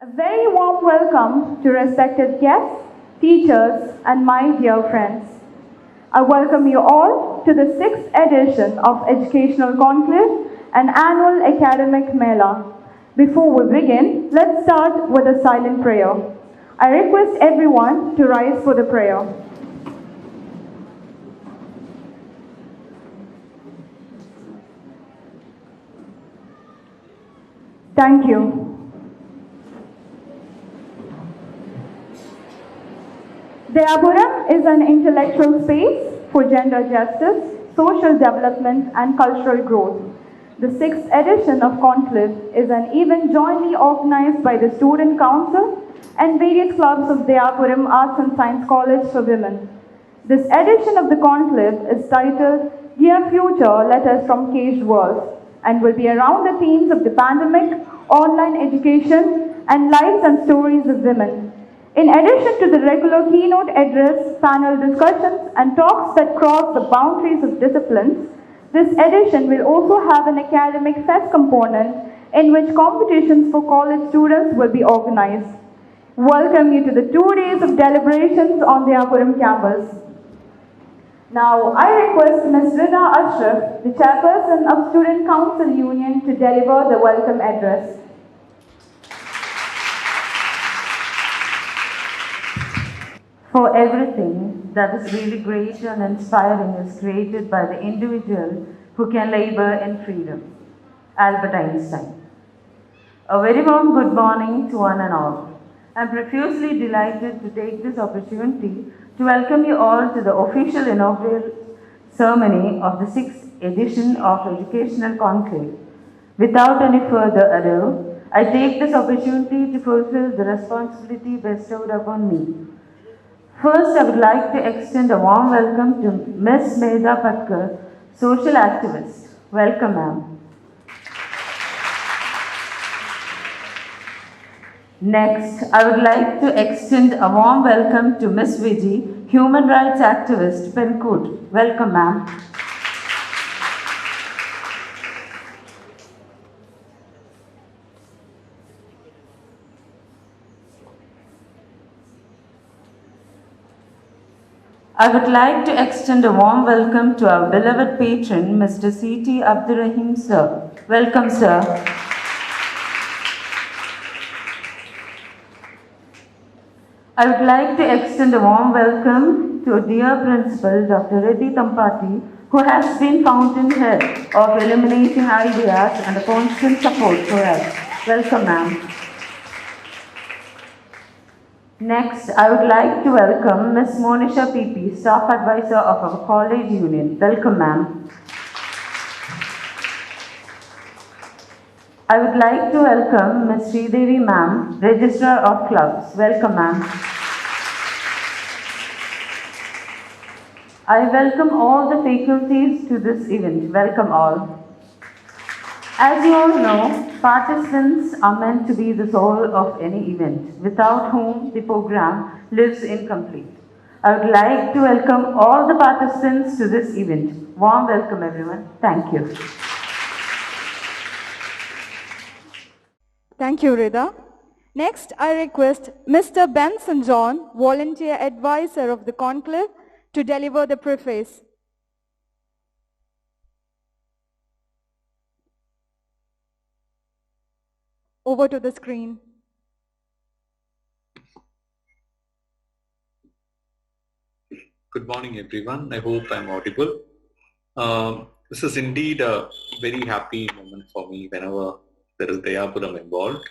A very warm welcome to respected guests, teachers, and my dear friends. I welcome you all to the 6th edition of Educational Conclave, an annual academic mela. Before we begin, let's start with a silent prayer. I request everyone to rise for the prayer. Thank you. Deapuram is an intellectual space for gender justice, social development, and cultural growth. The 6th edition of Conclave is an event jointly organized by the Student Council and various clubs of Deapuram Arts and Science College for Women. This edition of the Conclave is titled Dear Future Letters from Caged Worlds and will be around the themes of the pandemic, online education, and lives and stories of women. In addition to the regular keynote address, panel discussions, and talks that cross the boundaries of disciplines, this edition will also have an academic fest component in which competitions for college students will be organized. Welcome you to the 2 days of deliberations on the Apuram campus. Now, I request Ms. Rida Ashraf, the chairperson of Student Council Union, to deliver the welcome address. For everything that is really great and inspiring is created by the individual who can labor in freedom. Albert Einstein. A very warm good morning to one and all. I'm profusely delighted to take this opportunity to welcome you all to the official inaugural ceremony of the 6th edition of Educational Conclave. Without any further ado, I take this opportunity to fulfill the responsibility bestowed upon me. First, I would like to extend a warm welcome to Ms. Medha Patkar, social activist. Welcome, ma'am. Next, I would like to extend a warm welcome to Ms. Viji, human rights activist, Pencoot. Welcome, ma'am. I would like to extend a warm welcome to our beloved patron, Mr. C.T. Abdurrahim, sir. Welcome, sir. I would like to extend a warm welcome to a dear principal, Dr. Reddy Tampati, who has been fountainhead of illuminating ideas and a constant support for us. Welcome, ma'am. Next, I would like to welcome Ms. Monisha PP, Staff Advisor of our College Union. Welcome, ma'am. I would like to welcome Ms. Sridevi, ma'am, Registrar of Clubs. Welcome, ma'am. I welcome all the faculties to this event. Welcome all. As you all know, participants are meant to be the soul of any event, without whom the program lives incomplete. I would like to welcome all the participants to this event. Warm welcome, everyone. Thank you. Thank you, Rida. Next, I request Mr. Benson John, volunteer advisor of the Conclave, to deliver the preface. Over to the screen. Good morning, everyone. I hope I'm audible. This is indeed a very happy moment for me whenever there is Dayapuram involved.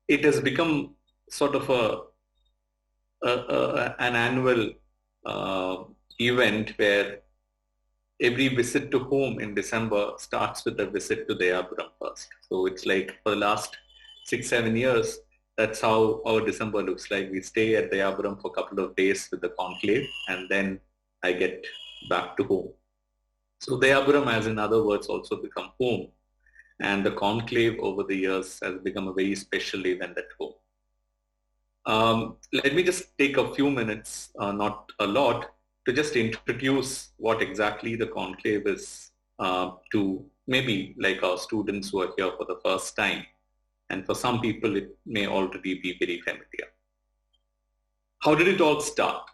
It has become sort of an annual event where every visit to home in December starts with a visit to Dayapuram first. So it's like for the last 6-7 years, that's how our December looks like. We stay at Dayapuram for a couple of days with the conclave, and then I get back to home. So Dayapuram has, in other words, also become home. And the conclave over the years has become a very special event at home. Let me just take a few minutes, not a lot, to just introduce what exactly the conclave is to maybe like our students who are here for the first time. and for some people it may already be very familiar. How did it all start?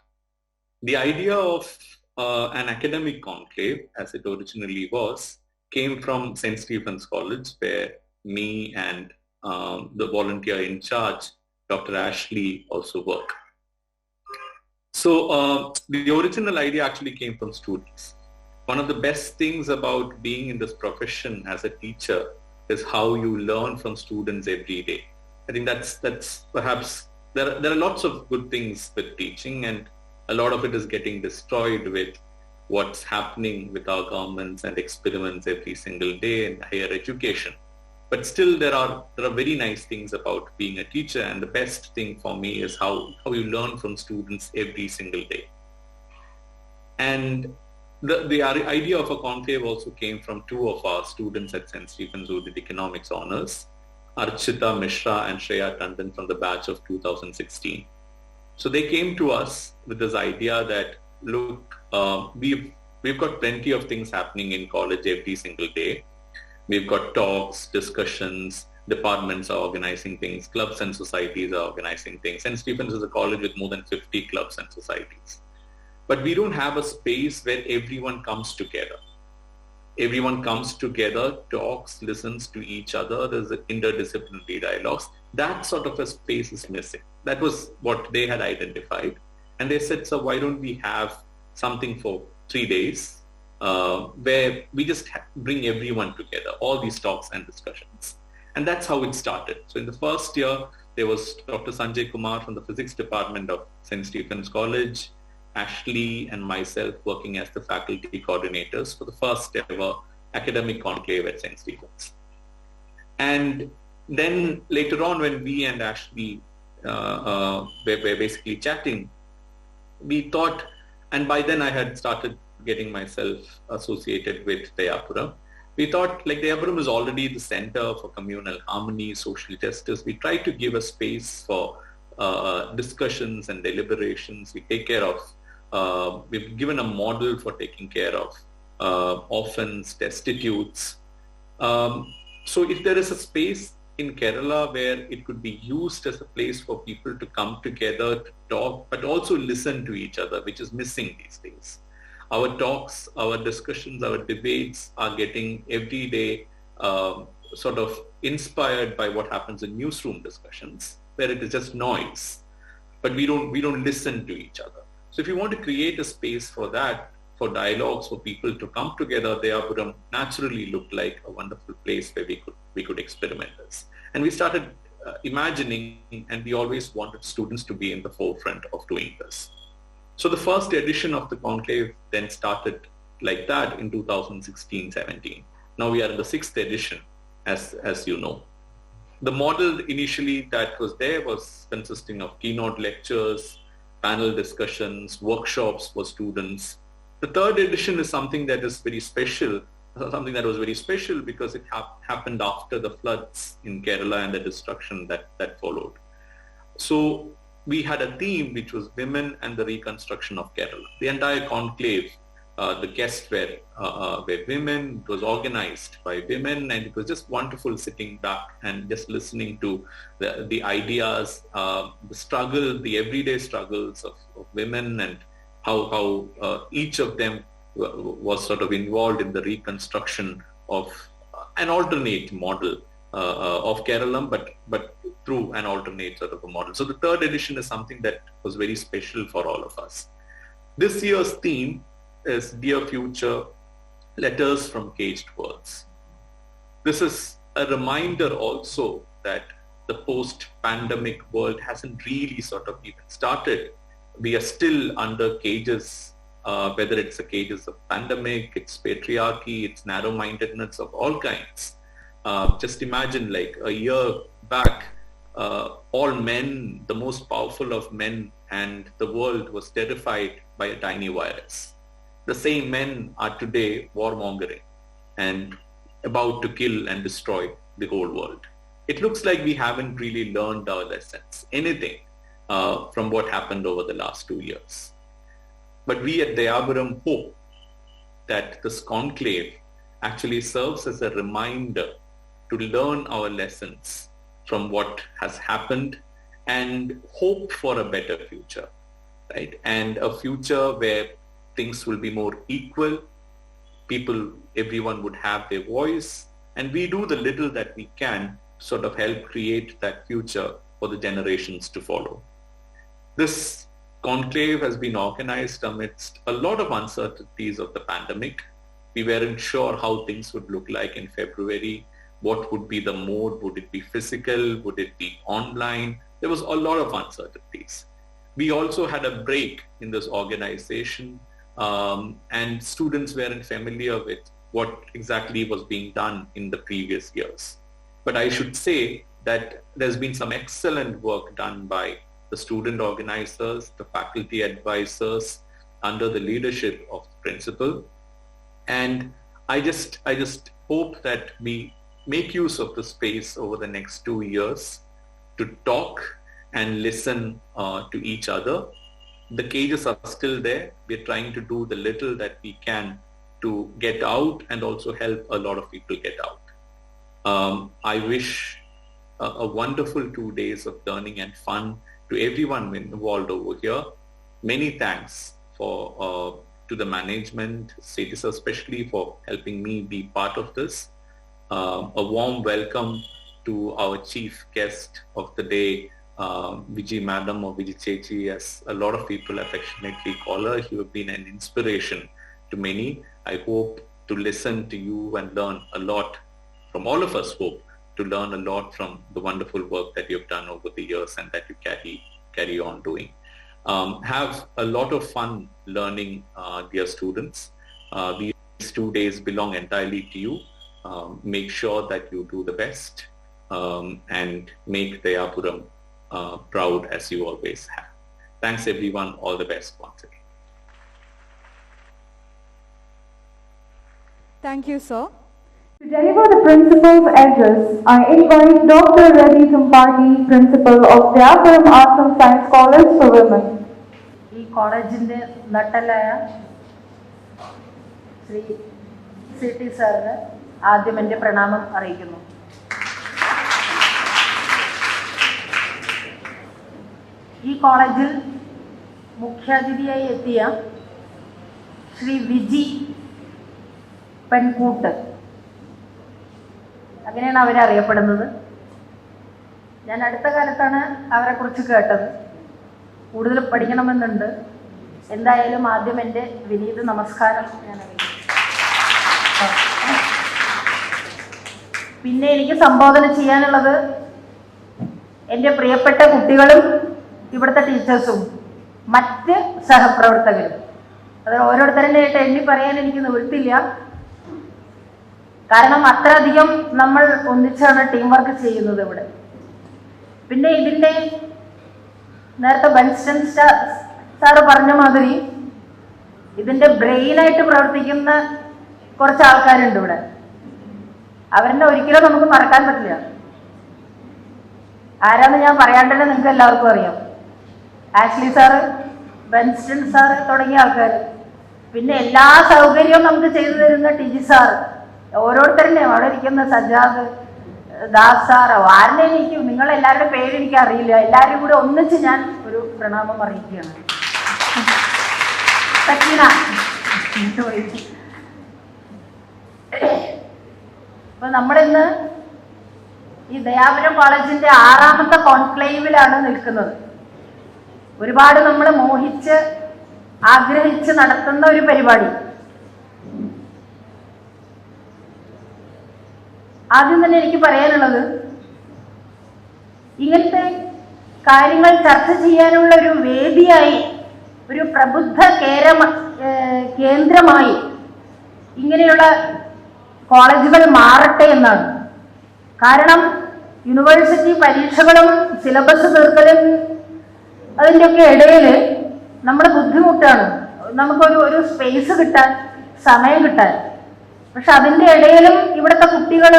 The idea of an academic conclave, as it originally was, came from St. Stephen's College, where me and the volunteer in charge, Dr. Ashley, also work. So the original idea actually came from students. One of the best things about being in this profession as a teacher is how you learn from students every day. I think that's perhaps, there are lots of good things with teaching, and a lot of it is getting destroyed with what's happening with our governments and experiments every single day in higher education. But still, there are very nice things about being a teacher, and the best thing for me is how you learn from students every single day. And the idea of a conclave also came from two of our students at St. Stephen's who did economics honors, Archita Mishra and Shreya Tandon from the batch of 2016. So they came to us with this idea that, look, we've got plenty of things happening in college every single day. We've got talks, discussions, departments are organizing things, clubs and societies are organizing things. St. Stephen's is a college with more than 50 clubs and societies. But we don't have a space where everyone comes together. Everyone comes together, talks, listens to each other. There's interdisciplinary dialogues. That sort of a space is missing. That was what they had identified. And they said, so why don't we have something for 3 days where we just bring everyone together, all these talks and discussions. And that's how it started. So in the first year, there was Dr. Sanjay Kumar from the physics department of St. Stephen's College, Ashley and myself working as the faculty coordinators for the first ever academic conclave at St. Stephen's. And then later on, when we and Ashley were basically chatting, we thought, and by then I had started getting myself associated with Dayapuram. We thought, like, Dayapuram is already the center for communal harmony, social justice. We tried to give a space for discussions and deliberations. We take care of, we've given a model for taking care of orphans, destitutes. So if there is a space in Kerala where it could be used as a place for people to come together, to talk, but also listen to each other, which is missing these days. Our talks, our discussions, our debates are getting every day sort of inspired by what happens in newsroom discussions, where it is just noise, but we don't listen to each other. So if you want to create a space for that, for dialogues, for people to come together, Dayapuram naturally looked like a wonderful place where we could experiment this. And we started imagining, and we always wanted students to be in the forefront of doing this. So the first edition of the conclave then started like that in 2016-17. Now we are in the 6th edition, as you know. The model initially that was there was consisting of keynote lectures, panel discussions, workshops for students. The 3rd edition is something that is very special, something that was very special because it happened after the floods in Kerala and the destruction that followed. So we had a theme which was women and the reconstruction of Kerala. The entire conclave, the guests were women. It was organized by women, and it was just wonderful sitting back and just listening to the ideas, the struggle, the everyday struggles of women, and how each of them was sort of involved in the reconstruction of an alternate model of Kerala, but through an alternate sort of a model. So the 3rd edition is something that was very special for all of us. This year's theme is Dear Future, Letters from Caged Words. This is a reminder also that the post-pandemic world hasn't really sort of even started. We are still under cages, whether it's the cages of pandemic, it's patriarchy, it's narrow-mindedness of all kinds. Just imagine, like a year back, all men, the most powerful of men and the world was terrified by a tiny virus. The same men are today warmongering and about to kill and destroy the whole world. It looks like we haven't really learned our lessons, anything from what happened over the last 2 years. But we at Dayapuram hope that this conclave actually serves as a reminder to learn our lessons from what has happened and hope for a better future, right? And a future where things will be more equal, everyone would have their voice, and we do the little that we can sort of help create that future for the generations to follow. This conclave has been organized amidst a lot of uncertainties of the pandemic. We weren't sure how things would look like in February. What would be the mode? Would it be physical? Would it be online? There was a lot of uncertainties. We also had a break in this organization, and students weren't familiar with what exactly was being done in the previous years. But I should say that there's been some excellent work done by the student organizers, the faculty advisors, under the leadership of the principal. And I just hope that we make use of the space over the next 2 years to talk and listen to each other. The cages are still there. We're trying to do the little that we can to get out and also help a lot of people get out. I wish a wonderful 2 days of learning and fun to everyone involved over here. Many thanks to the management, status especially, for helping me be part of this. A warm welcome to our chief guest of the day, Viji Madam, or Viji Chechi, as a lot of people affectionately call her. You have been an inspiration to many. I hope to listen to you and learn a lot from all of us. Hope to learn a lot from the wonderful work that you've done over the years and that you carry on doing. Have a lot of fun learning, dear students. These 2 days belong entirely to you. Make sure that you do the best and make Dayapuram proud, as you always have. Thanks everyone. All the best once again. Thank you, sir. To deliver the principal's address, I invite Dr. Reddy Tumpati, Principal of Dayapuram Arts and Science College for Women. ഈ കോളേജിൻ്റെ നട്ടലായ Shri CT സാറിന് ആദ്യം എൻ്റെ പ്രണാമം അറിയിക്കുന്നു. ഈ കോളേജിൽ മുഖ്യാതിഥിയായി എത്തിയ ശ്രീ വിജി പെൺകൂട്ട്, അങ്ങനെയാണ് അവരെ അറിയപ്പെടുന്നത്. ഞാൻ അടുത്ത കാലത്താണ് അവരെക്കുറിച്ച് കേട്ടത്. കൂടുതൽ പഠിക്കണമെന്നുണ്ട്. എന്തായാലും ആദ്യം എൻ്റെ വിനീത നമസ്കാരം ഞാൻ അറിയിക്കുന്നു. പിന്നെ എനിക്ക് സംബോധന ചെയ്യാനുള്ളത് എൻ്റെ പ്രിയപ്പെട്ട കുട്ടികളും ഇവിടുത്തെ ടീച്ചേഴ്സും മറ്റ് സഹപ്രവർത്തകരും. അത് ഓരോരുത്തരുടെയായിട്ട് എണ്ണി പറയാൻ എനിക്ക് നിവൃത്തില്ല. കാരണം അത്രയധികം നമ്മൾ ഒന്നിച്ചാണ് ടീം വർക്ക് ചെയ്യുന്നത് ഇവിടെ. പിന്നെ ഇതിൻ്റെ നേരത്തെ ബെൻസ്റ്റൺ സാറ് പറഞ്ഞ മാതിരി ഇതിൻ്റെ ബ്രെയിനായിട്ട് പ്രവർത്തിക്കുന്ന കുറച്ച് ആൾക്കാരുണ്ട് ഇവിടെ. അവരുടെ ഒരിക്കലും നമുക്ക് മറക്കാൻ പറ്റില്ല. ആരാന്ന് ഞാൻ പറയാണ്ടല്ലേ നിങ്ങൾക്ക് എല്ലാവർക്കും അറിയാം. ആഷ്ലി സാറ്, ബെൻസ്റ്റൺ സാറ് തുടങ്ങിയ ആൾക്കാർ. പിന്നെ എല്ലാ സൗകര്യവും നമുക്ക് ചെയ്തു തരുന്ന ടിജി സാറ്, ഓരോരുത്തരുടെയും അവിടെ ഇരിക്കുന്ന സജാദ്, ദാസ് സാറ്, ആരുടെ എനിക്ക് നിങ്ങളെല്ലാവരുടെ പേര് എനിക്ക് അറിയില്ല. എല്ലാവരും കൂടെ ഒന്നിച്ച് ഞാൻ ഒരു പ്രണാമം അറിയിക്കുകയാണ്. സക്കീന, അപ്പൊ നമ്മളിന്ന് ഈ ദയാപുരം കോളേജിന്റെ 6ാമത്തെ കോൺക്ലേവിലാണ് നിൽക്കുന്നത്. ഒരുപാട് നമ്മൾ മോഹിച്ച് ആഗ്രഹിച്ച് നടത്തുന്ന ഒരു പരിപാടി. ആദ്യം തന്നെ എനിക്ക് പറയാനുള്ളത്, ഇങ്ങനത്തെ കാര്യങ്ങൾ ചർച്ച ചെയ്യാനുള്ള ഒരു വേദിയായി, ഒരു പ്രബുദ്ധ കേന്ദ്രമായി ഇങ്ങനെയുള്ള കോളേജുകൾ മാറട്ടെ എന്നാണ്. കാരണം യൂണിവേഴ്സിറ്റി പരീക്ഷകളും സിലബസ് തീർക്കലും അതിൻ്റെയൊക്കെ ഇടയിൽ നമ്മൾ ബുദ്ധിമുട്ടാണ്. നമുക്കൊരു സ്പേസ് കിട്ടാൻ, സമയം കിട്ടാൻ. പക്ഷെ അതിൻ്റെ ഇടയിലും ഇവിടുത്തെ കുട്ടികൾ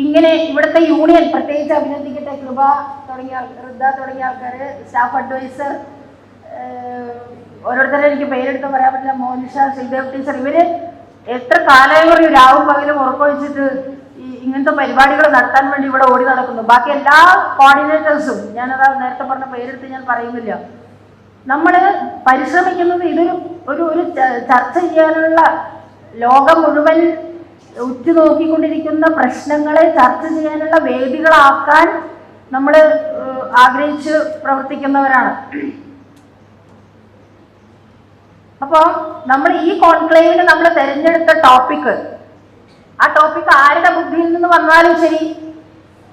ഇങ്ങനെ, ഇവിടുത്തെ യൂണിയൻ പ്രത്യേകിച്ച് അഭിനന്ദിക്കട്ടെ, കൃപ തുടങ്ങിയ ഋദ്ധ തുടങ്ങിയ ആൾക്കാർ, സ്റ്റാഫ് അഡ്വൈസർ, ഓരോരുത്തരും എനിക്ക് പേരെടുത്ത് പറയാൻ പറ്റില്ല, മോനിഷ, ശ്രീദേവ് ടീച്ചർ, ഇവർ എത്ര കാലമായി രാവും പകലും ഉറക്കൊഴിച്ചിട്ട് ഇങ്ങനത്തെ പരിപാടികൾ നടത്താൻ വേണ്ടി ഇവിടെ ഓടി നടക്കുന്നു. ബാക്കി എല്ലാ കോർഡിനേറ്റേഴ്സും, ഞാനത് നേരത്തെ പറഞ്ഞ പേരെടുത്ത് ഞാൻ പറയുന്നില്ല, നമ്മൾ പരിശ്രമിക്കുന്നത് ഇതൊരു ഒരു ഒരു ചർച്ച ചെയ്യാനുള്ള, ലോകം മുഴുവൻ ഉറ്റുനോക്കിക്കൊണ്ടിരിക്കുന്ന പ്രശ്നങ്ങളെ ചർച്ച ചെയ്യാനുള്ള വേദികളാക്കാൻ നമ്മൾ ആഗ്രഹിച്ച് പ്രവർത്തിക്കുന്നവരാണ്. അപ്പോൾ നമ്മൾ ഈ കോൺക്ലേവിൽ നമ്മൾ തിരഞ്ഞെടുത്ത ടോപ്പിക്ക്, ആ ടോപ്പിക്ക് ആരുടെ ബുദ്ധിയിൽ നിന്ന് വന്നാലും ശരി,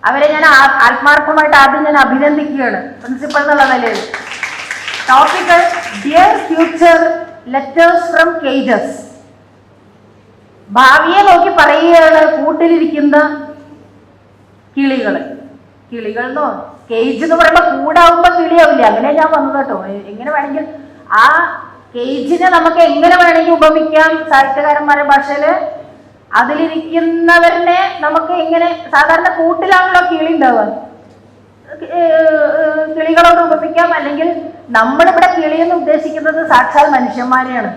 അവരെ ഞാൻ ആത്മാർത്ഥമായിട്ട് ആദ്യം ഞാൻ അഭിനന്ദിക്കുകയാണ് പ്രിൻസിപ്പൽ എന്നുള്ള നിലയിൽ. Topic dear future letters from cages. ഭാവിയെ നോക്കി പറയുകയാണ് കൂട്ടിലിരിക്കുന്ന കിളികൾ. കിളികൾ എന്നോ കേജ് എന്ന് പറയുമ്പോൾ കൂടാവുമ്പോൾ കിളിയാവില്ല, അങ്ങനെ ഞാൻ വന്നത് കേട്ടോ. എങ്ങനെ വേണമെങ്കിൽ ആ കേജിനെ നമുക്ക് എങ്ങനെ വേണമെങ്കിൽ ഉപമിക്കാം സാഹിത്യകാരന്മാരുടെ ഭാഷയിൽ. അതിലിരിക്കുന്നവരെ നമുക്ക് എങ്ങനെ, സാധാരണ കൂട്ടിലാണല്ലോ കിളി ഉണ്ടാവുക, കിളികളോട് ഉപമിക്കാം. അല്ലെങ്കിൽ നമ്മളിവിടെ കിളിയെന്ന് ഉദ്ദേശിക്കുന്നത് സാക്ഷാൽ മനുഷ്യന്മാരെയാണ്,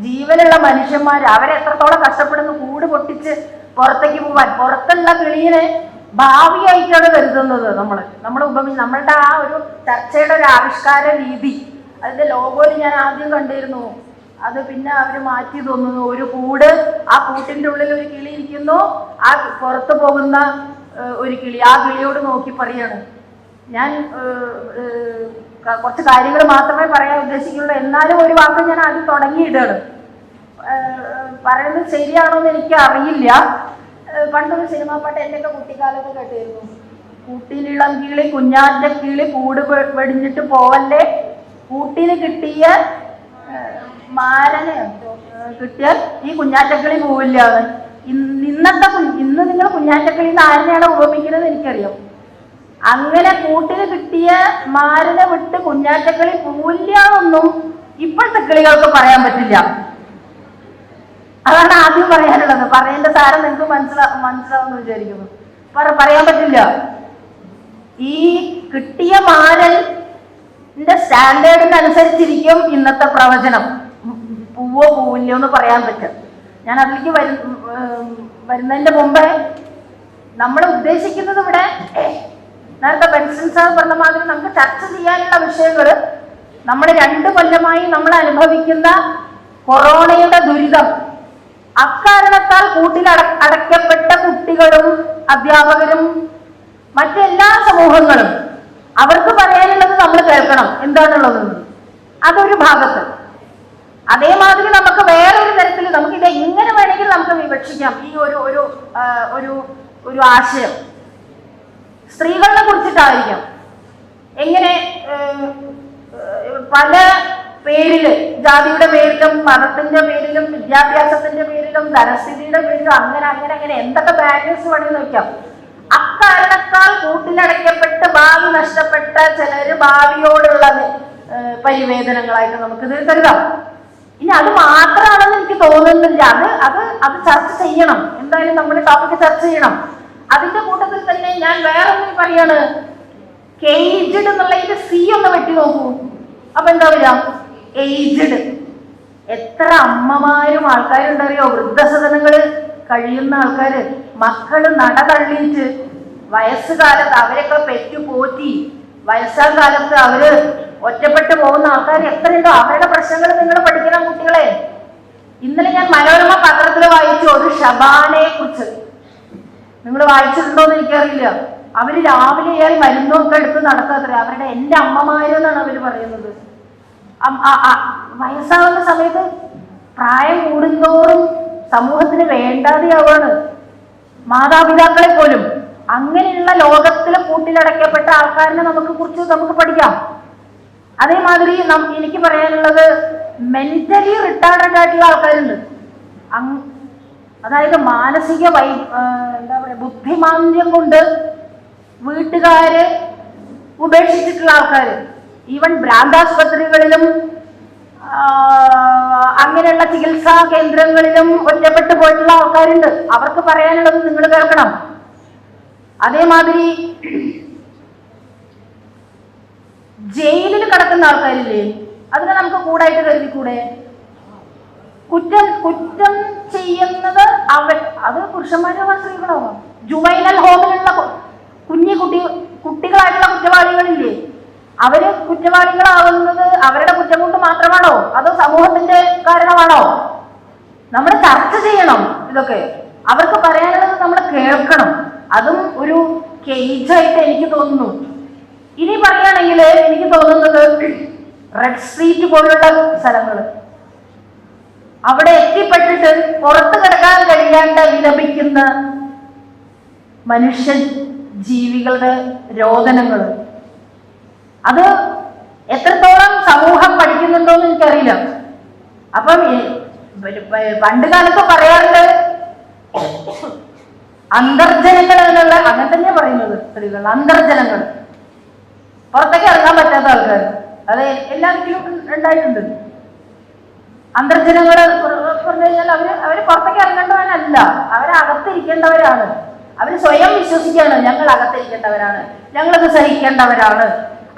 ജീവനുള്ള മനുഷ്യന്മാർ. അവരെത്രത്തോളം കഷ്ടപ്പെടുന്നു കൂട് പൊട്ടിച്ച് പുറത്തേക്ക് പോവാൻ. പുറത്തുള്ള കിളിയെ ഭാവിയായിട്ടാണ് കരുതുന്നത് നമ്മൾ നമ്മളുടെ ആ ഒരു ചർച്ചയുടെ ഒരു ആവിഷ്കാര രീതി. അതിന്റെ ലോഗോയിൽ ഞാൻ ആദ്യം കണ്ടിരുന്നു, അത് പിന്നെ അവർ മാറ്റി തോന്നുന്നു. ഒരു കൂട്, ആ കൂട്ടിന്റെ ഉള്ളിൽ ഒരു കിളി ഇരിക്കുന്നു, ആ പുറത്തു പോകുന്ന ഒരു കിളി, ആ കിളിയോട് നോക്കി പറയാണ്. ഞാൻ കുറച്ച് കാര്യങ്ങൾ മാത്രമേ പറയാൻ ഉദ്ദേശിക്കുള്ളൂ, എന്നാലും ഒരു വാക്ക് ഞാൻ ആദ്യം തുടങ്ങിയിട്ടാണ്. പറയുന്നത് ശരിയാണോ എന്ന് എനിക്ക് അറിയില്ല. പണ്ടൊരു സിനിമാ പാട്ട് എന്റെയൊക്കെ കുട്ടിക്കാലത്ത് കേട്ടിരുന്നു. കൂട്ടിലിളം കിളി കുഞ്ഞാറ്റ കിളി കൂട് വെടിഞ്ഞിട്ട് പോവല്ലേ, കൂട്ടിന് കിട്ടിയ മാരന് കിട്ടിയാൽ ഈ കുഞ്ഞാറ്റക്കിളി പോവില്ല. ഇന്ന് നിങ്ങൾ കുഞ്ഞാറ്റക്കിളി ആരെയാണ് ഉപമിക്കുന്നത് എനിക്കറിയാം. അങ്ങനെ കൂട്ടിന് കിട്ടിയ മാരനെ വിട്ട് കുഞ്ഞാറ്റക്കിളി പോവില്ല എന്നൊന്നും ഇപ്പോഴത്തെ കിളികൾക്ക് പറയാൻ പറ്റില്ല. അതാണ് ആദ്യം പറയാനുള്ളത്. പറയേണ്ട സാരം നിങ്ങൾക്ക് മനസ്സിലാവുമെന്ന് വിചാരിക്കുന്നു. പറയാൻ പറ്റില്ല. ഈ കിട്ടിയ മാരന്റെ സ്റ്റാൻഡേർഡിനനുസരിച്ചിരിക്കും ഇന്നത്തെ പ്രവചനം. പൂവോ പൂവില്ലോ എന്ന് പറയാൻ പറ്റും. ഞാൻ അതിലേക്ക് വരുന്നതിന്റെ മുമ്പേ നമ്മൾ ഉദ്ദേശിക്കുന്നത് ഇവിടെ നേരത്തെ ബെൻസൺ സാർ പറഞ്ഞ മാതിരി നമുക്ക് ചർച്ച ചെയ്യാനുള്ള വിഷയങ്ങൾ, നമ്മൾ 2 കൊല്ലമായി നമ്മൾ അനുഭവിക്കുന്ന കൊറോണയുടെ ദുരിതം, അക്കാരണത്താൽ അടയ്ക്കപ്പെട്ട കുട്ടികളും അധ്യാപകരും മറ്റെല്ലാ സമൂഹങ്ങളും, അവർക്ക് പറയാനുള്ളത് നമ്മൾ കേൾക്കണം എന്താണുള്ളത്. അതൊരു ഭാഗത്ത്. അതേമാതിരി നമുക്ക് വേറൊരു തരത്തിൽ നമുക്കിത് എങ്ങനെ വേണമെങ്കിൽ നമുക്ക് വിവക്ഷിക്കാം. ഈ ഒരു ആശയം സ്ത്രീകളെ കുറിച്ചിട്ടായിരിക്കാം. എങ്ങനെ പല പേരില്, ജാതിയുടെ പേരിലും മതത്തിന്റെ പേരിലും വിദ്യാഭ്യാസത്തിന്റെ പേരിലും ധനസ്ഥിതിയുടെ പേരിലും അങ്ങനെ എന്തൊക്കെ ബാരിയേഴ്സ് വേണമെന്ന് വെക്കാം. അക്കാരണത്താൽ കൂട്ടിലടയ്ക്കപ്പെട്ട് ഭാവി നഷ്ടപ്പെട്ട ചിലര് ഭാവിയോടുള്ള പരിവേദനങ്ങളായിട്ട് നമുക്കിത് കരുതാം. ഇനി അത് മാത്രമാണെന്ന് എനിക്ക് തോന്നുന്നില്ല. അത് ചർച്ച ചെയ്യണം. എന്തായാലും നമ്മൾ ടോപ്പിക്ക് ചർച്ച ചെയ്യണം. അതിന്റെ കൂട്ടത്തിൽ തന്നെ ഞാൻ വേറൊന്നും പറയാണ്. കേജ്ഡ് എന്നുള്ള ഇതിന്റെ സി ഒന്ന് വെട്ടി നോക്കൂ. അപ്പൊ എന്താ വരിക? ഏജ്ഡ്. എത്ര അമ്മമാരും ആൾക്കാരുണ്ടറിയോ? വൃദ്ധസദനങ്ങള് കഴിയുന്ന ആൾക്കാര്, മക്കള് നട തള്ളിയിട്ട് വയസ്സുകാലത്ത് അവരൊക്കെ പെറ്റു പോറ്റി വയസ്സാം കാലത്ത് അവര് ഒറ്റപ്പെട്ടു പോകുന്ന ആൾക്കാർ എത്രയുണ്ടോ. അവരുടെ പ്രശ്നങ്ങൾ നിങ്ങൾ പഠിക്കണം കുട്ടികളെ. ഇന്നലെ ഞാൻ മനോരമ പത്രത്തിൽ വായിച്ചു ഒരു ഷബാനയെ കുറിച്ച്. നിങ്ങൾ വായിച്ചിട്ടുണ്ടോ എന്ന് എനിക്കറിയില്ല. അവര് രാവിലെ ഏറി മരുന്നൊക്കെ എടുത്ത് നടക്കാത്ര. അവരുടെ എന്റെ അമ്മമാരെന്നാണ് അവര് പറയുന്നത്. വയസ്സാവുന്ന സമയത്ത് പ്രായം കൂടുന്തോറും സമൂഹത്തിന് വേണ്ടാതെയാവാണ് മാതാപിതാക്കളെ പോലും. അങ്ങനെയുള്ള ലോകത്തിലെ കൂട്ടിലടയ്ക്കപ്പെട്ട ആൾക്കാരിനെ നമുക്ക് പഠിക്കാം. അതേമാതിരി എനിക്ക് പറയാനുള്ളത് മെന്റലി റിട്ടാർഡഡ് ആയിട്ടുള്ള ആൾക്കാരുണ്ട്. അതായത് മാനസിക എന്താ പറയുക, ബുദ്ധിമാന്ദ്യം കൊണ്ട് വീട്ടുകാര് ഉപേക്ഷിച്ചിട്ടുള്ള ആൾക്കാർ, ഈവൻ ഭ്രാന്താസ്പത്രികളിലും അങ്ങനെയുള്ള ചികിത്സാ കേന്ദ്രങ്ങളിലും ഒറ്റപ്പെട്ടു പോയിട്ടുള്ള ആൾക്കാരുണ്ട്. അവർക്ക് പറയാനുള്ളത് നിങ്ങൾ കേൾക്കണം. അതേമാതിരി ജയിലിൽ കിടക്കുന്ന ആൾക്കാരില്ലേ, അതിനെ നമുക്ക് കൂടായിട്ട് കരുതിക്കൂടെ? കുറ്റം ചെയ്യുന്നത് അത് പുരുഷന്മാരോ സ്ത്രീകളോ? ജുവൈനൽ ഹോമിലുള്ള കുട്ടികളായിട്ടുള്ള കുറ്റവാളികളില്ലേ, അവര് കുറ്റവാളികളാവുന്നത് അവരുടെ കുറ്റം കൊണ്ട് മാത്രമാണോ അതോ സമൂഹത്തിന്റെ കാരണമാണോ? നമ്മൾ ചർച്ച ചെയ്യണം ഇതൊക്കെ. അവർക്ക് പറയാനുള്ളത് നമ്മൾ കേൾക്കണം. അതും ഒരു കേജായിട്ട് എനിക്ക് തോന്നുന്നു. ഇനി പറയുകയാണെങ്കിൽ എനിക്ക് തോന്നുന്നത് റെഡ് സ്ട്രീറ്റ് പോലുള്ള സ്ഥലങ്ങൾ, അവിടെ എത്തിപ്പെട്ടിട്ട് പുറത്തു കിടക്കാൻ കഴിയാണ്ട് വിലപിക്കുന്ന മനുഷ്യ ജീവികളുടെ രോദനങ്ങൾ, അത് എത്രത്തോളം സമൂഹം പഠിക്കുന്നുണ്ടോ എന്ന് എനിക്കറിയില്ല. അപ്പം പണ്ട് കാലത്ത് പറയാറുണ്ട് അന്തർജനങ്ങൾ എന്നുള്ള, അങ്ങനെ തന്നെയാ പറയുന്നത് സ്ത്രീകൾ, അന്തർജനങ്ങൾ, പുറത്തേക്ക് ഇറങ്ങാൻ പറ്റാത്ത ആൾക്കാർ. അത് എല്ലാവർക്കും ഉണ്ടായിട്ടുണ്ട്. അന്തർജനങ്ങൾ പറഞ്ഞു കഴിഞ്ഞാൽ അവര് പുറത്തേക്ക് ഇറങ്ങേണ്ടവരല്ല, അവരകത്തിരിക്കേണ്ടവരാണ്. അവർ സ്വയം വിശ്വസിക്കുകയാണ് ഞങ്ങൾ അകത്തിരിക്കേണ്ടവരാണ്, ഞങ്ങളത് സഹിക്കേണ്ടവരാണ്.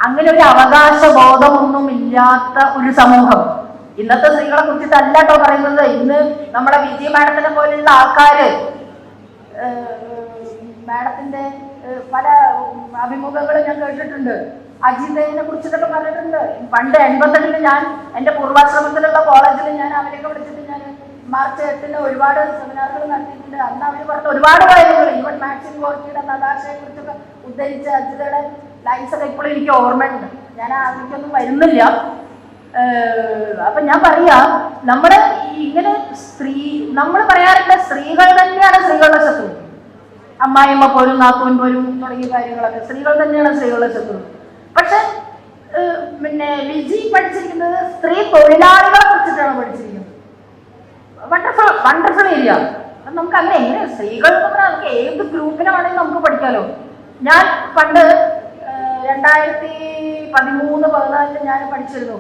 അങ്ങനെ ഒരു അവകാശ ബോധമൊന്നും ഇല്ലാത്ത ഒരു സമൂഹം. ഇന്നത്തെ സ്ത്രീകളെ കുറിച്ചിട്ടല്ല കേട്ടോ പറയുന്നത്. ഇന്ന് നമ്മുടെ വിജയ മാഡത്തിനെ പോലെയുള്ള ആൾക്കാര്, മാഡത്തിന്റെ പല അഭിമുഖങ്ങളും ഞാൻ കേട്ടിട്ടുണ്ട്. അജിതയെ കുറിച്ചിട്ടൊക്കെ പറഞ്ഞിട്ടുണ്ട്. പണ്ട് 88 ഞാൻ എൻ്റെ പൂർവാശ്രമത്തിലുള്ള കോളേജിൽ ഞാൻ അവരെയൊക്കെ വിളിച്ചിട്ട് ഞാൻ മാർച്ച് 8 ഒരുപാട് സെമിനാറുകൾ നടത്തിയിട്ടുണ്ട്. അന്ന് അവർ പറഞ്ഞ ഒരുപാട് കാര്യങ്ങൾ, ഈവൻ മാക്സിൻ ഗോർക്കിയുടെ നദാശയെ കുറിച്ചൊക്കെ ഉദ്ധരിച്ച അജിതയുടെ ലൈൻസ് ഒക്കെ ഇപ്പോഴും എനിക്ക് ഓർമ്മയുണ്ട്. ഞാൻ അതിലേക്കൊന്നും വരുന്നില്ല. അപ്പൊ ഞാൻ പറയാ, നമ്മുടെ ഇങ്ങനെ നമ്മൾ പറയാറുണ്ട് സ്ത്രീകൾ തന്നെയാണ് സ്ത്രീകളുടെ ശത്രു. അമ്മായിയമ്മ പോലും നാത്തൂൻ പോലും തുടങ്ങിയ കാര്യങ്ങളൊക്കെ സ്ത്രീകൾ തന്നെയാണ് സ്ത്രീകളുടെ ശത്രു. പക്ഷെ പിന്നെ വിജി പഠിച്ചിരിക്കുന്നത് സ്ത്രീ തൊഴിലാളികളെ കുറിച്ചിട്ടാണ് പഠിച്ചിരിക്കുന്നത്. Wonderful area. നമുക്ക് അങ്ങനെ എങ്ങനെ സ്ത്രീകൾ എന്ന് പറഞ്ഞാൽ നമുക്ക് ഏത് ഗ്രൂപ്പിനെ വേണമെങ്കിൽ നമുക്ക് പഠിക്കാലോ. ഞാൻ പണ്ട് 2013-14 ഞാൻ പഠിച്ചിരുന്നു.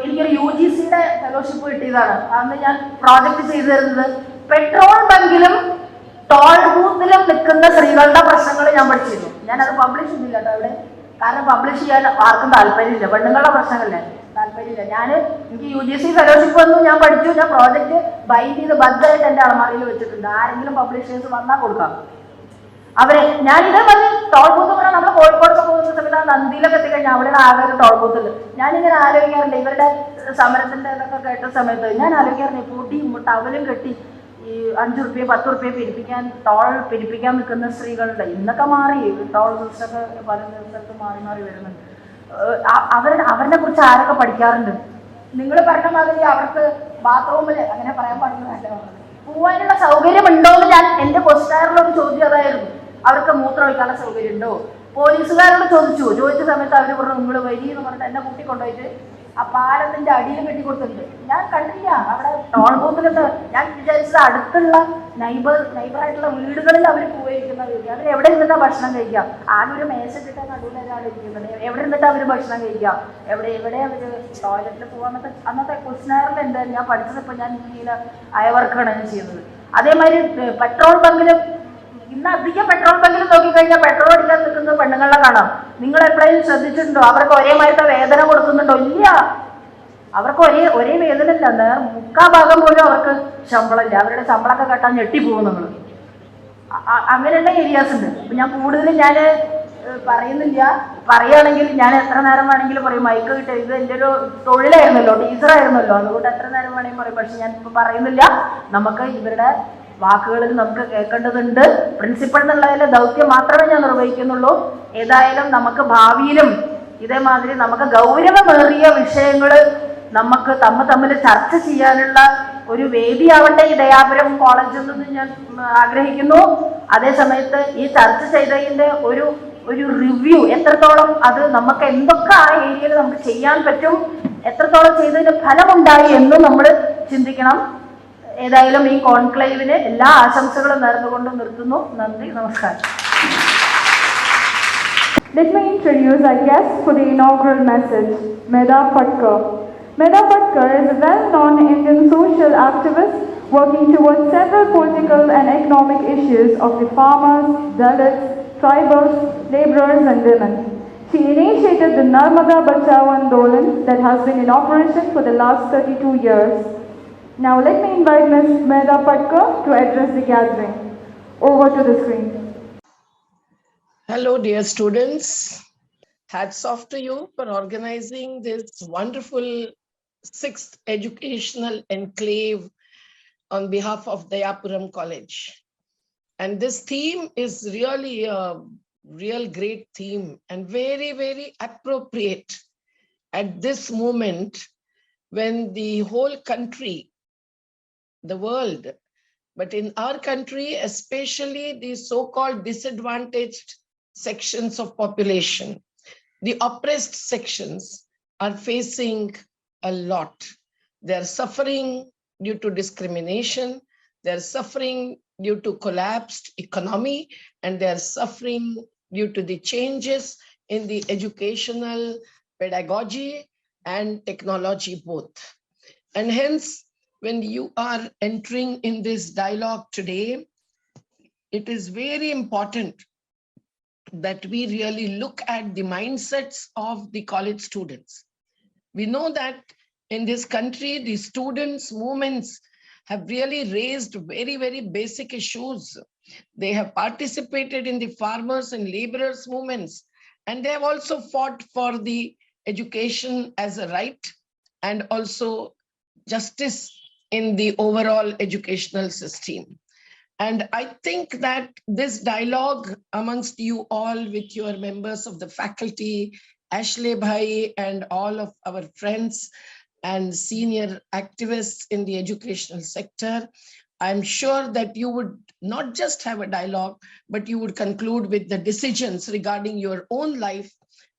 എനിക്കൊരു UGCയുടെ ഫെലോഷിപ്പ് കിട്ടിയതാണ്. അന്ന് ഞാൻ പ്രോജക്റ്റ് ചെയ്തു തരുന്നത് പെട്രോൾ ബങ്കിലും ടോൾ ബൂത്തിലും നിൽക്കുന്ന സ്ത്രീകളുടെ പ്രശ്നങ്ങൾ ഞാൻ പഠിച്ചിരുന്നു. ഞാനത് പബ്ലിഷ് ചെയ്തില്ല കേട്ടോ അവിടെ, കാരണം പബ്ലിഷ് ചെയ്യാൻ ആർക്കും താല്പര്യമില്ല. പെണ്ണുങ്ങളുടെ പ്രശ്നമല്ലേ, താല്പര്യമില്ല. എനിക്ക് UGC ഫെലോഷിപ്പ് വന്നു, ഞാൻ പഠിച്ചു. ഞാൻ പ്രോജക്റ്റ് ബൈൻഡ് ചെയ്ത് ബദ്ധായിട്ട് എൻ്റെ അളമാറിയിൽ വെച്ചിട്ടുണ്ട്. ആരെങ്കിലും പബ്ലിഷേഴ്സ് വന്നാൽ കൊടുക്കാം. ഞാൻ ഇതേ പറഞ്ഞ് ടോൾ ബൂത്ത് പറഞ്ഞാൽ നമ്മൾ കോഴിക്കോടൊക്കെ പോകുന്ന സമയത്ത് നന്ദിയിലൊക്കെ എത്തിക്കഴിഞ്ഞാൽ അവിടെയാണ് ആകെ ഒരു ടോൾ ബൂത്തുണ്ട്. ഞാനിങ്ങനെ ആലോചിക്കാറുണ്ട്, ഇവരുടെ സമരത്തിന്റെ ഇതൊക്കെ കേട്ട സമയത്ത് ഞാൻ ആലോചിക്കാറുണ്ട്, പൊടിയും ടവലും കെട്ടി ഈ 5 റുപ്യ 10 റുപ്യ പിരിപ്പിക്കാൻ നിൽക്കുന്ന സ്ത്രീകളുടെ ഇന്നൊക്കെ മാറി, ടോൾ സിസ്റ്റൊക്കെ പല സ്ഥലത്ത് മാറി വരുന്നുണ്ട്. അവരെ കുറിച്ച് ആരൊക്കെ പഠിക്കാറുണ്ട്? നിങ്ങൾ പറഞ്ഞ മാതിരി അവർക്ക് ബാത്റൂമിൽ അങ്ങനെ പറയാൻ പാടില്ല, പോവാനുള്ള സൗകര്യം ഉണ്ടോ എന്ന് ഞാൻ എൻ്റെ ക്വസ്റ്റ്യനിലൊരു ചോദ്യം അതായിരുന്നു. അവർക്ക് മൂത്രം ഒഴിക്കാനുള്ള സൗകര്യം ഉണ്ടോ? പോലീസുകാരോട് ചോദിച്ച സമയത്ത് അവർ പറഞ്ഞു നിങ്ങൾ വരി എന്ന് പറഞ്ഞിട്ട് എന്നെ കൂട്ടിക്കൊണ്ടുപോയിട്ട് ആ പാലത്തിന്റെ അടിയിൽ കെട്ടിക്കൊടുത്തിട്ടുണ്ട്. ഞാൻ കണ്ടില്ല അവിടെ ടോൾ ബൂത്തിലുണ്ട്. ഞാൻ വിചാരിച്ചത് അടുത്തുള്ള നൈബറായിട്ടുള്ള വീടുകളിൽ അവർ പോയിരിക്കുന്നത്. അവർ എവിടെ ഇരുന്നിട്ടാ ഭക്ഷണം കഴിക്കാം? ആകെ ഒരു മേശക്കിട്ട നടുവിലാണ് ഇരിക്കുന്നത്. എവിടെ ഇരുന്നിട്ട് അവർ ഭക്ഷണം കഴിക്കാം? എവിടെ അവർ ടോയ്ലറ്റിൽ പോകാൻ? അന്നത്തെ ക്വസ്റ്റ്യനറിൽ ഉണ്ട്. ഞാൻ പഠിച്ചതിപ്പോൾ ഞാൻ ഇന്ത്യയിൽ അയവർക്കാണ് ഞാൻ ചെയ്യുന്നത്. അതേമാതിരി പെട്രോൾ ബങ്കിലും ഇന്ന് അധികം പെട്രോൾ ബങ്കിൽ നോക്കിക്കഴിഞ്ഞാൽ പെട്രോൾ അടിക്കാൻ നിൽക്കുന്നത് പെണ്ണുങ്ങളെ കാണാം. നിങ്ങൾ എപ്പോഴും ശ്രദ്ധിച്ചിട്ടുണ്ടോ? അവർക്ക് ഒരേമാതിരത്തെ വേതന കൊടുക്കുന്നുണ്ടോ? ഇല്ല, അവർക്ക് ഒരേ വേതന ഇല്ല. 3/4 ഭാഗം പോലും അവർക്ക് ശമ്പളമില്ല. അവരുടെ ശമ്പളമൊക്കെ കേട്ടാൽ ഞെട്ടിപ്പോകും നമ്മൾ. അങ്ങനെയുള്ള ഏരിയാസ് ഉണ്ട്. ഞാൻ കൂടുതലും ഞാൻ പറയുന്നില്ല. പറയുകയാണെങ്കിൽ ഞാൻ എത്ര നേരം വേണമെങ്കിലും പറയും. മൈക്ക് കിട്ടുക, ഇത് എൻ്റെ ഒരു തൊഴിലായിരുന്നല്ലോ, ടീച്ചറായിരുന്നല്ലോ, അതുകൊണ്ട് എത്ര നേരം വേണമെങ്കിൽ പറയും. പക്ഷെ ഞാൻ ഇപ്പോൾ പറയുന്നില്ല. നമുക്ക് ഇവരുടെ വാക്കുകളിൽ നമുക്ക് കേൾക്കേണ്ടതുണ്ട്. പ്രിൻസിപ്പൾ എന്നുള്ളതിലെ ദൗത്യം മാത്രമേ ഞാൻ നിർവഹിക്കുന്നുള്ളൂ. ഏതായാലും നമുക്ക് ഭാവിയിലും ഇതേമാതിരി നമുക്ക് ഗൗരവമേറിയ വിഷയങ്ങൾ നമുക്ക് തമ്മിൽ ചർച്ച ചെയ്യാനുള്ള ഒരു വേദിയാവട്ടെ ഈ ദയാപുരം കോളേജിൽ നിന്ന് ഞാൻ ആഗ്രഹിക്കുന്നു. അതേസമയത്ത് ഈ ചർച്ച ചെയ്തതിൻ്റെ ഒരു റിവ്യൂ, എത്രത്തോളം അത് നമുക്ക് എന്തൊക്കെ ആ ഏരിയയിൽ നമുക്ക് ചെയ്യാൻ പറ്റും, എത്രത്തോളം ചെയ്തതിന് ഫലമുണ്ടായി എന്നും നമ്മൾ ചിന്തിക്കണം. ഏതായാലും ഈ കോൺക്ലേവിന് എല്ലാ ആശംസകളും നേർന്നുകൊണ്ട് നിർത്തുന്നു. നന്ദി, നമസ്കാരം. Let me introduce our guest for the inaugural message, Medha Patkar. Medha Patkar is a well-known Indian social activist working towards several political and economic issues of the farmers, Dalits, tribals, laborers and women. She initiated the Narmada Bachao Andolan that has been in operation for the last 32 years. Now let me invite Ms. Mehda Patkar to address the gathering. Over to the screen. Hello, dear students. Hats off to you for organizing this wonderful sixth educational enclave on behalf of Dayapuram College. And this theme is really a real great theme and very, very appropriate at this moment when the whole country, the world, but in our country, especially the so-called disadvantaged sections of population, the oppressed sections are facing a lot. They're suffering due to discrimination, they're suffering due to collapsed economy, and they're suffering due to the changes in the educational pedagogy and technology both. And hence, when you are entering in this dialogue today, it is very important that we really look at the mindsets of the college students. We know that in this country, the students' movements have really raised very, very basic issues. They have participated in the farmers and laborers' movements, and they have also fought for the education as a right and also justice in the overall educational system. And I think that this dialogue amongst you all with your members of the faculty, Ashley Bhai and all of our friends and senior activists in the educational sector, I'm sure that you would not just have a dialogue, but you would conclude with the decisions regarding your own life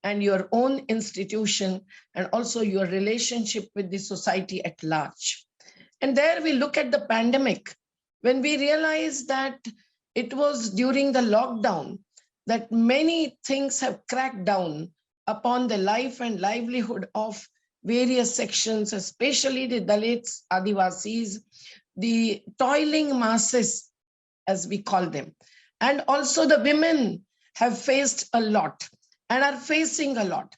and your own institution and also your relationship with the society at large. And there we look at the pandemic, when we realized that it was during the lockdown that many things have cracked down upon the life and livelihood of various sections, especially the Dalits, Adivasis, the toiling masses, as we call them. And also the women have faced a lot and are facing a lot.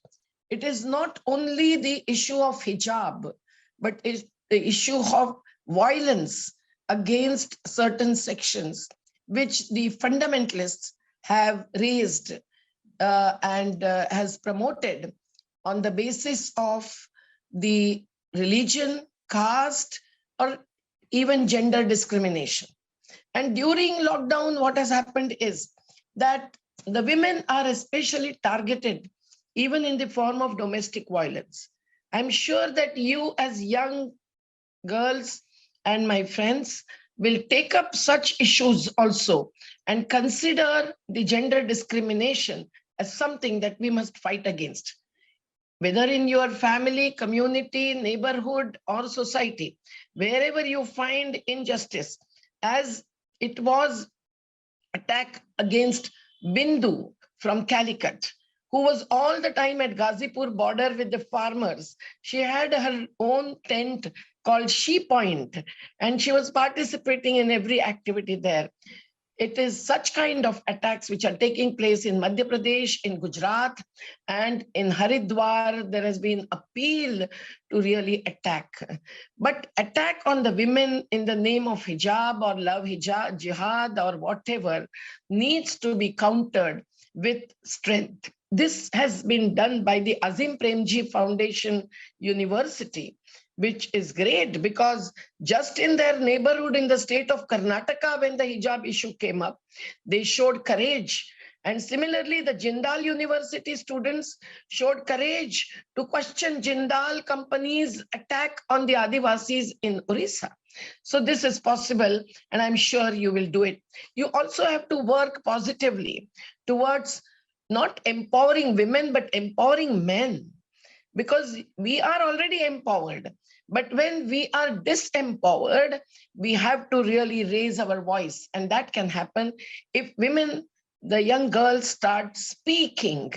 It is not only the issue of hijab, but it's the issue of violence against certain sections, which the fundamentalists have raised and has promoted on the basis of the religion, caste, or even gender discrimination. And during lockdown, what has happened is that the women are especially targeted, even in the form of domestic violence. I'm sure that you as young girls and my friends will take up such issues also and consider the gender discrimination as something that we must fight against. Whether in your family, community, neighborhood, or society, wherever you find injustice, as it was attack against Bindu from Calicut, who was all the time at Ghazipur border with the farmers. She had her own tent called She Point, and she was participating in every activity there. It is such kind of attacks which are taking place in Madhya Pradesh, in Gujarat, and in Haridwar. There has been appeal to really attack. But attack on the women in the name of hijab or love hijab, jihad or whatever needs to be countered with strength. This has been done by the Azim Premji Foundation University, which is great because just in their neighborhood in the state of Karnataka, when the hijab issue came up, they showed courage. And similarly, the Jindal University students showed courage to question Jindal company's attack on the Adivasis in Orissa. So this is possible, and I'm sure you will do it. You also have to work positively towards not empowering women, but empowering men, because we are already empowered. But when we are disempowered, we have to really raise our voice. And that can happen if women, the young girls, start speaking.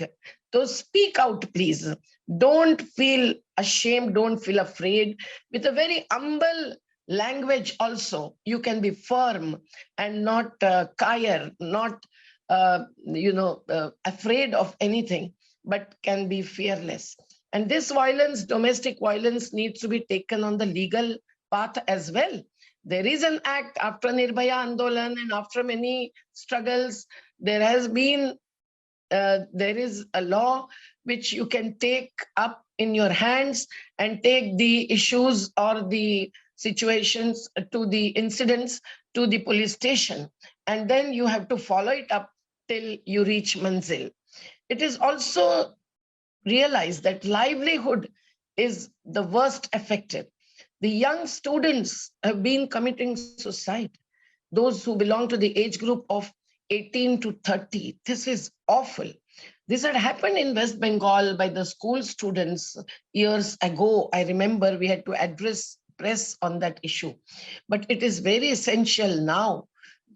So speak out, please. Don't feel ashamed. Don't feel afraid. With a very humble language also, you can be firm and not kaya, not afraid of anything, but can be fearless. And this violence, domestic violence, needs to be taken on the legal path as well. There is an act after Nirbhaya Andolan and after many struggles, there has been, there is a law which you can take up in your hands and take the issues or the situations to the incidents to the police station. And then you have to follow it up till you reach Manzil. It is also realized that livelihood is the worst affected. The young students have been committing suicide. Those who belong to the age group of 18 to 30. This is awful. This had happened in West Bengal by the school students years ago. I remember we had to address press on that issue. But it is very essential now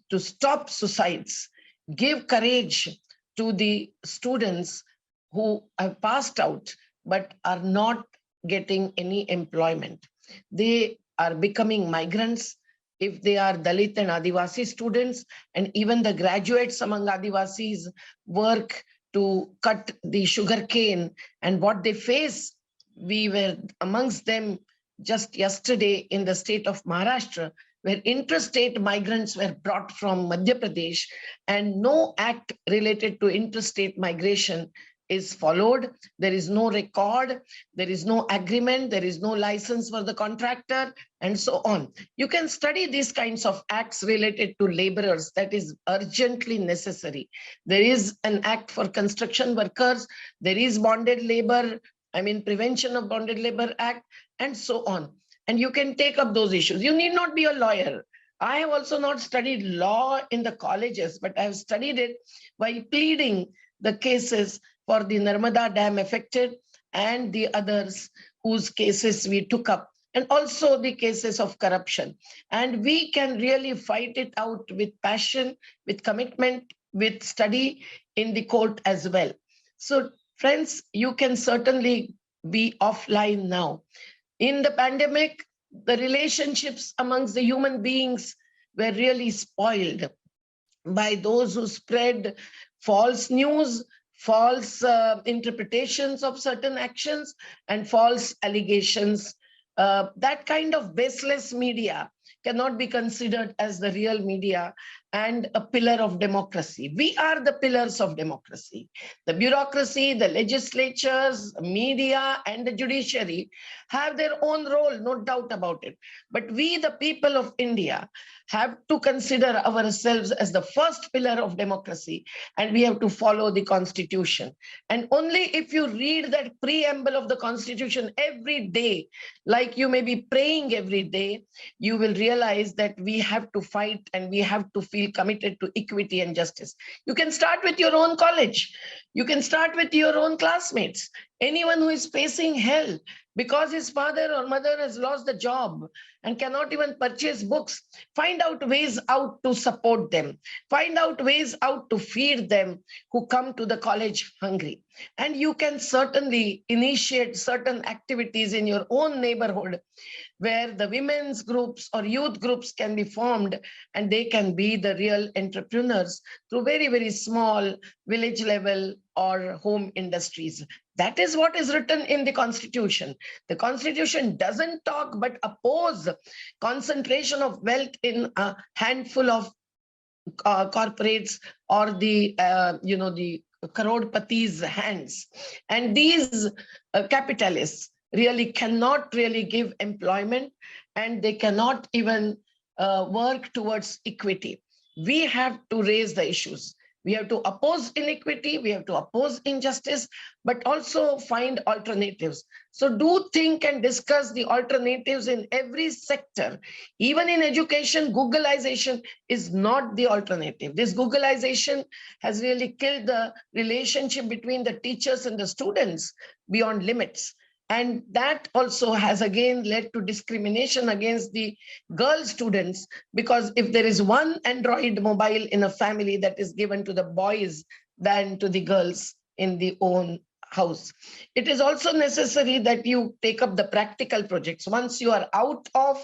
to stop suicides, give courage to the students who have passed out but are not getting any employment. They are becoming migrants. If they are Dalit and Adivasi students, and even the graduates among Adivasis work to cut the sugar cane, and what they face, we were amongst them just yesterday in the state of Maharashtra, where interstate migrants were brought from Madhya Pradesh, and no act related to interstate migration is followed. There is no record, there is no agreement, there is no license for the contractor, and so on. You can study these kinds of acts related to laborers. That is urgently necessary. There is an act for construction workers, there is bonded labor, Prevention of Bonded Labor Act, and so on. And you can take up those issues. You need not be a lawyer. I have also not studied law in the colleges, but I have studied it while pleading the cases for the Narmada Dam affected and the others whose cases we took up, and also the cases of corruption. And we can really fight it out with passion, with commitment, with study in the court as well. So friends, you can certainly be offline now. In the pandemic, the relationships amongst the human beings were really spoiled by those who spread false news, false interpretations of certain actions, and false allegations. That kind of baseless media cannot be considered as the real media and a pillar of democracy. We are the pillars of democracy. The bureaucracy, the legislatures, media, and the judiciary have their own role, no doubt about it. But we, the people of India, have to consider ourselves as the first pillar of democracy, and we have to follow the Constitution. And only if you read that preamble of the Constitution every day, like you may be praying every day, you will realize that we have to fight and we have to feel committed to equity and justice. You can start with your own college. You can start with your own classmates. Anyone who is facing hell because his father or mother has lost the job and cannot even purchase books, find out ways out to support them. Find out ways out to feed them who come to the college hungry. And you can certainly initiate certain activities in your own neighborhood where the women's groups or youth groups can be formed, and they can be the real entrepreneurs through very, very small village level or home industries. That is what is written in the Constitution. The Constitution doesn't talk but oppose concentration of wealth in a handful of corporates or the the crorepati's hands. And these capitalists really cannot really give employment, and they cannot even work towards equity. We have to raise the issues. We have to oppose inequity, we have to oppose injustice, but also find alternatives. So do think and discuss the alternatives in every sector. Even in education, Googleization is not the alternative. This Googleization has really killed the relationship between the teachers and the students beyond limits. And that also has again led to discrimination against the girl students, because if there is one Android mobile in a family, that is given to the boys than to the girls in the own house. It is also necessary that you take up the practical projects. Once you are out of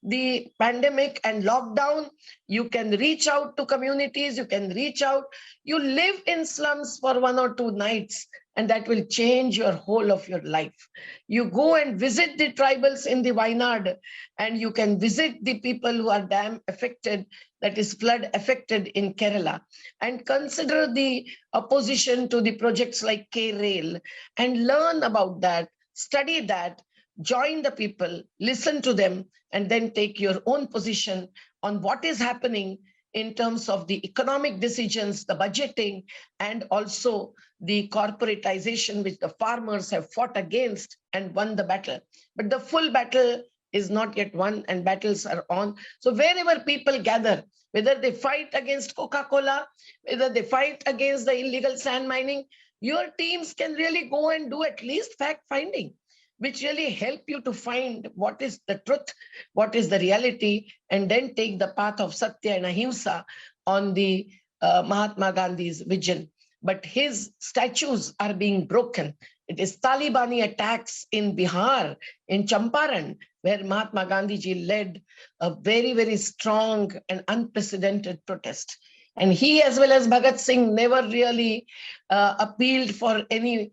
the pandemic and lockdown, you can reach out to communities, you can reach out. You live in slums for 1 or 2 nights and that will change your whole of your life. You go and visit the tribals in the Wayanad, and you can visit the people who are dam affected, that is flood affected in Kerala, and consider the opposition to the projects like K-Rail and learn about that, study that, join the people, listen to them, and then take your own position on what is happening in terms of the economic decisions, the budgeting, and also the corporatization which the farmers have fought against and won the battle. But the full battle is not yet won, and battles are on. So wherever people gather, whether they fight against Coca-Cola, whether they fight against the illegal sand mining, your teams can really go and do at least fact-finding, which really help you to find what is the truth, what is the reality, and then take the path of Satya and Ahimsa on the Mahatma Gandhi's vision. But his statues are being broken. It is Talibani attacks in Bihar, in Champaran, where Mahatma Gandhi ji led a very, very strong and unprecedented protest. And he, as well as Bhagat Singh, never really appealed for any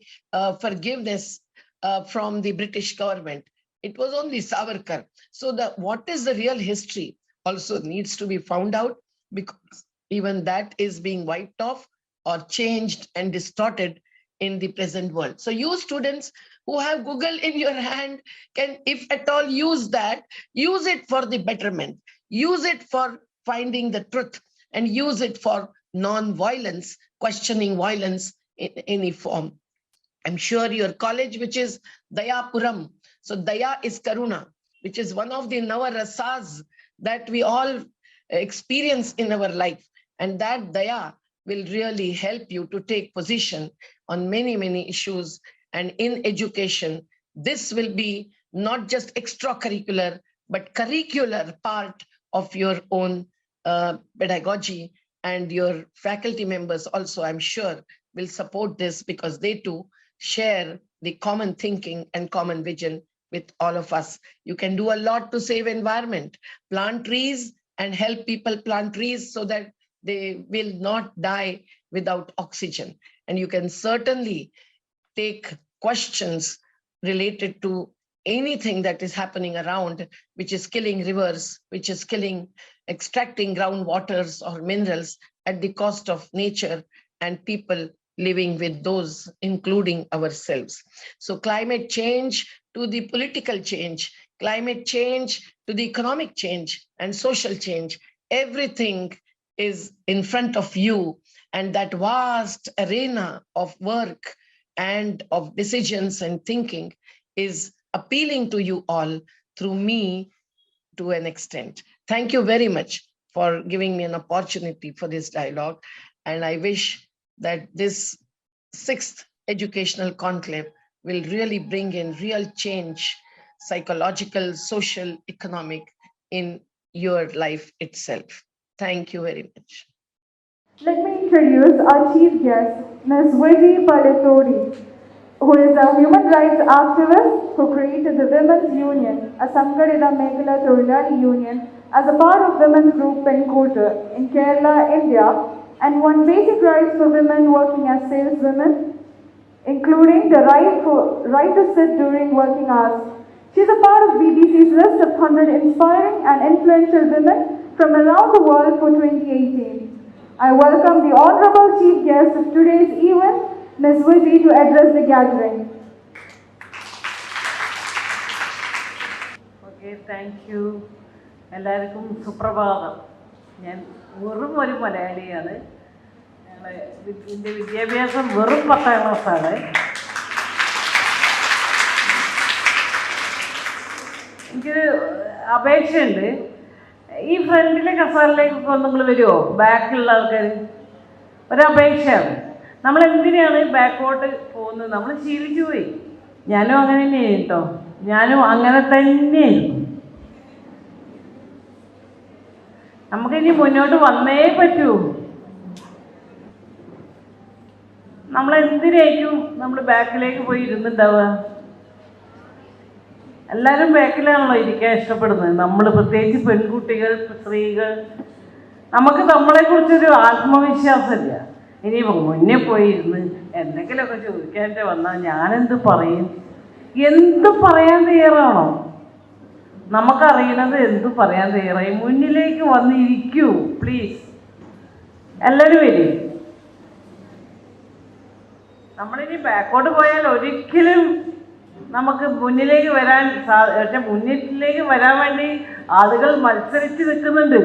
forgiveness from the British government. It was only Savarkar. So what is the real history also needs to be found out, because even that is being wiped off or changed and distorted in the present world. So you students who have Google in your hand can, if at all, use that, use it for the betterment, use it for finding the truth, and use it for non-violence, questioning violence in any form. I'm sure your college, which is Dayapuram, so Daya is Karuna, which is one of the Navarasas that we all experience in our life. And that Daya will really help you to take position on many, many issues. And in education, this will be not just extracurricular, but curricular part of your own pedagogy. And your faculty members also, I'm sure, will support this, because they too share the common thinking and common vision with all of us. You can do a lot to save environment, plant trees and help people plant trees so that they will not die without oxygen. And you can certainly take questions related to anything that is happening around, which is killing rivers, which is killing, extracting groundwaters or minerals at the cost of nature and people living with those, including ourselves. So climate change to the political change, climate change to the economic change and social change, everything is in front of you. And that vast arena of work and of decisions and thinking is appealing to you all through me to an extent. Thank you very much for giving me an opportunity for this dialogue. And I wish that this 6th educational conclave will really bring in real change, psychological, social, economic, in your life itself. Thank you very much. Let me introduce our chief guest, Ms. Vivi Paletori, who is a human rights activist who created the Women's Union, a Sangarida Meghala Tonali Union, as a part of women's group Penkote in Kerala, India, and won basic rights for women working as saleswomen, including the right to sit during working hours. She's a part of BBC's list of 100 inspiring and influential women from around the world for 2018. I welcome the Honorable Chief Guest of today's event, Ms. Vivi, to address the gathering. Okay, thank you. എല്ലാവർക്കും സുപ്രഭാതം. ഞാൻ വെറും ഒരു മലയാളിയാണ്. എൻ്റെ വിദ്യാഭ്യാസം വെറും 10ാം ക്ലാസ്സാണ്. എനിക്കൊരു അപേക്ഷയുണ്ട്. ഈ ഫ്രണ്ടിലെ കസാറിലേക്ക് നിങ്ങൾ വരുമോ? ബാക്കിലുള്ള ആൾക്കാർ ഒരപേക്ഷയാണ്. നമ്മളെന്തിനാണ് ബാക്കോട്ട് പോകുന്നത്? നമ്മൾ ശീലിച്ചു പോയി. ഞാനും അങ്ങനെ തന്നെയാണ് കേട്ടോ. ഞാനും അങ്ങനെ തന്നെയായിരുന്നു. നമുക്കിനി മുന്നോട്ട് വന്നേ പറ്റൂ. നമ്മളെന്തിനായിരിക്കും നമ്മൾ ബാക്കിലേക്ക് പോയി ഇരുന്നുണ്ടാവുക? എല്ലാവരും ബാക്കിലാണല്ലോ ഇരിക്കാൻ ഇഷ്ടപ്പെടുന്നത്. നമ്മൾ പ്രത്യേകിച്ച് പെൺകുട്ടികൾ, സ്ത്രീകൾ, നമുക്ക് നമ്മളെക്കുറിച്ചൊരു ആത്മവിശ്വാസമില്ല. ഇനിയിപ്പോൾ മുന്നേ പോയിരുന്ന് എന്തെങ്കിലുമൊക്കെ ചോദിക്കാനായിട്ട് വന്നാൽ ഞാനെന്ത് പറയും? എന്ത് പറയാൻ തയ്യാറാണോ? നമുക്കറിയണത് എന്ത് പറയാൻ തയ്യാറായി? മുന്നിലേക്ക് വന്നിരിക്കൂ പ്ലീസ്, എല്ലാവരും വരും. നമ്മളിനി ബാക്കോട്ട് പോയാൽ ഒരിക്കലും നമുക്ക് മുന്നിലേക്ക് വരാൻ മുന്നിലേക്ക് വരാൻ വേണ്ടി ആളുകൾ മത്സരിച്ച് നിൽക്കുന്നുണ്ട്.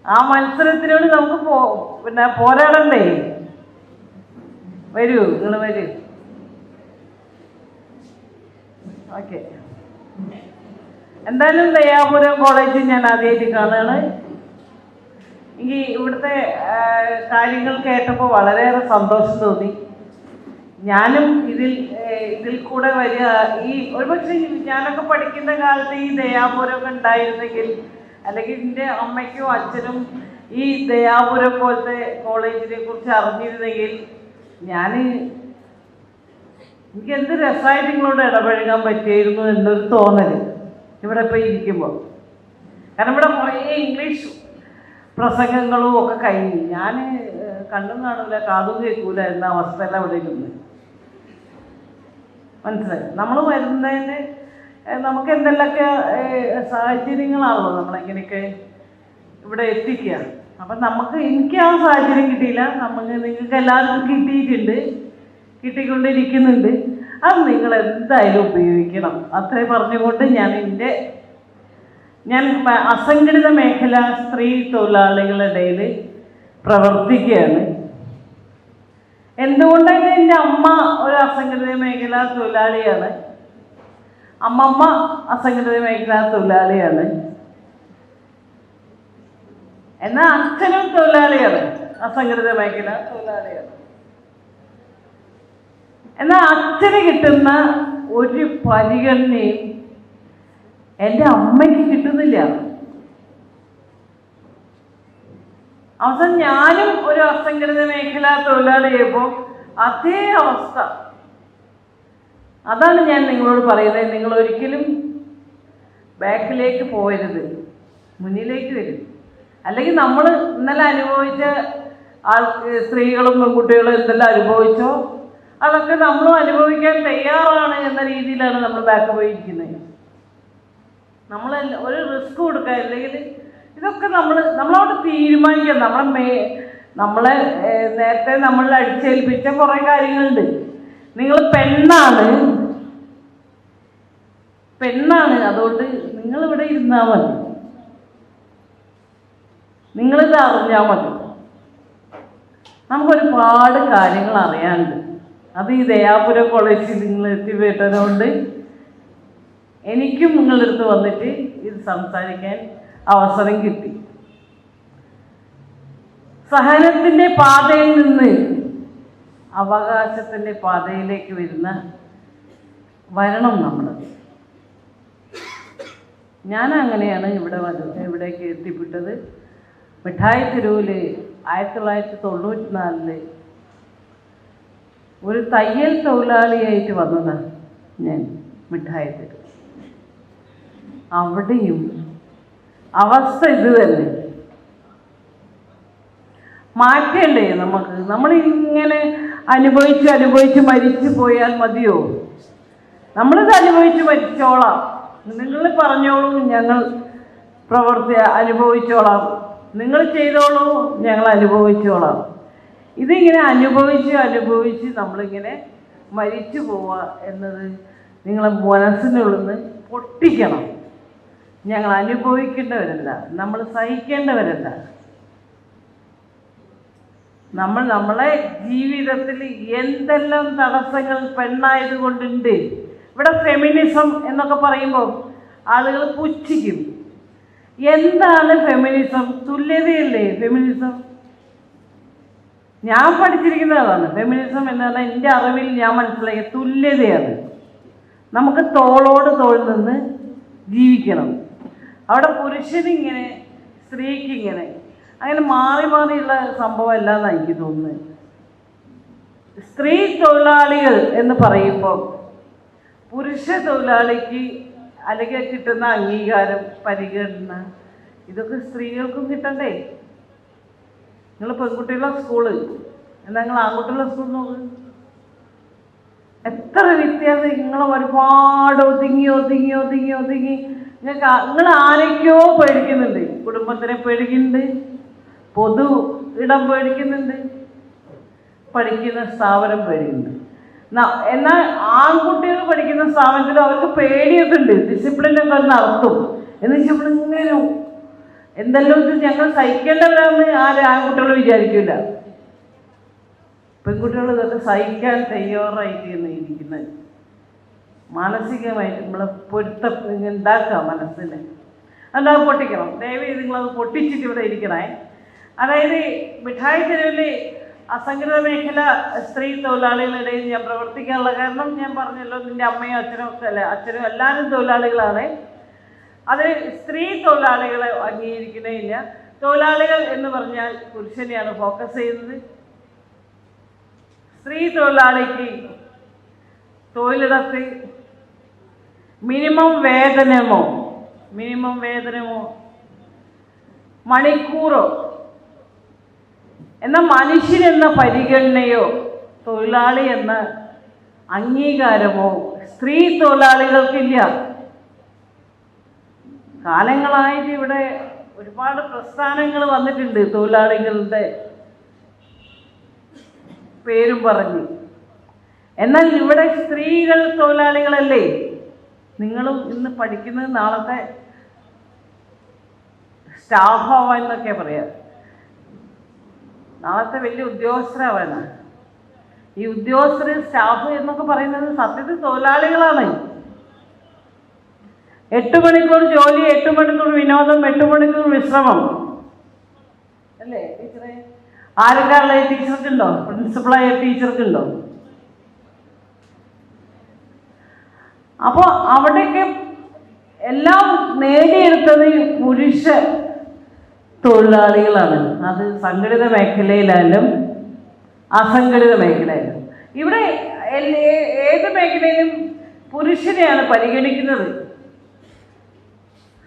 ആ മത്സരത്തിനോട് നമുക്ക് പോരാടണ്ടേ? വരൂ, നിങ്ങൾ വരൂ. ഓക്കെ, എന്തായാലും ദയാപുരം കോളേജ് ഞാൻ ആദ്യമായിട്ട് കാണുകയാണ്. എനിക്ക് ഇവിടുത്തെ കാര്യങ്ങൾ കേട്ടപ്പോൾ വളരെയേറെ സന്തോഷം തോന്നി. ഞാനും ഇതിൽ കൂടെ വരിക, ഈ ഒരുപക്ഷെ ഞാനൊക്കെ പഠിക്കുന്ന കാലത്ത് ഈ ദയാപുരമൊക്കെ ഉണ്ടായിരുന്നെങ്കിൽ, അല്ലെങ്കിൽ എൻ്റെ അമ്മയ്ക്കും അച്ഛനും ഈ ദയാപുരം പോലത്തെ കോളേജിനെ കുറിച്ച് അറിഞ്ഞിരുന്നെങ്കിൽ എനിക്ക് എന്ത് രസമായിട്ട് നിങ്ങളോട് ഇടപഴകാൻ പറ്റിയായിരുന്നു എന്നൊരു തോന്നൽ ഇവിടെ ഇപ്പോൾ ഇരിക്കുമ്പോൾ. കാരണം ഇവിടെ കുറേ ഇംഗ്ലീഷ് പ്രസംഗങ്ങളും ഒക്കെ കഴിഞ്ഞു. ഞാൻ കണ്ണും കാണില്ല കാതും കേൾക്കൂല എന്ന അവസ്ഥയല്ല ഇവിടെ ഇരുന്ന്. മനസ്സിലായി? നമ്മൾ വരുന്നതിന് നമുക്ക് എന്തെല്ലാമൊക്കെ സാഹചര്യങ്ങളാണല്ലോ നമ്മളെങ്ങനെയൊക്കെ ഇവിടെ എത്തിക്കുക. അപ്പം എനിക്ക് ആ സാഹചര്യം കിട്ടിയില്ല, നിങ്ങൾക്ക് എല്ലാവർക്കും കിട്ടിയിട്ടുണ്ട്, കിട്ടിക്കൊണ്ടിരിക്കുന്നുണ്ട്. അത് നിങ്ങൾ എന്തായാലും ഉപയോഗിക്കണം. അത്രയും പറഞ്ഞുകൊണ്ട് ഞാൻ അസംഘടിത മേഖല സ്ത്രീ തൊഴിലാളികളുടെ ഇടയിൽ പ്രവർത്തിക്കുകയാണ്. എന്തുകൊണ്ടാണ്? എൻ്റെ അമ്മ ഒരു അസംഘടിത മേഖല തൊഴിലാളിയാണ്, അമ്മമ്മ അസംഘടിത മേഖല തൊഴിലാളിയാണ്, എന്നാൽ അച്ഛനും തൊഴിലാളിയാണ്, അസംഘടിത മേഖല തൊഴിലാളിയാണ്. എന്നാൽ അച്ഛന് കിട്ടുന്ന ഒരു പരിഗണനയും എൻ്റെ അമ്മയ്ക്ക് കിട്ടുന്നില്ല. അവസാനം ഞാനും ഒരു അസംഘടിത മേഖല തൊഴിലാളിയായപ്പോൾ അതേ അവസ്ഥ. അതാണ് ഞാൻ നിങ്ങളോട് പറയുന്നത്. നിങ്ങൾ ഒരിക്കലും ബാക്കിലേക്ക് പോകരുത്, മുന്നിലേക്ക് വരും. അല്ലെങ്കിൽ നമ്മൾ ഇന്നലെ അനുഭവിച്ച സ്ത്രീകളും പെൺകുട്ടികളും എന്തെല്ലാം അനുഭവിച്ചോ അതൊക്കെ നമ്മളും അനുഭവിക്കാൻ തയ്യാറാണ് എന്ന രീതിയിലാണ് നമ്മൾ ബാക്ക് പോയിരിക്കുന്നത്. നമ്മൾ ഒരു റിസ്ക് കൊടുക്കുക, അല്ലെങ്കിൽ ഇതൊക്കെ നമ്മളോട് തീരുമാനിക്കാം. നമ്മളെ നേരത്തെ നമ്മൾ അടിച്ചേൽപ്പിച്ച കുറേ കാര്യങ്ങളുണ്ട്. നിങ്ങൾ പെണ്ണാണ്, അതുകൊണ്ട് നിങ്ങളിവിടെ ഇരുന്നാൽ മതി, നിങ്ങളിത് അറിഞ്ഞാൽ മതി. നമുക്കൊരുപാട് കാര്യങ്ങൾ അറിയാനുണ്ട്. അത് ഈ ദയാപുരം കോളേജിൽ നിങ്ങൾ എത്തിപ്പെട്ടതുകൊണ്ട് എനിക്കും നിങ്ങളുടെ അടുത്ത് വന്നിട്ട് ഇത് സംസാരിക്കാൻ അവസരം കിട്ടി. സഹനത്തിൻ്റെ പാതയിൽ നിന്ന് അവകാശത്തിൻ്റെ പാതയിലേക്ക് വരണം നമ്മൾ. ഞാൻ അങ്ങനെയാണ് ഇവിടേക്ക് എത്തിപ്പെട്ടത്. മിഠായി തെരുവിൽ 1994 ഒരു തയ്യൽ തൊഴിലാളിയായിട്ട് വന്നതാണ് ഞാൻ മിഠായി തെരുവ്. അവിടെയും അവസ്ഥ ഇത് തന്നെ. മാറ്റേണ്ടേ നമുക്ക്? നമ്മളിങ്ങനെ അനുഭവിച്ച് മരിച്ചു പോയാൽ മതിയോ? നമ്മളിത് അനുഭവിച്ച് മരിച്ചോളാം, നിങ്ങൾ പറഞ്ഞോളൂ, ഞങ്ങൾ അനുഭവിച്ചോളാം, നിങ്ങൾ ചെയ്തോളൂ, ഞങ്ങൾ അനുഭവിച്ചോളാം. ഇതിങ്ങനെ അനുഭവിച്ച് നമ്മളിങ്ങനെ മരിച്ചു പോവുക എന്നത് നിങ്ങളെ മനസ്സിനുള്ളിൽ പൊട്ടിക്കണം. ഞങ്ങൾ അനുഭവിക്കേണ്ടവരല്ല, നമ്മൾ സഹിക്കേണ്ടവരല്ല. നമ്മളെ ജീവിതത്തിൽ എന്തെല്ലാം തടസ്സങ്ങൾ പെണ്ണായതുകൊണ്ടുണ്ട്. ഇവിടെ ഫെമിനിസം എന്നൊക്കെ പറയുമ്പോൾ ആളുകൾ പുച്ഛിക്കും. എന്താണ് ഫെമിനിസം? തുല്യതയല്ലേ ഫെമിനിസം? ഞാൻ പഠിച്ചിരിക്കുന്നതാണ്. ഫെമിനിസം എന്ന് പറഞ്ഞാൽ എൻ്റെ അറിവിൽ ഞാൻ മനസ്സിലാക്കിയ തുല്യതയാണ്. നമുക്ക് തോളോട് തോൾ നിന്ന് ജീവിക്കണം. അവിടെ പുരുഷനിങ്ങനെ സ്ത്രീക്കിങ്ങനെ അങ്ങനെ മാറിയുള്ള സംഭവമല്ല എന്നാണ് എനിക്ക് തോന്നുന്നത്. സ്ത്രീ തൊഴിലാളികൾ എന്ന് പറയുമ്പോൾ പുരുഷ തൊഴിലാളിക്ക് അല്ലെങ്കിൽ കിട്ടുന്ന അംഗീകാരം, പരിഗണന ഇതൊക്കെ സ്ത്രീകൾക്കും കിട്ടണ്ടേ? നിങ്ങൾ പെൺകുട്ടികളുടെ സ്കൂള് എന്നാൽ നിങ്ങൾ ആൺകുട്ടികളുടെ സ്കൂൾ നോക്ക്, എത്ര വ്യത്യാസം. നിങ്ങൾ ഒരുപാട് ഒതുങ്ങി നിങ്ങൾ ആരൊക്കെയോ പേടിക്കുന്നുണ്ട്. കുടുംബത്തിനെ പേടിക്കുന്നുണ്ട്, പൊതു ഇടം പേടിക്കുന്നുണ്ട്, പഠിക്കുന്ന സ്ഥാപനം പേടിക്കുന്നുണ്ട്. എന്നാൽ ആൺകുട്ടികൾ പഠിക്കുന്ന സ്ഥാപനത്തിൽ അവർക്ക് പേടിയൊക്കെ ഉണ്ട്, ഡിസിപ്ലിനൊക്കെ നടത്തും. എന്ന് വെച്ചാൽ നമ്മളിങ്ങനെ എന്തെല്ലാം ഇത് ഞങ്ങൾ സഹിക്കേണ്ടവരാണെന്ന് ആൺകുട്ടികൾ വിചാരിക്കില്ല. പെൺകുട്ടികൾ ഇതൊക്കെ സഹിക്കാൻ തയ്യാറായിട്ട് ഇരിക്കുന്നത്. മാനസികമായിട്ട് നമ്മളെ ഉണ്ടാക്കുക മനസ്സിനെ. അല്ലാതെ പൊട്ടിക്കണം. ദയവേത് നിങ്ങളത് പൊട്ടിച്ചിട്ട് ഇവിടെ ഇരിക്കണേ. അതായത് മിഠായി തെരുവിൽ അസംഘടിത മേഖല സ്ത്രീ തൊഴിലാളികളുടെ ഞാൻ പ്രവർത്തിക്കാനുള്ള കാരണം ഞാൻ പറഞ്ഞല്ലോ, നിൻ്റെ അമ്മയും അച്ഛനും ഒക്കെ അല്ല, അച്ഛനും എല്ലാവരും തൊഴിലാളികളാണ്. അത് സ്ത്രീ തൊഴിലാളികളെ അംഗീകരിക്കുന്നേയില്ല. തൊഴിലാളികൾ എന്ന് പറഞ്ഞാൽ പുരുഷനെയാണ് ഫോക്കസ് ചെയ്യുന്നത്. സ്ത്രീ തൊഴിലാളിക്ക് തൊഴിലിടത്ത് മിനിമം വേതനമോ മണിക്കൂറോ എന്ന മനുഷ്യനെന്ന പരിഗണനയോ തൊഴിലാളി എന്ന അംഗീകാരമോ സ്ത്രീ തൊഴിലാളികൾക്കില്ല. കാലങ്ങളായിട്ട് ഇവിടെ ഒരുപാട് പ്രസ്ഥാനങ്ങൾ വന്നിട്ടുണ്ട് തൊഴിലാളികളുടെ പേരും പറഞ്ഞ്. എന്നാൽ ഇവിടെ സ്ത്രീകൾ തൊഴിലാളികളല്ലേ? നിങ്ങളും ഇന്ന് പഠിക്കുന്നത് നാളത്തെ സ്റ്റാഫാവാന്നൊക്കെ പറയാം, നാളത്തെ വലിയ ഉദ്യോഗസ്ഥരാവാനാണ്. ഈ ഉദ്യോഗസ്ഥർ സ്റ്റാഫ് എന്നൊക്കെ പറയുന്നത് സത്യത്തിൽ തൊഴിലാളികളാണ്. 8 മണിക്കൂർ ജോലി, 8 മണിക്കൂർ വിനോദം, 8 മണിക്കൂർ വിശ്രമം അല്ലേ ടീച്ചറെ? ആരൊക്കെയുള്ള ടീച്ചർക്കുണ്ടോ? പ്രിൻസിപ്പളായ ടീച്ചർക്കുണ്ടോ? അപ്പോൾ അവിടെയൊക്കെ എല്ലാം നേടിയെടുത്തത് പുരുഷ തൊഴിലാളികളാണ്. അത് സംഘടിത മേഖലയിലായാലും അസംഘടിത മേഖലയിലും. ഇവിടെ ഏത് മേഖലയിലും പുരുഷനെയാണ് പരിഗണിക്കുന്നത്,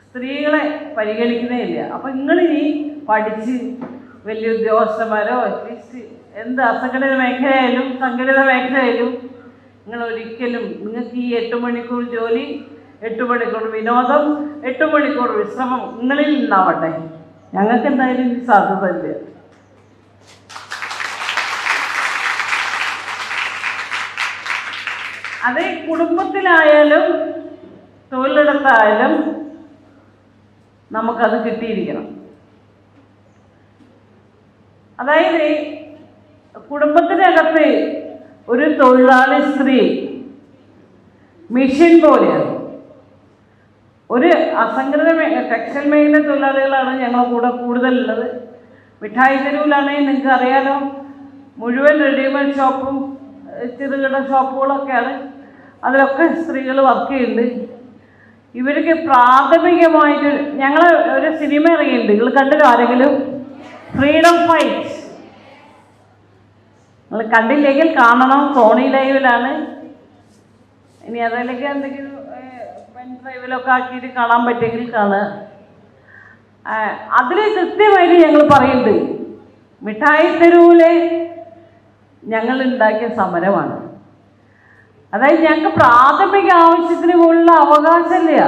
സ്ത്രീകളെ പരിഗണിക്കുന്നേ ഇല്ല. അപ്പം നിങ്ങളിനി പഠിച്ച് വലിയ ഉദ്യോഗസ്ഥന്മാരോ അറ്റ്ലീസ്റ്റ് എന്ത് അസംഘടിത മേഖലയായാലും സംഘടിത മേഖലയായാലും നിങ്ങൾ ഒരിക്കലും നിങ്ങൾക്ക് ഈ 8 മണിക്കൂർ ജോലി, 8 മണിക്കൂർ വിനോദം, 8 മണിക്കൂർ വിശ്രമം നിങ്ങളിൽ നിന്നാവട്ടെ. ഞങ്ങൾക്ക് എന്തായാലും ഈ സാധ്യത ഇല്ല. അത് കുടുംബത്തിലായാലും തൊഴിലിടത്തായാലും നമുക്കത് കിട്ടിയിരിക്കണം. അതായത് കുടുംബത്തിനകത്ത് ഒരു തൊഴിലാളി സ്ത്രീ മിഷൻ പോലെയാണ്. ഒരു അസംഘടിത ടെക്സ്റ്റൈൽ മേഖല തൊഴിലാളികളാണ് ഞങ്ങളുടെ കൂടെ കൂടുതലുള്ളത്. മിഠായി തെരുവിലാണെങ്കിൽ നിങ്ങൾക്ക് അറിയാലോ, മുഴുവൻ റെഡിമെയ്ഡ് ഷോപ്പും ചെറുകിട ഷോപ്പുകളൊക്കെയാണ്. അതിലൊക്കെ സ്ത്രീകൾ വർക്ക് ചെയ്യുന്നുണ്ട്. ഇവർക്ക് പ്രാഥമികമായിട്ട് ഞങ്ങൾ ഒരു സിനിമ ഇറങ്ങിയിട്ടുണ്ട്, നിങ്ങൾ കണ്ടല്ലോ ആരെങ്കിലും? Freedom fight. നിങ്ങൾ കണ്ടില്ലെങ്കിൽ കാണണം, സോണി ലൈവിലാണ്. ഇനി അതിലേക്ക് എന്തെങ്കിലും പെൻ ഡ്രൈവിലൊക്കെ ആക്കിയിട്ട് കാണാൻ പറ്റുമെങ്കിൽ കാണുക. അതിൽ കൃത്യമായിട്ട് ഞങ്ങൾ പറയുന്നുണ്ട്, മിഠായി തെരുവിലെ ഞങ്ങൾ ഉണ്ടാക്കിയ സമരമാണ്. അതായത് ഞങ്ങൾക്ക് പ്രാഥമിക ആവശ്യത്തിന് പോലുള്ള അവകാശമില്ല.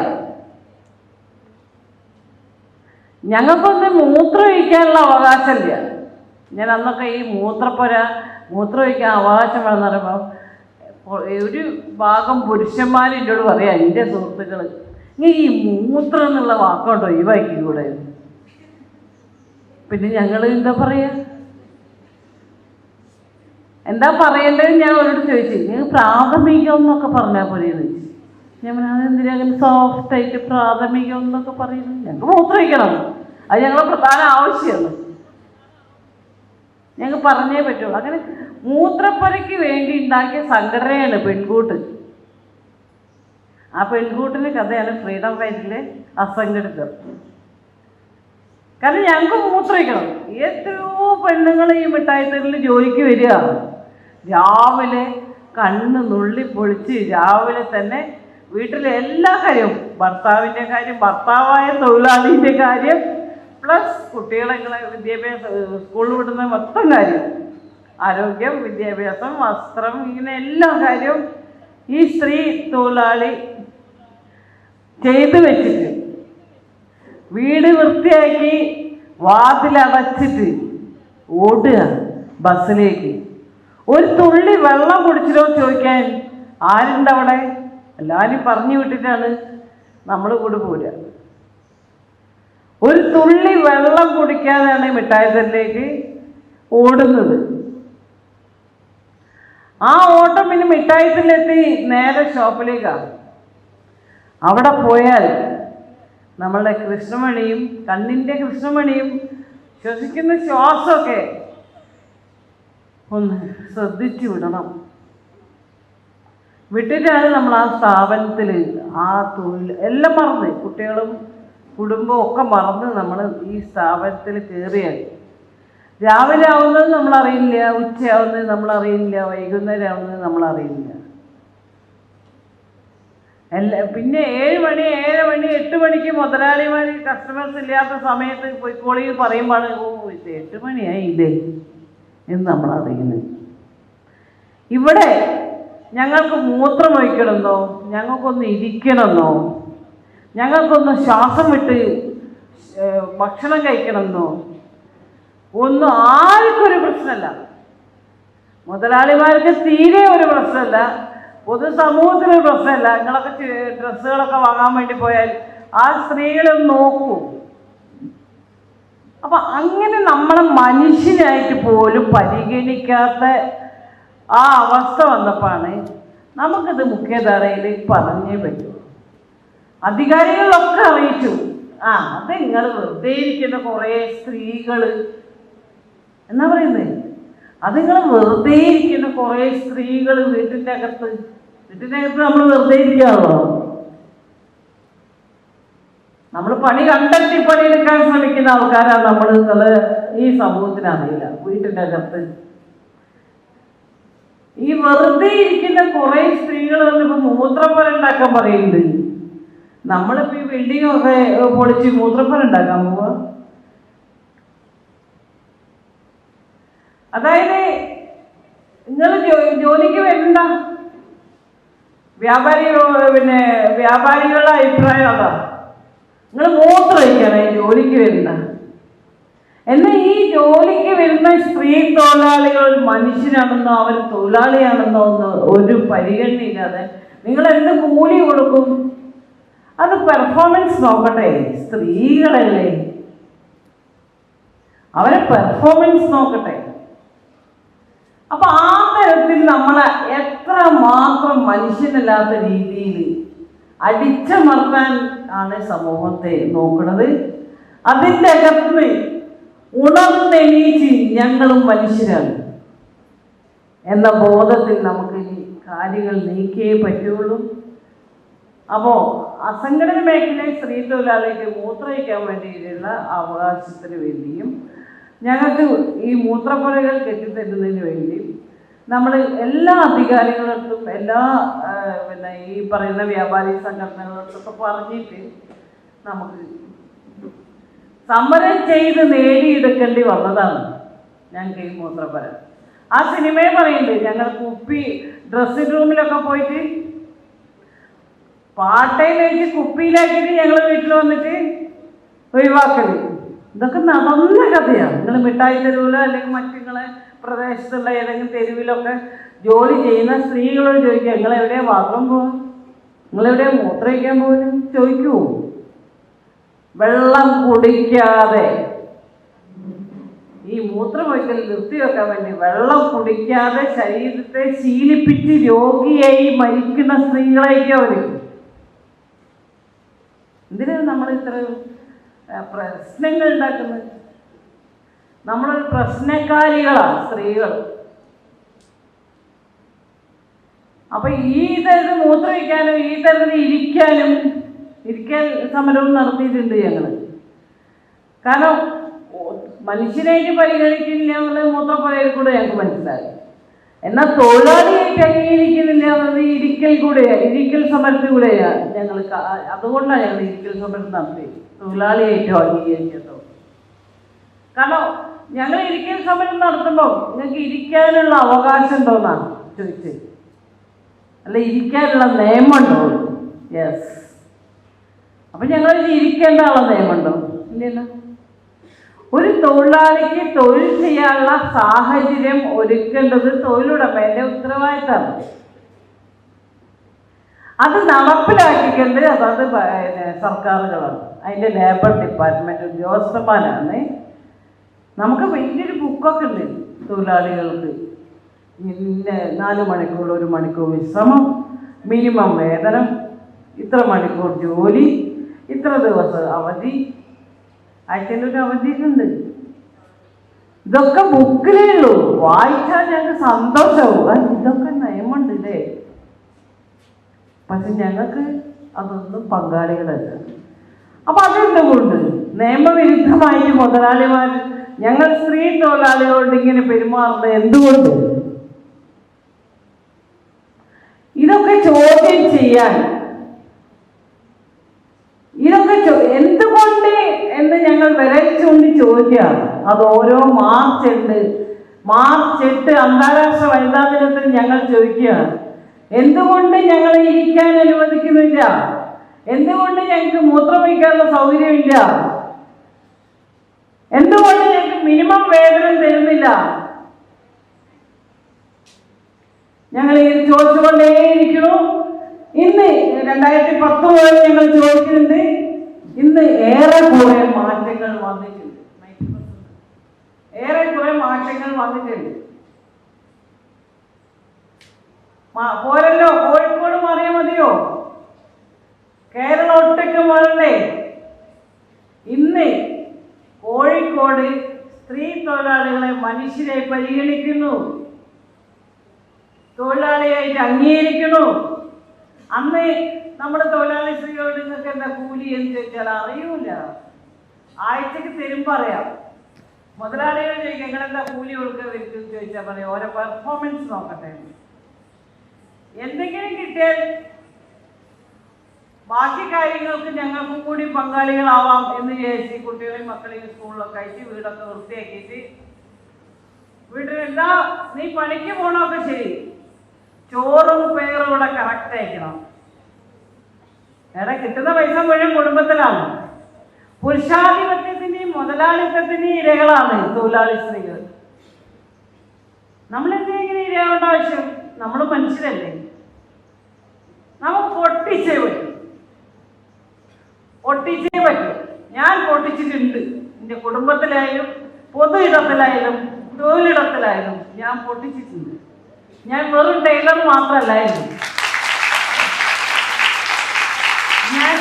ഞങ്ങൾക്കൊന്ന് മൂത്രമൊഴിക്കാനുള്ള അവകാശമില്ല. ഞാൻ അന്നൊക്കെ ഈ മൂത്രമൊഴിക്കാൻ അവകാശം വേണമെന്ന് പറയുമ്പോൾ ഒരു ഭാഗം പുരുഷന്മാർ എന്നോട് പറയാം, എൻ്റെ സുഹൃത്തുക്കൾ, ഇങ്ങനെ ഈ മൂത്രം എന്നുള്ള വാക്കോട്ടോ ഒഴിവാക്കിക്കൂടെ? പിന്നെ ഞങ്ങൾ എന്താ പറയേണ്ടത് ഞാൻ അവരോട് ചോദിച്ചു. നിങ്ങൾ പ്രാഥമികം എന്നൊക്കെ പറഞ്ഞാൽ പോലെയെന്ന് ചോദിച്ചു. ഞാൻ അതെന്തിനാ അങ്ങനെ സോഫ്റ്റായിട്ട് പ്രാഥമികം എന്നൊക്കെ പറയുന്നത്? ഞങ്ങൾക്ക് മൂത്രമൊഴിക്കണം, അത് ഞങ്ങളുടെ പ്രധാന ആവശ്യമാണ്, ഞങ്ങൾക്ക് പറഞ്ഞേ പറ്റുള്ളൂ. അങ്ങനെ മൂത്രപ്പുരയ്ക്ക് വേണ്ടി ഉണ്ടാക്കിയ സംഘടനയാണ് പെൺകൂട്ട്. ആ പെൺകൂട്ടിൻ്റെ കഥയാണ് ഫ്രീഡം ഫൈറ്റിലെ അസംഘടിതർ. കാരണം ഞങ്ങൾക്ക് മൂത്രമൊഴിക്കണം. എത്രയോ പെണ്ണുങ്ങൾ ഈ മിഠായിത്തെരുവിൽ ജോലിക്ക് വരിക, രാവിലെ കണ്ണ് നുള്ളി പൊളിച്ച് രാവിലെ തന്നെ വീട്ടിലെ എല്ലാ കാര്യവും, ഭർത്താവിൻ്റെ കാര്യം, ഭർത്താവായ തൊഴിലാളിൻ്റെ കാര്യം, പ്ലസ് കുട്ടികളെ വിദ്യാഭ്യാസം സ്കൂളിൽ വിടുന്ന മൊത്തം കാര്യം, ആരോഗ്യം, വിദ്യാഭ്യാസം, വസ്ത്രം, ഇങ്ങനെ എല്ലാ കാര്യവും ഈ സ്ത്രീ തൊഴിലാളി ചെയ്തു വെച്ചിട്ട് വീട് വൃത്തിയാക്കി വാതിലടച്ചിട്ട് ഓടുക ബസ്സിലേക്ക്. ഒരു തുള്ളി വെള്ളം കുടിച്ചിട്ടോ ചോദിക്കാൻ ആരുണ്ടവിടെ? എല്ലാവരും പറഞ്ഞു വിട്ടിട്ടാണ് നമ്മൾ കൂടെ പോരുക. ഒരു തുള്ളി വെള്ളം കുടിക്കാതെയാണ് മിഠായിത്തലിലേക്ക് ഓടുന്നത്. ആ ഓട്ടം പിന്നെ മിഠായിത്തലിലെത്തി നേരെ ഷോപ്പിലേക്കാണ്. അവിടെ പോയാൽ നമ്മളുടെ കൃഷ്ണമണിയും കണ്ണിൻ്റെ കൃഷ്ണമണിയും ശ്വസിക്കുന്ന ശ്വാസമൊക്കെ ഒന്ന് ശ്രദ്ധിച്ചു വിടണം. വിട്ടിട്ടാണ് നമ്മൾ ആ സ്ഥാപനത്തിൽ ആ തൊഴിൽ എല്ലാം മറന്ന്, കുട്ടികളും കുടുംബവും ഒക്കെ മറന്ന് നമ്മൾ ഈ സ്ഥാപനത്തിൽ കയറിയാൽ രാവിലെ ആവുന്നത് നമ്മളറിയില്ല, ഉച്ചയാവുന്നത് നമ്മളറിയില്ല, വൈകുന്നേരം ആവുന്നത് നമ്മളറിയില്ല. പിന്നെ 7 മണി 8 മണിക്ക് മുതലാളിമാർ കസ്റ്റമേഴ്സ് ഇല്ലാത്ത സമയത്ത് പോയിക്കോളി പറയുമ്പോൾ ഓ ഇത് 8 മണിയായില്ലേ എന്ന് നമ്മളറിയുന്നത്. ഇവിടെ ഞങ്ങൾക്ക് മൂത്രം ഒഴിക്കണമെന്നോ, ഞങ്ങൾക്കൊന്ന് ഇരിക്കണമെന്നോ, ഞങ്ങൾക്കൊന്ന് ശ്വാസം വിട്ട് ഭക്ഷണം കഴിക്കണമെന്നോ ഒന്നും ആർക്കൊരു പ്രശ്നമല്ല. മുതലാളിമാർക്ക് തീരെ ഒരു പ്രശ്നമല്ല, പൊതുസമൂഹത്തിനൊരു പ്രശ്നമല്ല. നിങ്ങളൊക്കെ ഡ്രസ്സുകളൊക്കെ വാങ്ങാൻ വേണ്ടി പോയാൽ ആ സ്ത്രീകളൊന്ന് നോക്കൂ. അപ്പം അങ്ങനെ നമ്മളെ മനുഷ്യനായിട്ട് പോലും പരിഗണിക്കാത്ത ആ അവസ്ഥ വന്നപ്പോഴാണ് നമുക്കിത് മുഖ്യധാരയിൽ പറഞ്ഞേ പറ്റൂ. അധികാരികളൊക്കെ അറിയിച്ചു, അത് നിങ്ങൾ വെറുതെ ഇരിക്കുന്ന കുറേ സ്ത്രീകൾ എന്നാ പറയുന്നത്, അത് നിങ്ങൾ വെറുതെ ഇരിക്കുന്ന കുറേ സ്ത്രീകൾ വീട്ടിൻ്റെ അകത്ത് നമ്മൾ വെറുതെ ഇരിക്കാറോ? നമ്മൾ പണി കണ്ടെത്തി പണിയെടുക്കാൻ ശ്രമിക്കുന്ന ആൾക്കാരാണ് നമ്മൾ. ഈ സമൂഹത്തിനറിയില്ല വീട്ടിൻ്റെ അകത്ത് ഈ വെറുതെ ഇരിക്കുന്ന കുറേ സ്ത്രീകൾ വന്നിപ്പോൾ മൂത്രപ്പുര ഉണ്ടാക്കാൻ പറയുന്നുണ്ട്. നമ്മളിപ്പോൾ ഈ ബിൽഡിംഗ് ഒക്കെ പൊളിച്ച് മൂത്രപ്പുര ഉണ്ടാക്കാൻ പോവുക. അതായത് നിങ്ങൾ ജോലിക്ക് വരണ്ട, വ്യാപാരികളുടെ അഭിപ്രായം അതാ, നിങ്ങൾ മൂത്രം ഒഴിക്കാനായി ജോലിക്ക് വരണ്ട. എന്നാൽ ഈ ജോലിക്ക് വരുന്ന സ്ത്രീ തൊഴിലാളികൾ മനുഷ്യനാണെന്നോ അവർ തൊഴിലാളിയാണെന്നോ ഒന്നും ഒരു പരിഗണനയില്ലാതെ നിങ്ങൾ എന്ത് കൂലി കൊടുക്കും? അത് പെർഫോമൻസ് നോക്കട്ടെ, സ്ത്രീകളല്ലേ, അവരെ പെർഫോമൻസ് നോക്കട്ടെ. അപ്പൊ ആ തരത്തിൽ നമ്മളെ എത്രമാത്രം മനുഷ്യനല്ലാത്ത രീതിയിൽ അടിച്ചമർത്താൻ ആണ് സമൂഹത്തെ നോക്കുന്നത്. അതിൻ്റെ അകത്ത് ഉണർന്നെണീച്ച് ഞങ്ങളും മനുഷ്യരാണ് എന്ന ബോധത്തിൽ നമുക്ക് ഈ കാര്യങ്ങൾ നീക്കിയേ പറ്റുള്ളൂ. അപ്പോൾ അസംഘടിത മേഖലയിൽ സ്ത്രീ തൊഴിലാളിക്ക് മൂത്രയിക്കാൻ വേണ്ടിയിട്ടുള്ള അവകാശത്തിന് വേണ്ടിയും ഞങ്ങൾക്ക് ഈ മൂത്രപ്പുരകൾ കെട്ടിത്തരുന്നതിന് വേണ്ടിയും നമ്മൾ എല്ലാ അധികാരികളടുത്തും എല്ലാ ഈ പറയുന്ന വ്യാപാരി സംഘടനകളടുത്തൊക്കെ പറഞ്ഞിട്ട് നമുക്ക് സമരം ചെയ്ത് നേടിയെടുക്കേണ്ടി വന്നതാണ് ഞങ്ങൾക്ക് ഈ മൂത്രപ്പുര. ആ സിനിമയെ പറയുന്നുണ്ട്, ഞങ്ങൾ കുപ്പി ഡ്രസ്സിംഗ് റൂമിലൊക്കെ പോയിട്ട് പാട്ടയിൽ വെച്ച് കുപ്പിയിലാക്കിയിട്ട് ഞങ്ങൾ വീട്ടിൽ വന്നിട്ട് ഒഴിവാക്കല്. ഇതൊക്കെ നടന്ന കഥയാണ്. നിങ്ങൾ മിഠായി തെരുവിലോ അല്ലെങ്കിൽ മറ്റു നിങ്ങളെ പ്രദേശത്തുള്ള ഏതെങ്കിലും തെരുവിലൊക്കെ ജോലി ചെയ്യുന്ന സ്ത്രീകളോട് ചോദിക്കുക, നിങ്ങളെവിടെയാണ് ബാത്റൂം പോകും, നിങ്ങളെവിടെയാണ് മൂത്രമൊഴിക്കാൻ പോകും ചോദിക്കൂ. വെള്ളം കുടിക്കാതെ ഈ മൂത്രമൊഴിക്കൽ നിർത്തിവെക്കാൻ വേണ്ടി വെള്ളം കുടിക്കാതെ ശരീരത്തെ ശീലിപ്പിച്ച് രോഗിയായി മരിക്കുന്ന സ്ത്രീകളായിരിക്കും അവർ. എന്തിനാണ് നമ്മൾ ഇത്ര പ്രശ്നങ്ങൾ ഉണ്ടാക്കുന്നത്? നമ്മളൊരു പ്രശ്നക്കാരികളാണ് സ്ത്രീകൾ. അപ്പൊ ഈ തരത്തിൽ മൂത്രമൊഴിക്കാനും ഈ തരത്തിൽ ഇരിക്കാൻ സമരവും നടത്തിയിട്ടുണ്ട് ഞങ്ങൾ. കാരണം മനുഷ്യനായിട്ട് പരിഗണിക്കുന്നില്ല എന്നുള്ളത് മൂത്രപ്പുരയിൽ കൂടെ ഞങ്ങൾക്ക് മനസ്സിലായി. എന്നാൽ തൊഴിലാളിയായിട്ട് അംഗീകരിക്കുന്നില്ല എന്നത് ഇരിക്കൽ സമരത്തിൽ കൂടെയാണ് ഞങ്ങൾ. അതുകൊണ്ടാണ് ഞങ്ങൾ ഇരിക്കൽ സമരം നടത്തി തൊഴിലാളിയായിട്ടും അംഗീകരിക്കട്ടോ. കാരണം ഞങ്ങൾ ഇരിക്കൽ സമരം നടത്തുമ്പോൾ നിങ്ങൾക്ക് ഇരിക്കാനുള്ള അവകാശം ഉണ്ടോന്നാണ് ചോദിച്ചത്, അല്ല ഇരിക്കാനുള്ള നിയമമുണ്ടോ? യെസ്. അപ്പം ഞങ്ങൾ ഇരിക്കേണ്ട ആളെ നിയമമുണ്ടോ? ഇല്ലല്ലോ. ഒരു തൊഴിലാളിക്ക് തൊഴിൽ ചെയ്യാനുള്ള സാഹചര്യം ഒരുക്കേണ്ടത് തൊഴിലുടമയുടെ ഉത്തരവാദിത്തമാണ്. അത് നടപ്പിലാക്കിക്കേണ്ടത് അതത് സർക്കാരുകളാണ്, അതിൻ്റെ ലേബർ ഡിപ്പാർട്ട്മെൻറ്റ് ഉദ്യോഗസ്ഥന്മാരാണ്. നമുക്ക് വലിയൊരു ബുക്കൊക്കെ ഉണ്ട് തൊഴിലാളികൾക്ക്. 4 മണിക്കൂർ 1 മണിക്കൂർ വിശ്രമം, മിനിമം വേതനം, ഇത്ര മണിക്കൂർ ജോലി, ഇത്ര ദിവസം അവധി, ആഴ്ചയിലൊരു അവധിയുണ്ട്. ഇതൊക്കെ ബുക്കിലേ ഉള്ളൂ, വായിച്ചാൽ ഞങ്ങൾക്ക് സന്തോഷവും. ഇതൊക്കെ നിയമമുണ്ട് ഇല്ലേ? പക്ഷെ ഞങ്ങൾക്ക് അതൊന്നും പങ്കാളികളല്ല. അപ്പം അതെന്തുകൊണ്ട് നിയമവിരുദ്ധമായിട്ട് മുതലാളിമാർ ഞങ്ങൾ സ്ത്രീ തൊഴിലാളികളോട് ഇങ്ങനെ പെരുമാറുന്നത് എന്തുകൊണ്ട്? ഇതൊക്കെ ചോദ്യം ചെയ്യാൻ, ഇതൊക്കെ എന്തുകൊണ്ട് എന്ന് ഞങ്ങൾ വിരലിച്ചുകൊണ്ട് ചോദിക്കുകയാണ്. അത് ഓരോ മാർച്ച് 8 അന്താരാഷ്ട്ര വനിതാ ദിനത്തിൽ ഞങ്ങൾ ചോദിക്കുകയാണ്. എന്തുകൊണ്ട് ഞങ്ങൾ ഇരിക്കാൻ അനുവദിക്കുന്നില്ല? എന്തുകൊണ്ട് ഞങ്ങൾക്ക് മൂത്രമൊഴിക്കാനുള്ള സൗകര്യമില്ല? എന്തുകൊണ്ട് ഞങ്ങൾക്ക് മിനിമം വേതനം തരുന്നില്ല? ഞങ്ങൾ ഇത് ചോദിച്ചുകൊണ്ടേയിരിക്കുന്നു. ഇന്ന് 2010 മുതൽ ഞങ്ങൾ ചോദിക്കുന്നുണ്ട്. ഇന്ന് ഏറെക്കുറെ മാറ്റങ്ങൾ വന്നിട്ടുണ്ട്. ഏറെക്കുറെ മാറ്റങ്ങൾ വന്നിട്ടുണ്ട്. പോരല്ലോ, കോഴിക്കോട് മാറിയാൽ മതിയോ? കേരളം ഒട്ടൊക്കെ മാറണ്ടേ? ഇന്ന് കോഴിക്കോട് സ്ത്രീ തൊഴിലാളികളെ മനുഷ്യരെ പരിഗണിക്കുന്നു, തൊഴിലാളിയായിട്ട് അംഗീകരിക്കുന്നു. അന്ന് നമ്മുടെ തൊഴിലാളി സ്ത്രീകളോട് നിങ്ങൾക്ക് എന്താ കൂലി എന്ന് ചോദിച്ചാൽ അറിയൂല. ആഴ്ചക്ക് തരുമ്പോൾ അറിയാം. മുതലാളികൾ ചോദിക്കുക നിങ്ങളെന്താ കൂലി കൊടുക്കുക ചോദിച്ചാൽ പറയാം ഓരോ പെർഫോമൻസ് നോക്കട്ടെ. എന്തെങ്കിലും കിട്ടിയാൽ ബാക്കി കാര്യങ്ങൾക്ക് ഞങ്ങൾക്കും കൂടി പങ്കാളികളാവാം എന്ന് വിചാരിച്ച് കുട്ടികളെയും മക്കളെയും സ്കൂളിലൊക്കെ അയച്ച് വീടൊക്കെ വൃത്തിയാക്കിയിട്ട് വീട്ടിലെല്ലാ നീ പണിക്ക് പോകണമൊക്കെ ശരി, ചോറും പേറും ഇവിടെ കറക്റ്റ് അയക്കണം. വേറെ കിട്ടുന്ന പൈസ മുഴുവൻ കുടുംബത്തിലാണ്. പുരുഷാധിപത്യത്തിന്റെയും മുതലാളിത്തത്തിന്റെയും ഇരകളാണ് തൊഴിലാളി സ്ത്രീകൾ. നമ്മളെന്തെങ്കിലും ഇരയാവേണ്ട ആവശ്യം? നമ്മൾ മനുഷ്യരല്ലേ? നമുക്ക് പൊട്ടിച്ചേ പറ്റും. ഞാൻ പൊട്ടിച്ചിട്ടുണ്ട്. എൻ്റെ കുടുംബത്തിലായാലും പൊതു ഇടത്തിലായാലും തൊഴിലിടത്തിലായാലും ഞാൻ പൊട്ടിച്ചിട്ടുണ്ട്. ഞാൻ വെറും ടൈലർ മാത്രമല്ലായിരുന്നു. ഞാൻ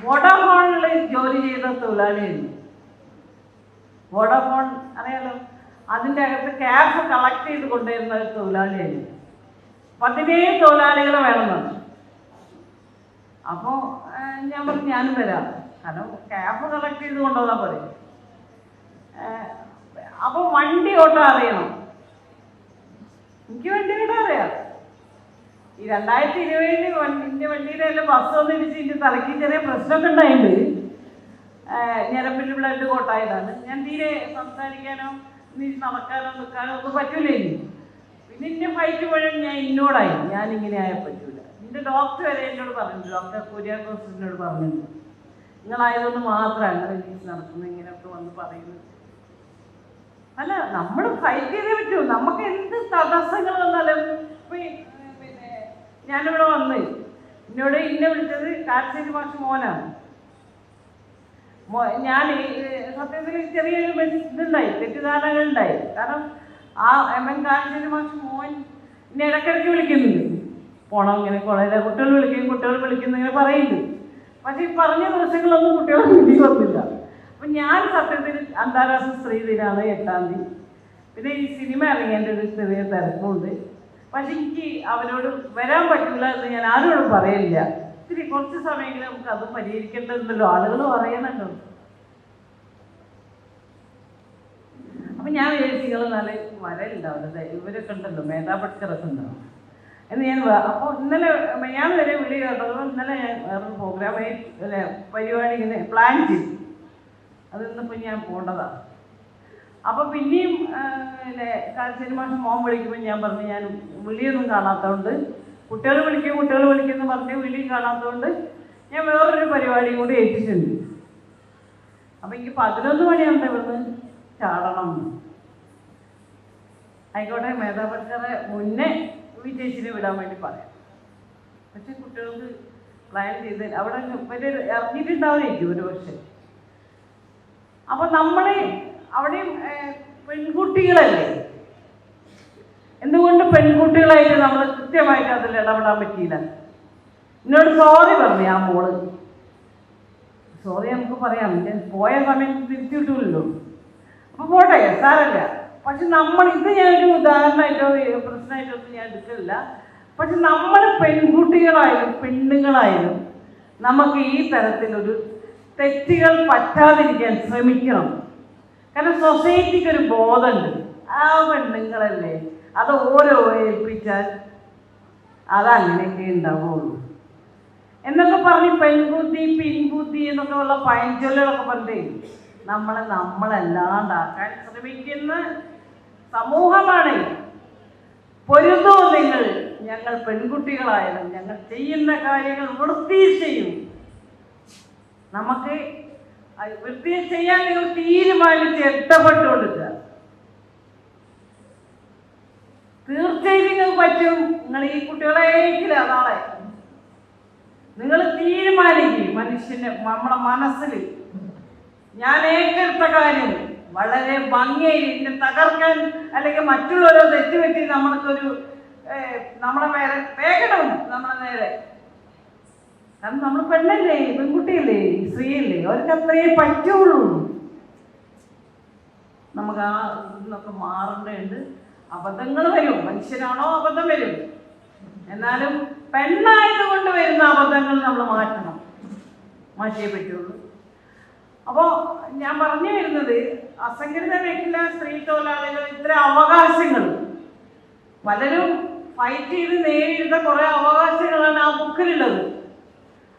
വോഡാഫോണിൽ ജോലി ചെയ്ത തൊഴിലാളിയായിരുന്നു. വോഡാഫോൺ അറിയാലോ, അതിൻ്റെ അകത്ത് ക്യാഷ് കളക്ട് ചെയ്ത് കൊണ്ടുവരുന്ന ഒരു തൊഴിലാളിയായിരുന്നു. 17 തൊഴിലാളികൾ വേണമെന്നാണ്. അപ്പോൾ ഞാൻ പറഞ്ഞു ഞാനും വരാം, കാരണം ക്യാഷ് കളക്ട് ചെയ്ത് കൊണ്ടുവന്നാൽ പോലെ. അപ്പോൾ വണ്ടി ഓട്ടാൻ അറിയണം. എനിക്ക് വണ്ടി ഓട്ടാൻ അറിയാം. ഈ 2020 എൻ്റെ വണ്ടിയിലെല്ലാം ബസ് വന്നിടിച്ച് എൻ്റെ തലയ്ക്ക് ചെറിയ പ്രശ്നമൊക്കെ ഉണ്ടായിട്ടുണ്ട്. ഞരമ്പിൽ ബ്ലഡ് കോട്ടായതാണ്. ഞാൻ തീരെ സംസാരിക്കാനോ നടക്കാനോ നിൽക്കാനോ ഒന്നും പറ്റൂലേ. പിന്നെ എൻ്റെ ഫൈറ്റ് മുഴുവൻ ഞാൻ ഇന്നോടായി. ഞാനിങ്ങനെ ആയാൽ പറ്റൂല. എൻ്റെ ഡോക്ടർ വരെ എന്നോട് പറഞ്ഞു, ഡോക്ടർ കുര്യാക്കോസിനോട് പറഞ്ഞിട്ടുണ്ട്, നിങ്ങളായതുകൊണ്ട് മാത്രമാണ് റിലീസ് നടക്കുന്നത്, ഇങ്ങനെയൊക്കെ വന്ന് പറയുന്നത്. അല്ല, നമ്മൾ ഫൈറ്റ് ചെയ്തേ പറ്റൂ. നമുക്ക് എന്ത് തടസ്സങ്ങൾ വന്നാലും പിന്നെ ഞാനിവിടെ വന്ന് എന്നോട് ഇന്നെ വിളിച്ചത് കാർച്ചേരി മാഷ് മോനാണ്. ഞാൻ സത്യത്തിൽ ചെറിയൊരു ഇതുണ്ടായി, തെറ്റിദ്ധാരണകളുണ്ടായി. കാരണം ആ MN കാർച്ചേരി മാഷ് മോൻ എന്നെ ഇടയ്ക്കിടയ്ക്ക് വിളിക്കുന്നുണ്ട്. പോണം ഇങ്ങനെ കോളേജിലെ കുട്ടികൾ വിളിക്കുന്നു ഇങ്ങനെ പറയുന്നുണ്ട്. പക്ഷെ ഈ പറഞ്ഞ ദിവസങ്ങളൊന്നും കുട്ടികളെ വീട്ടിൽ വന്നില്ല. അപ്പം ഞാൻ സത്യത്തിൽ അന്താരാഷ്ട്ര സ്ത്രീ ദിനമാണ് 8-ാം തീയതി. പിന്നെ ഈ സിനിമ ഇറങ്ങേണ്ട ഒരു ചെറിയ തിരക്കുണ്ട്. പക്ഷെ എനിക്ക് അവരോട് വരാൻ പറ്റില്ല എന്ന് ഞാൻ ആരോടും പറയില്ല. ഇത്തിരി കുറച്ച് സമയങ്ങളിൽ നമുക്ക് അത് പരിഹരിക്കേണ്ടതുണ്ടല്ലോ, ആളുകൾ പറയുന്നുണ്ടോ. അപ്പം ഞാൻ വിചാരിച്ചു നല്ല വരലുണ്ടാവില്ല, ഇവരൊക്കെ ഉണ്ടല്ലോ, മേധാ പട്കറൊക്കെ ഉണ്ടാവും എന്ന് ഞാൻ. അപ്പോൾ ഇന്നലെ ഞാൻ വരെ വിളി കേട്ടത്. ഇന്നലെ ഞാൻ വേറൊരു പ്രോഗ്രാം പരിപാടി ഇങ്ങനെ പ്ലാൻ ചെയ്തു. അതിന്നിപ്പോൾ ഞാൻ പോകേണ്ടതാണ്. അപ്പോൾ പിന്നെയും കാൽശ്ശേരി മാഷ് മോൻ വിളിക്കുമ്പോൾ ഞാൻ പറഞ്ഞു ഞാൻ വിളിയൊന്നും കാണാത്തതുകൊണ്ട് കുട്ടികൾ വിളിക്കുമെന്ന് പറഞ്ഞ് വിളിയും കാണാത്തതുകൊണ്ട് ഞാൻ വേറൊരു പരിപാടിയും കൂടി ഏറ്റിട്ടുണ്ട്. അപ്പം എനിക്ക് 11 മണിയാകുമ്പോൾ ഇവിടുന്ന് ചാടണം. ആയിക്കോട്ടെ, മേധാപരിച്ചറെ മുന്നേ വിജയിച്ചിനെ വിടാൻ വേണ്ടി പറയാം. പക്ഷെ കുട്ടികൾക്ക് പ്ലാൻ ചെയ്ത് അവിടെ ഇവർ ഇറങ്ങിയിട്ടുണ്ടാവുമായിരിക്കും ഒരു പക്ഷേ. അപ്പം നമ്മൾ അവിടെയും പെൺകുട്ടികളല്ലേ, എന്തുകൊണ്ട് പെൺകുട്ടികളായിട്ട് നമ്മൾ കൃത്യമായിട്ട് അതിൽ ഇടപെടാൻ പറ്റിയില്ല? എന്നോട് സോറി പറഞ്ഞു ആ മോള്. സോറി നമുക്ക് പറയാം, ഞാൻ പോയ സമയത്ത് തിരിച്ചു കിട്ടൂല്ലോ. അപ്പോൾ പോട്ടെ, സാരല്ല. പക്ഷെ നമ്മൾ ഇത് ഞാനൊരു ഉദാഹരണമായിട്ടോ പ്രശ്നമായിട്ടൊന്നും ഞാൻ എടുക്കില്ല. പക്ഷെ നമ്മൾ പെൺകുട്ടികളായാലും പെണ്ണുങ്ങളായാലും നമുക്ക് ഈ തരത്തിലൊരു തെറ്റുകൾ പറ്റാതിരിക്കാൻ ശ്രമിക്കണം. കാരണം സൊസൈറ്റിക്കൊരു ബോധമുണ്ട്, ആ പെണ്ണുങ്ങളല്ലേ, അത് ഓരോ ഏൽപ്പിച്ചാൽ അതങ്ങനെയൊക്കെ ഉണ്ടാവുള്ളൂ എന്നൊക്കെ പറഞ്ഞ് പെൺബുദ്ധി പിൻബുദ്ധി എന്നൊക്കെ ഉള്ള പഴഞ്ചൊല്ലുകളൊക്കെ പറഞ്ഞേ നമ്മളല്ലാണ്ടാക്കാൻ ശ്രമിക്കുന്ന സമൂഹമാണ്. പൊരുതോ നിങ്ങൾ, ഞങ്ങൾ പെൺകുട്ടികളായാലും ഞങ്ങൾ ചെയ്യുന്ന കാര്യങ്ങൾ വൃത്തിയിൽ ചെയ്യും. നമുക്ക് വൃത്തിയിൽ ചെയ്യാൻ നിങ്ങൾ തീരുമാനിച്ച് ഇഷ്ടപ്പെട്ടു കൊടുക്കുക. തീർച്ചയായും നിങ്ങൾക്ക് പറ്റും. നിങ്ങൾ ഈ കുട്ടികളേക്കില്ല നാളെ നിങ്ങൾ തീരുമാനിക്കും. മനുഷ്യന് നമ്മുടെ മനസ്സിൽ ഞാൻ ഏറ്റെടുത്ത കാര്യം വളരെ ഭംഗിയായി ഇതിനെ തകർക്കാൻ അല്ലെങ്കിൽ മറ്റുള്ളവരോ തെറ്റുപറ്റി നമ്മൾക്കൊരു നമ്മളെ നേരെ വേഗണം നമ്മളെ നേരെ. കാരണം നമ്മൾ പെണ്ണല്ലേ, പെൺകുട്ടിയല്ലേ, സ്ത്രീയല്ലേ, അവർക്ക് അത്രയേ പറ്റുള്ളൂ. നമുക്ക് ആ ഇന്നൊക്കെ മാറേണ്ടതുണ്ട്. അബദ്ധങ്ങൾ വരും, മനുഷ്യനാണോ അബദ്ധം വരും. എന്നാലും പെണ്ണായതുകൊണ്ട് വരുന്ന അബദ്ധങ്ങൾ നമ്മൾ മാറ്റിയേ പറ്റുള്ളൂ. അപ്പോൾ ഞാൻ പറഞ്ഞു വരുന്നത്, അസംഘടിത മേഖല സ്ത്രീ തൊഴിലാളികൾ ഇത്തരം അവകാശങ്ങൾ പലരും ഫൈറ്റ് ചെയ്ത് നേടിയെടുത്ത കുറേ അവകാശങ്ങളാണ് ആ ബുക്കിലുള്ളത്.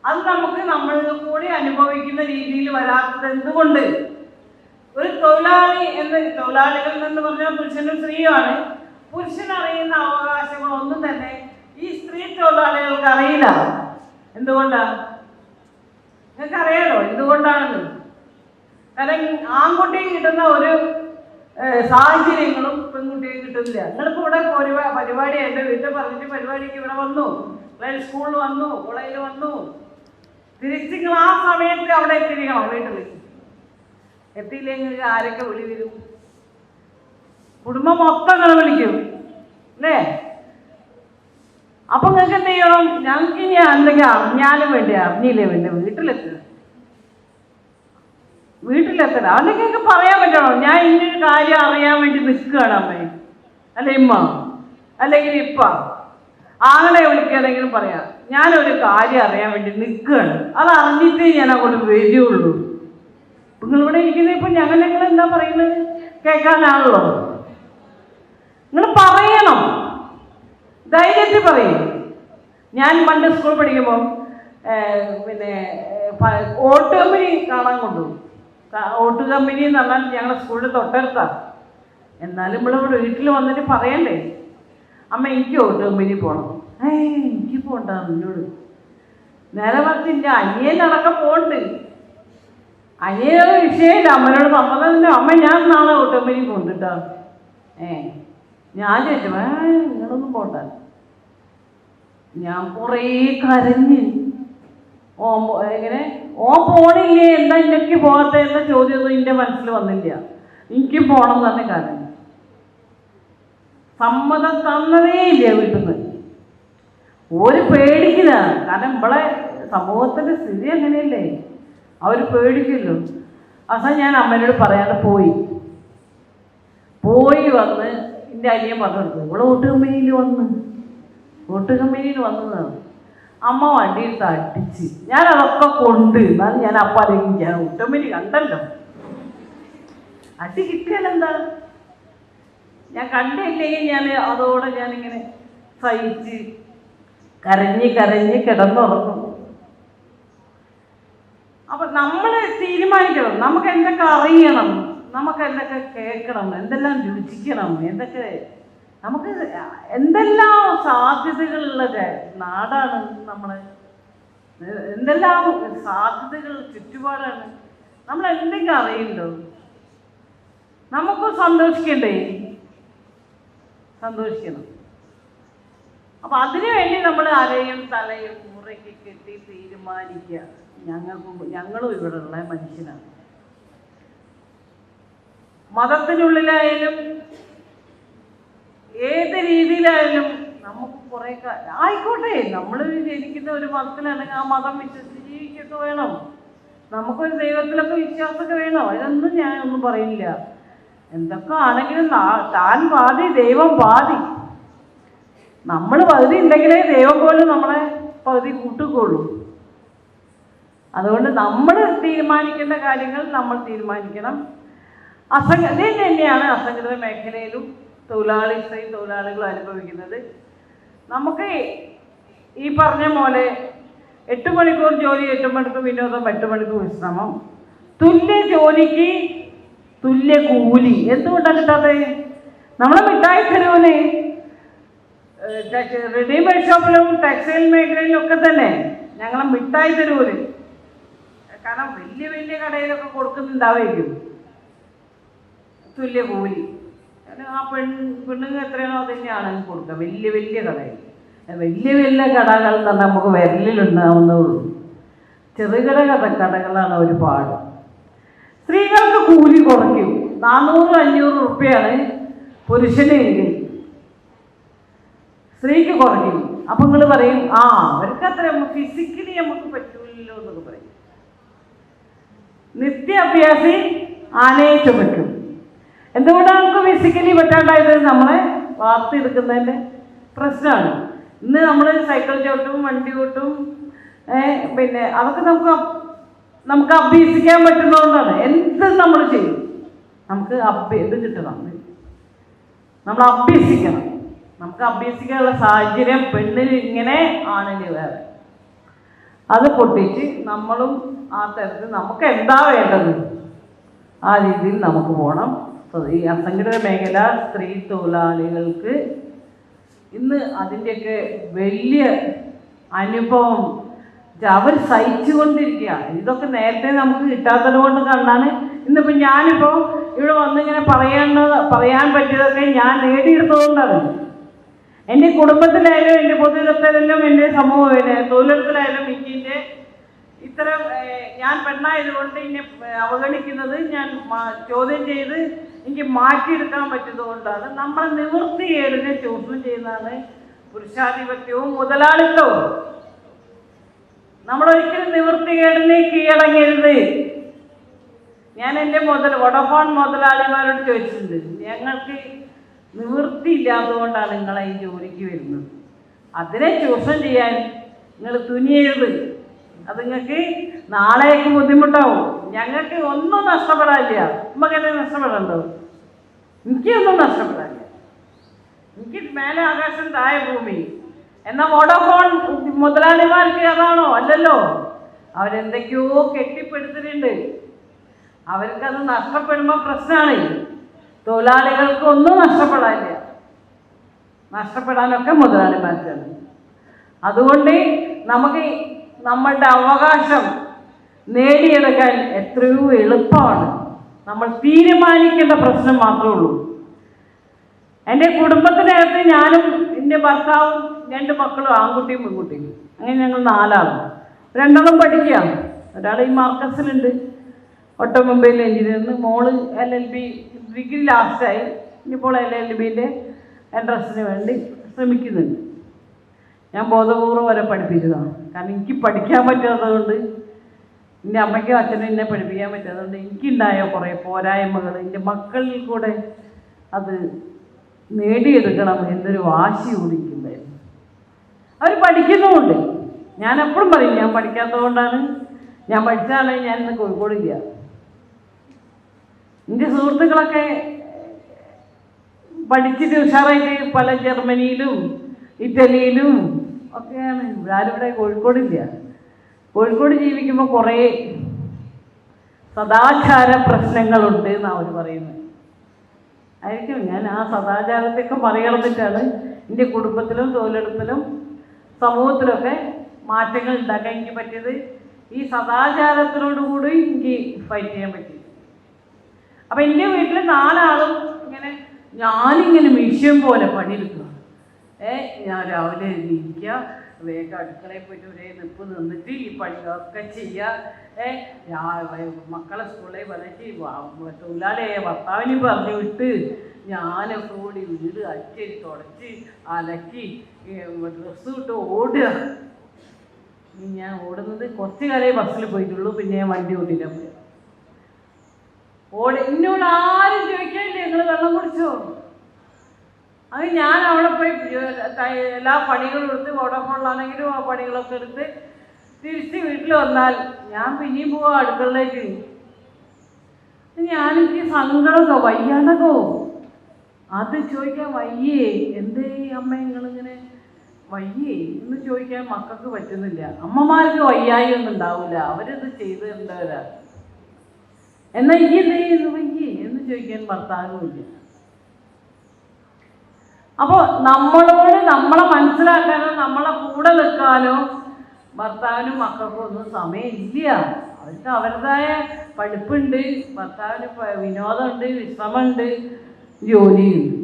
അത് നമുക്ക് നമ്മളിൽ കൂടി അനുഭവിക്കുന്ന രീതിയിൽ വരാത്തത് എന്തുകൊണ്ട്? ഒരു തൊഴിലാളികൾ എന്ന് പറഞ്ഞാൽ പുരുഷനും സ്ത്രീയുമാണ്. പുരുഷനറിയുന്ന അവകാശങ്ങളൊന്നും തന്നെ ഈ സ്ത്രീ തൊഴിലാളികൾക്ക് അറിയില്ല. എന്തുകൊണ്ടാണ്? നിങ്ങൾക്ക് അറിയാലോ എന്തുകൊണ്ടാണെന്ന്. കാരണം ആൺകുട്ടിക്ക് കിട്ടുന്ന ഒരു സാഹചര്യങ്ങളും പെൺകുട്ടിക്ക് കിട്ടുന്നില്ല. നിങ്ങളിപ്പോൾ ഇവിടെ പരിപാടി എൻ്റെ വീട്ടിൽ പറഞ്ഞിട്ട് പരിപാടിക്ക് ഇവിടെ വന്നു, സ്കൂളിൽ വന്നു, കോളേജിൽ വന്നു, തിരിച്ച് നിങ്ങൾ ആ സമയത്ത് അവിടെ എത്തിയിരിക്കണം. വീട്ടിൽ എത്തിയില്ലെങ്കിൽ ആരൊക്കെ വിളി വരും? കുടുംബം മൊത്തം നിങ്ങൾ വിളിക്കും അല്ലേ? അപ്പം നിങ്ങൾക്ക് എന്ത് ചെയ്യണം? ഞങ്ങൾക്ക് ഇനി എന്തെങ്കിലും അറിഞ്ഞാലും വേണ്ടി അറിഞ്ഞില്ലേ വേണ്ടി വീട്ടിലെത്തണം. അല്ലെങ്കിൽ നിങ്ങൾക്ക് പറയാൻ പറ്റണം, ഞാൻ ഇന്നൊരു കാര്യം അറിയാൻ വേണ്ടി നിൽക്കുകയാണ് അമ്മേ, അല്ലെ ഇമ്മ, അല്ലെങ്കിൽ ഇപ്പ ആങ്ങളെ വിളിക്കുകയാണെങ്കിലും പറയാം, ഞാനൊരു കാര്യം അറിയാൻ വേണ്ടി നിൽക്കുകയാണ്, അത് അറിഞ്ഞിട്ടേ ഞാൻ അങ്ങോട്ട് വരികയുള്ളൂ. നിങ്ങളിവിടെ ഇരിക്കുന്നത് ഇപ്പം ഞങ്ങൾ എന്താ പറയുന്നത് കേൾക്കാനാണല്ലോ. നിങ്ങൾ പറയണം, ധൈര്യത്തിൽ പറയും. ഞാൻ പണ്ട് സ്കൂൾ പഠിക്കുമ്പോൾ ഓട്ട് കമ്പനി കാണാൻ കൊണ്ടുപോകും. ഓട്ട് കമ്പനി എന്ന് പറഞ്ഞാൽ ഞങ്ങളുടെ സ്കൂളിൽ തൊട്ടടുത്താണ്. എന്നാലും നമ്മളിവിടെ വീട്ടിൽ വന്നിട്ട് പറയണ്ടേ, അമ്മ എനിക്ക് ഓട്ട് കമ്പനി പോകണം. എനിക്ക് പോകണ്ട എന്നോട്. നേരെ മറിച്ച് എൻ്റെ അനിയനടക്കം പോകണ്ട്. അനിയനൊരു വിഷയമില്ല, അമ്മനോട് സമ്മതം. അമ്മ ഞാൻ നാളെ ഓട്ട് കമ്പനി പോകുന്നുണ്ട് കേട്ടോ. ഞാൻ ചോദിച്ചു നിങ്ങളൊന്നും പോകണ്ട. ഞാൻ കുറേ കരഞ്ഞ് ഓൻ പോണില്ലേ, എന്താ എനിക്ക് പോകാത്ത എന്ന ചോദ്യമൊന്നും എൻ്റെ മനസ്സിൽ വന്നില്ല. എനിക്ക് പോകണം തന്നെ കരഞ്ഞു. സമ്മതം തന്നതേ ഇല്ല വീട്ടിൽ നിന്ന്. ഒരു പേടിക്കുന്നതാണ്. കാരണം ഇവിടെ സമൂഹത്തിൻ്റെ സ്ഥിതി അങ്ങനെയല്ലേ, അവർ പേടിക്കുമല്ലോ. അവസാനം ഞാൻ അമ്മേനോട് പറയാതെ പോയി വന്ന് എൻ്റെ അനിയൻ പറഞ്ഞു, ഇവിടെ ഓട്ട് കമ്പനിയിൽ വന്നതാണ്. അമ്മ വണ്ടിയെടുത്ത് അടിച്ച് ഞാനതൊക്കെ കൊണ്ട് എന്നാലും ഞാൻ അപ്പം ഞാൻ ഓട്ട് കമ്പനി കണ്ടല്ലോ. അടി കിട്ടിയാലെന്താ, ഞാൻ കണ്ടില്ലെങ്കിൽ ഞാൻ അതോടെ ഞാനിങ്ങനെ സഹിച്ച് കരഞ്ഞ് കിടന്നുറങ്ങും. അപ്പം നമ്മൾ തീരുമാനിക്കണം, നമുക്ക് എന്തൊക്കെ അറിയണം, നമുക്ക് എന്തൊക്കെ കേൾക്കണം, എന്തെല്ലാം രുചിക്കണം, എന്തൊക്കെ നമുക്ക് എന്തെല്ലാം സാധ്യതകളുള്ള നാടാണ് നമ്മൾ, എന്തെല്ലാം സാധ്യതകൾ ചുറ്റുപാടാണ്. നമ്മൾ എന്തെങ്കിലും അറിയണ്ടോ? നമുക്ക് സന്തോഷിക്കണ്ടേ? സന്തോഷിക്കണം. അപ്പം അതിനു വേണ്ടി നമ്മൾ അരയും തലയും മുറയ്ക്ക് കെട്ടി തീരുമാനിക്കുക. ഞങ്ങളും ഇവിടെയുള്ള മനുഷ്യനാണ്. മതത്തിനുള്ളിലായാലും ഏത് രീതിയിലായാലും നമുക്ക് കുറേ ആയിക്കോട്ടെ, നമ്മൾ ജനിക്കുന്ന ഒരു മതത്തിലാണെങ്കിൽ ആ മതം വിശ്വസിച്ച് ജീവിക്കൊക്കെ വേണം. നമുക്കൊരു ദൈവത്തിലൊക്കെ വിശ്വാസമൊക്കെ വേണം. അതിനൊന്നും ഞാനൊന്നും പറയില്ല. എന്തൊക്കെ ആണെങ്കിലും താൻ പാതി ദൈവം പാതി. നമ്മൾ പകുതി ഉണ്ടെങ്കിലേ ദൈവം പോലും നമ്മളെ പകുതി കൂട്ടുകയുള്ളൂ. അതുകൊണ്ട് നമ്മൾ തീരുമാനിക്കേണ്ട കാര്യങ്ങൾ നമ്മൾ തീരുമാനിക്കണം. ഇത് തന്നെയാണ് അസംഘടിത മേഖലയിലും തൊഴിലാളികളും അനുഭവിക്കുന്നത്. നമുക്ക് ഈ പറഞ്ഞ പോലെ 8 മണിക്കൂർ ജോലി, 8 മണിക്കൂർ വിനോദം, 8 മണിക്കൂർ വിശ്രമം, തുല്യ ജോലിക്ക് തുല്യ കൂലി. എന്തുകൊണ്ടാണ് കിട്ടാത്തത്? നമ്മളെ മിഠായി തെരുവിന്, റെഡിമെയ്ഡ് ഷോപ്പിലും ടെക്സ്റ്റൈൽ മേഖലയിലും ഒക്കെ തന്നെ ഞങ്ങളെ മിഠായി തെരുവിന്, കാരണം വലിയ വലിയ കടയിലൊക്കെ കൊടുക്കുന്നുണ്ടാവായിരിക്കും തുല്യ കൂലി. ആ പെണ്ണുങ്ങൾ എത്രയാണോ അത് തന്നെയാണ് കൊടുക്കുക. വലിയ വലിയ കടയിൽ, വലിയ വലിയ കടകൾ തന്നെ നമുക്ക് വിരലിലുണ്ടാവുന്നതുള്ളൂ. ചെറുകിട കടകളാണ് ഒരുപാട്. സ്ത്രീകൾക്ക് കൂലി കുറയ്ക്കും. 400-500 റുപ്യാണ് പുരുഷന് എങ്കിൽ സ്ത്രീക്ക് കുറയ്ക്കും. അപ്പം നിങ്ങൾ പറയും, അവർക്ക് അത്ര ഫിസിക്കലി നമുക്ക് പറ്റൂലല്ലോ എന്നൊക്കെ പറയും. നിത്യാഭ്യാസി ആനയെ ചുമക്കും. എന്തുകൊണ്ടാണ് നമുക്ക് ഫിസിക്കലി പറ്റാണ്ടായത്? നമ്മളെ വാർത്തെടുക്കുന്നതിൻ്റെ പ്രശ്നമാണ്. ഇന്ന് നമ്മൾ സൈക്കിൾ ചവിട്ടും, വണ്ടി ഓട്ടും, പിന്നെ അതൊക്കെ നമുക്ക് അഭ്യസിക്കാൻ പറ്റുന്നതുകൊണ്ടാണ്. എന്തും നമ്മൾ ചെയ്യും. നമുക്ക് ഇത് കിട്ടണം, നമ്മൾ അഭ്യസിക്കണം. നമുക്ക് അഭ്യസിക്കാനുള്ള സാഹചര്യം പെണ്ണിന് ഇങ്ങനെ, ആണിന് വേറെ. അത് പൊട്ടിച്ച് നമ്മളും ആ തരത്തിൽ നമുക്ക് എന്താ വേണ്ടത് ആ രീതിയിൽ നമുക്ക് പോകണം. ഈ അസംഘടിത മേഖല സ്ത്രീ തൊഴിലാളികൾക്ക് ഇന്ന് അതിൻ്റെയൊക്കെ വലിയ അനുഭവം അവർ സഹിച്ചുകൊണ്ടിരിക്കുക. ഇതൊക്കെ നേരത്തെ നമുക്ക് കിട്ടാത്തത് കൊണ്ട് കണ്ടാണ് ഇന്നിപ്പോൾ ഞാനിപ്പോൾ ഇവിടെ വന്നിങ്ങനെ പറയാൻ പറ്റിയതൊക്കെ ഞാൻ നേടിയെടുത്തതുകൊണ്ടാണ്. എൻ്റെ കുടുംബത്തിലായാലും എൻ്റെ പൊതുയിടത്തിലും എൻ്റെ തൊഴിലിടത്തിലായാലും എനിക്ക് ഇത്തരം ഞാൻ പെണ്ണായതുകൊണ്ട് എന്നെ അവഗണിക്കുന്നത് ഞാൻ ചോദ്യം ചെയ്ത് എനിക്ക് മാറ്റിയെടുക്കാൻ പറ്റുന്നത് കൊണ്ടാണ്. നമ്മൾ നിവൃത്തികേടിനെ ചൂഷണം ചെയ്യുന്നതാണ് പുരുഷാധിപത്യവും മുതലാളിത്തവും. നമ്മളൊരിക്കലും നിവൃത്തികേടിനെ കീഴടങ്ങരുത്. ഞാൻ എൻ്റെ വോഡഫോൺ മുതലാളിമാരോട് ചോദിച്ചിട്ടുണ്ട്, ഞങ്ങൾക്ക് നിവൃത്തിയില്ലാത്തതുകൊണ്ടാണ് നിങ്ങളെ ഈ ജോലിക്ക് വരുന്നത്. അതിനെ ചൂഷണം ചെയ്യാൻ നിങ്ങൾ തുനിയരുത്. അത് നിങ്ങൾക്ക് നാളേക്ക് ബുദ്ധിമുട്ടാവും. ഞങ്ങൾക്ക് ഒന്നും നഷ്ടപ്പെടാനില്ല. നമുക്ക് എന്നെ നഷ്ടപ്പെടണ്ടോ? എനിക്കൊന്നും നഷ്ടപ്പെടാനില്ല. എനിക്ക് മേലെ ആകാശം താഴെ ഭൂമി. എന്നാൽ വോഡഫോൺ മുതലാളിമാർക്ക് അതാണോ? അല്ലല്ലോ. അവരെന്തൊക്കെയോ കെട്ടിപ്പടുത്തിട്ടുണ്ട്. അവർക്കത് നഷ്ടപ്പെടുമ്പോൾ പ്രശ്നമാണ്. തൊഴിലാളികൾക്ക് ഒന്നും നഷ്ടപ്പെടാനില്ല. നഷ്ടപ്പെടാനൊക്കെ മുതലാളിമാർക്കാണ്. അതുകൊണ്ട് നമുക്ക് നമ്മളുടെ അവകാശം നേടിയെടുക്കാൻ എത്രയോ എളുപ്പമാണ്. നമ്മൾ തീരുമാനിക്കേണ്ട പ്രശ്നം മാത്രമേ ഉള്ളൂ. എൻ്റെ കുടുംബത്തിനകത്ത് ഞാനും എൻ്റെ ഭർത്താവും 2 മക്കളും, ആൺകുട്ടിയും പെൺകുട്ടിയും, അങ്ങനെ ഞങ്ങൾ 4 ആളും. 2 പഠിക്കുക. ഒരാൾ ഈ മാർക്കസിലുണ്ട്, ഓട്ടോമൊബൈൽ എഞ്ചിനീയറിന്. മോള് LLB ഡിഗ്രി ലാസ്റ്റായി. ഇനിയിപ്പോൾ LLBൻ്റെ എൻട്രൻസിന് വേണ്ടി ശ്രമിക്കുന്നുണ്ട്. ഞാൻ ബോധപൂർവ്വം വരെ പഠിപ്പിച്ചതാണ്. കാരണം എനിക്ക് പഠിക്കാൻ പറ്റാത്തതുകൊണ്ട്, എൻ്റെ അമ്മയ്ക്കും അച്ഛനും എന്നെ പഠിപ്പിക്കാൻ പറ്റാത്തതുകൊണ്ട് എനിക്കുണ്ടായ കുറേ പോരായ്മകൾ എൻ്റെ മക്കളിൽ കൂടെ അത് നേടിയെടുക്കണം എന്നൊരു വാശി ഓടിക്കുന്നുണ്ടായിരുന്നു. അവർ പഠിക്കുന്നുമുണ്ട്. ഞാൻ എപ്പോഴും പറയും, ഞാൻ പഠിക്കാത്തതുകൊണ്ടാണ്, ഞാൻ പഠിച്ചാലേ ഞാൻ ഇന്ന് കോഴിക്കോടില്ല. എൻ്റെ സുഹൃത്തുക്കളൊക്കെ പഠിച്ചിട്ട് ഉഷാറായിട്ട് പല ജർമ്മനിയിലും ഇറ്റലിയിലും ഒക്കെയാണ്. ആരും ഇവിടെ കോഴിക്കോടില്ല. കോഴിക്കോട് ജീവിക്കുമ്പോൾ കുറേ സദാചാര പ്രശ്നങ്ങളുണ്ട് എന്നാണ് അവർ പറയുന്നത്. ആയിരിക്കും ഞാൻ ആ സദാചാരത്തെയൊക്കെ മറികടന്നിട്ടാണ് എൻ്റെ കുടുംബത്തിലും തൊഴിലെടുപ്പിലും സമൂഹത്തിലൊക്കെ മാറ്റങ്ങൾ ഉണ്ടാക്കാൻ എനിക്ക് പറ്റിയത്. ഈ സദാചാരത്തിനോടുകൂടി എനിക്ക് ഫൈറ്റ് ചെയ്യാൻ പറ്റി. അപ്പം എൻ്റെ വീട്ടിൽ 4 ആളും ഇങ്ങനെ ഞാനിങ്ങനെ മിഷ്യം പോലെ പണിയെടുക്കുക. ഞാൻ രാവിലെ ഇരിക്കുക, വേഗം അടുക്കളയിൽ പോയിട്ട് ഒരേ നിപ്പ് നിന്നിട്ട് ഈ പണികളൊക്കെ ചെയ്യുക. മക്കളെ സ്കൂളിൽ പറഞ്ഞിട്ട് തൊഴിലാളിയെ ഭർത്താവിനെ പറഞ്ഞു വിട്ട് ഞാനൊക്കെ കൂടി വീട് അച്ചരി തുടച്ച് അലക്കി ഡ്രസ്സ് ഇട്ട് ഓടുക. ഞാൻ ഓടുന്നത് കുറച്ച് കാലമേ ബസ്സിൽ പോയിട്ടുള്ളൂ, പിന്നെ ഞാൻ വണ്ടി ഓടിയിട്ടാണ് പോയത്. എന്നോട് ആരും ചോദിക്കാനില്ല ഞങ്ങൾ വെള്ളം കുടിച്ചോ. അത് ഞാൻ അവിടെ പോയി എല്ലാ പണികളും എടുത്ത് വോഡോഫോണിലാണെങ്കിലും ആ പണികളൊക്കെ എടുത്ത് തിരിച്ച് വീട്ടിൽ വന്നാൽ ഞാൻ പിന്നെയും പോവാം അടുക്കളയിലേക്ക്. എനിക്ക് സങ്കടമോ വയ്യാണ്ടോ അത് ചോദിക്കാൻ വയ്യേ, എന്തേ അമ്മ നിങ്ങളിങ്ങനെ വയ്യേ എന്ന് ചോദിക്കാൻ മക്കൾക്ക് പറ്റുന്നില്ല. അമ്മമാർക്ക് വയ്യായി ഒന്നും ഉണ്ടാവില്ല, അവരിത് ചെയ്ത് തരേണ്ടവരാ. എന്നാൽ ഈ എന്തേ ഇത് വയ്യേ എന്ന് ചോദിക്കാൻ ഭർത്താവുമില്ല. അപ്പോൾ നമ്മളോട് നമ്മളെ മനസ്സിലാക്കാനോ നമ്മളെ കൂടെ നിൽക്കാനോ ഭർത്താവിനും മക്കൾക്കും ഒന്നും സമയമില്ല. അവർക്ക് അവരുടേതായ പഠിപ്പുണ്ട്, ഭർത്താവിന് വിനോദമുണ്ട്, വിശ്രമമുണ്ട്, ജോലിയുണ്ട്.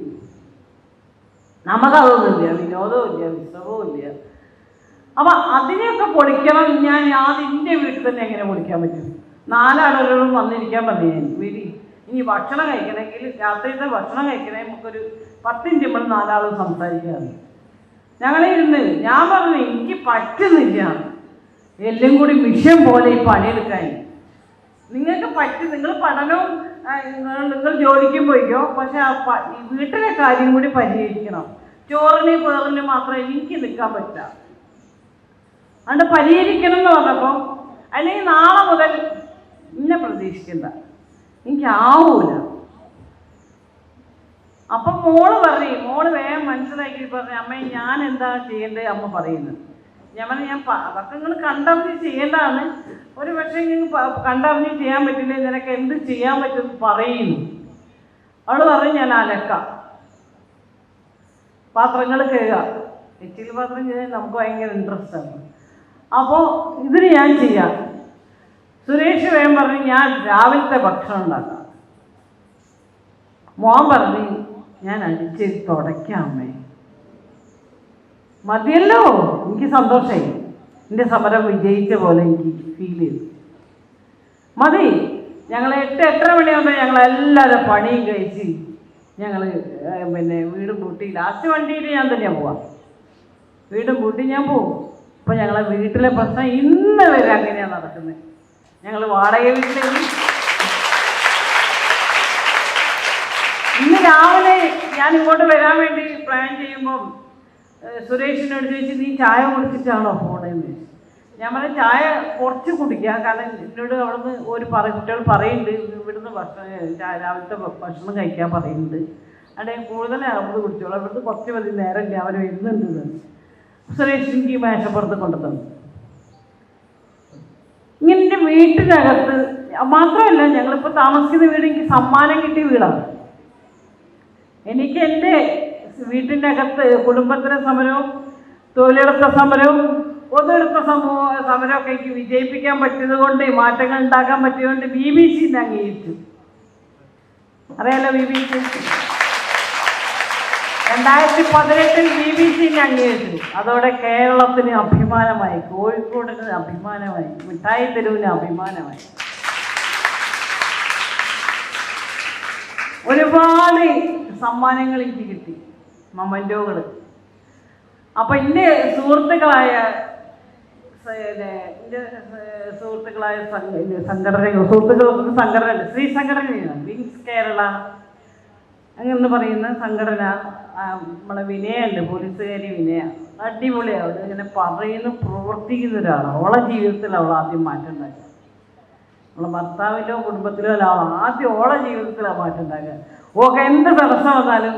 നമുക്കതൊന്നുമില്ല, വിനോദവും ഇല്ല, വിശ്രമവും ഇല്ല. അപ്പം അതിനെയൊക്കെ പൊളിക്കണം. ഞാൻ എൻ്റെ വീട്ടിൽ തന്നെ എങ്ങനെ പൊളിക്കാൻ പറ്റും? 4 ആളുകളോടും വന്നിരിക്കാൻ പറഞ്ഞു ഞാൻ വീട്ടിൽ. ഇനി ഭക്ഷണം കഴിക്കണമെങ്കിൽ രാത്രിയിലത്തെ ഭക്ഷണം കഴിക്കണമെങ്കിൽ നമുക്കൊരു 10 മിനിറ്റ് നമ്മൾ 4 ആളും സംസാരിക്കാറ്. ഞങ്ങളിരുന്ന് ഞാൻ പറഞ്ഞു എനിക്ക് പറ്റുന്നില്ല എല്ലാം കൂടി മിഷൻ പോലെ ഈ പണിയെടുക്കാൻ. നിങ്ങൾക്ക് പറ്റും, നിങ്ങൾ പഠനവും നിങ്ങൾ ജോലിക്കും പോയിക്കോ, പക്ഷെ ഈ വീട്ടിലെ കാര്യം കൂടി പരിഹരിക്കണം. ചോറിനും പേറിനും മാത്രമേ എനിക്ക് നിൽക്കാൻ പറ്റില്ല. അതുകൊണ്ട് പരിഹരിക്കണം എന്ന് പറഞ്ഞപ്പോൾ അല്ലെങ്കിൽ നാളെ മുതൽ ഇന്നെ പ്രതീക്ഷിക്കണ്ട, എനിക്കാവൂല. അപ്പം മോള് വേഗം മനസ്സിലാക്കി പറഞ്ഞു, അമ്മ ഞാൻ എന്താ ചെയ്യേണ്ടത് അമ്മ പറയുന്നത്. ഞാൻ പറഞ്ഞു അതൊക്കെ നിങ്ങൾ കണ്ടറിഞ്ഞ് ചെയ്യേണ്ടതാണ്. ഒരു പക്ഷേ കണ്ടറിഞ്ഞ് ചെയ്യാൻ പറ്റില്ല, നിനക്ക് എന്ത് ചെയ്യാൻ പറ്റും പറയുന്നു. അവൾ പറഞ്ഞു ഞാൻ അലക്കാം, പാത്രങ്ങൾ കഴുകുക. എച്ചിൽ പാത്രം ചെയ്യാൻ നമുക്ക് ഭയങ്കര ഇൻട്രസ്റ്റാണ്. അപ്പോൾ ഇതിന് ഞാൻ ചെയ്യാം. സുരേഷ് വേഗം പറഞ്ഞു ഞാൻ രാവിലത്തെ ഭക്ഷണം ഉണ്ടാക്കാം. മോൻ പറഞ്ഞു ഞാൻ അടിച്ച് തുടയ്ക്കാം അമ്മേ. മതിയല്ലോ, എനിക്ക് സന്തോഷമായി. എൻ്റെ സമരം വിജയിച്ച പോലെ എനിക്ക് ഫീൽ ചെയ്തു. മതി. ഞങ്ങൾ 8-8:30 മണിയാകുമ്പോൾ ഞങ്ങളെല്ലാവരും പണിയും കഴിച്ച് ഞങ്ങൾ വീടും പൂട്ടി ലാസ്റ്റ് വണ്ടിയിൽ ഞാൻ തന്നെയാണ് പോവാം. വീടും പൂട്ടി ഞാൻ പോകും. അപ്പോൾ ഞങ്ങളെ വീട്ടിലെ പ്രശ്നം ഇന്ന് വരെ അങ്ങനെയാണ് നടക്കുന്നത്. ഞങ്ങൾ വാടക വീട്ടിലേക്ക് ഇന്ന് രാവിലെ ഞാൻ ഇങ്ങോട്ട് വരാൻ വേണ്ടി പ്ലാൻ ചെയ്യുമ്പം സുരേഷിനോട് ചോദിച്ചു നീ ചായ കുടിച്ചിട്ടാണോ പോണേന്ന്. ഞാൻ പറഞ്ഞ ചായ കുറച്ച് കുടിക്കുക, കാരണം എന്നോട് അവിടുന്ന് കുട്ടികൾ പറയുന്നുണ്ട് ഇവിടുന്ന് രാവിലത്തെ ഭക്ഷണം കഴിക്കാൻ പറയുന്നുണ്ട്. അവിടെ കൂടുതൽ അവിടെ കുടിച്ചോളൂ, അവിടുന്ന് കുറച്ച് മതി, നേരമില്ല അവർ വരുന്നുണ്ട്. സുരേഷ് എനിക്ക് ഈ മേശപ്പുറത്ത് കൊണ്ടുതന്നു. ഇങ്ങനെ എൻ്റെ വീട്ടിനകത്ത് മാത്രമല്ല, ഞങ്ങളിപ്പോൾ താമസിക്കുന്ന വീട് എനിക്ക് സമ്മാനം കിട്ടിയ വീടാണ്. എനിക്ക് എൻ്റെ വീട്ടിൻ്റെ അകത്ത് കുടുംബത്തിലെ സമരവും തൊഴിലെടുത്ത സമരവും പൊതുവെടുത്ത സമരമൊക്കെ എനിക്ക് വിജയിപ്പിക്കാൻ പറ്റിയത് കൊണ്ട്, മാറ്റങ്ങൾ ഉണ്ടാക്കാൻ പറ്റിയതുകൊണ്ട് BBC അംഗീകരിച്ചു. അറിയാലോ BBC 2018 BBC അംഗീകരിച്ചു. അതോടെ കേരളത്തിന് അഭിമാനമായി, കോഴിക്കോടിന് അഭിമാനമായി, മിഠായി തെരുവിന് അഭിമാനമായി. ഒരുപാട് സമ്മാനങ്ങൾ എനിക്ക് കിട്ടി, മൊമെന്റോകൾ. അപ്പം എൻ്റെ സുഹൃത്തുക്കളായ സംഘടനകൾ, സുഹൃത്തുക്കൾക്ക് സംഘടന, സ്ത്രീ സംഘടനയാണ് വിങ്സ് കേരള അങ്ങനെ പറയുന്ന സംഘടന. നമ്മളെ വിനയുണ്ട്, പോലീസുകാരി വിനയ, അടിപൊളിയാണ്. അവൾ ഇങ്ങനെ പറയുന്നു പ്രവർത്തിക്കുന്ന ഒരാളാണ്. അവളെ ജീവിതത്തിൽ അവൾ ആദ്യം മാറ്റം ഉണ്ടാക്കുക. അവളെ ഭർത്താവിലോ കുടുംബത്തിലോ അല്ല, ആദ്യം ഓളെ ജീവിതത്തിലാണ് മാറ്റം ഉണ്ടാക്കുക. ഓക്കെ എന്ത് തടസ്സം വന്നാലും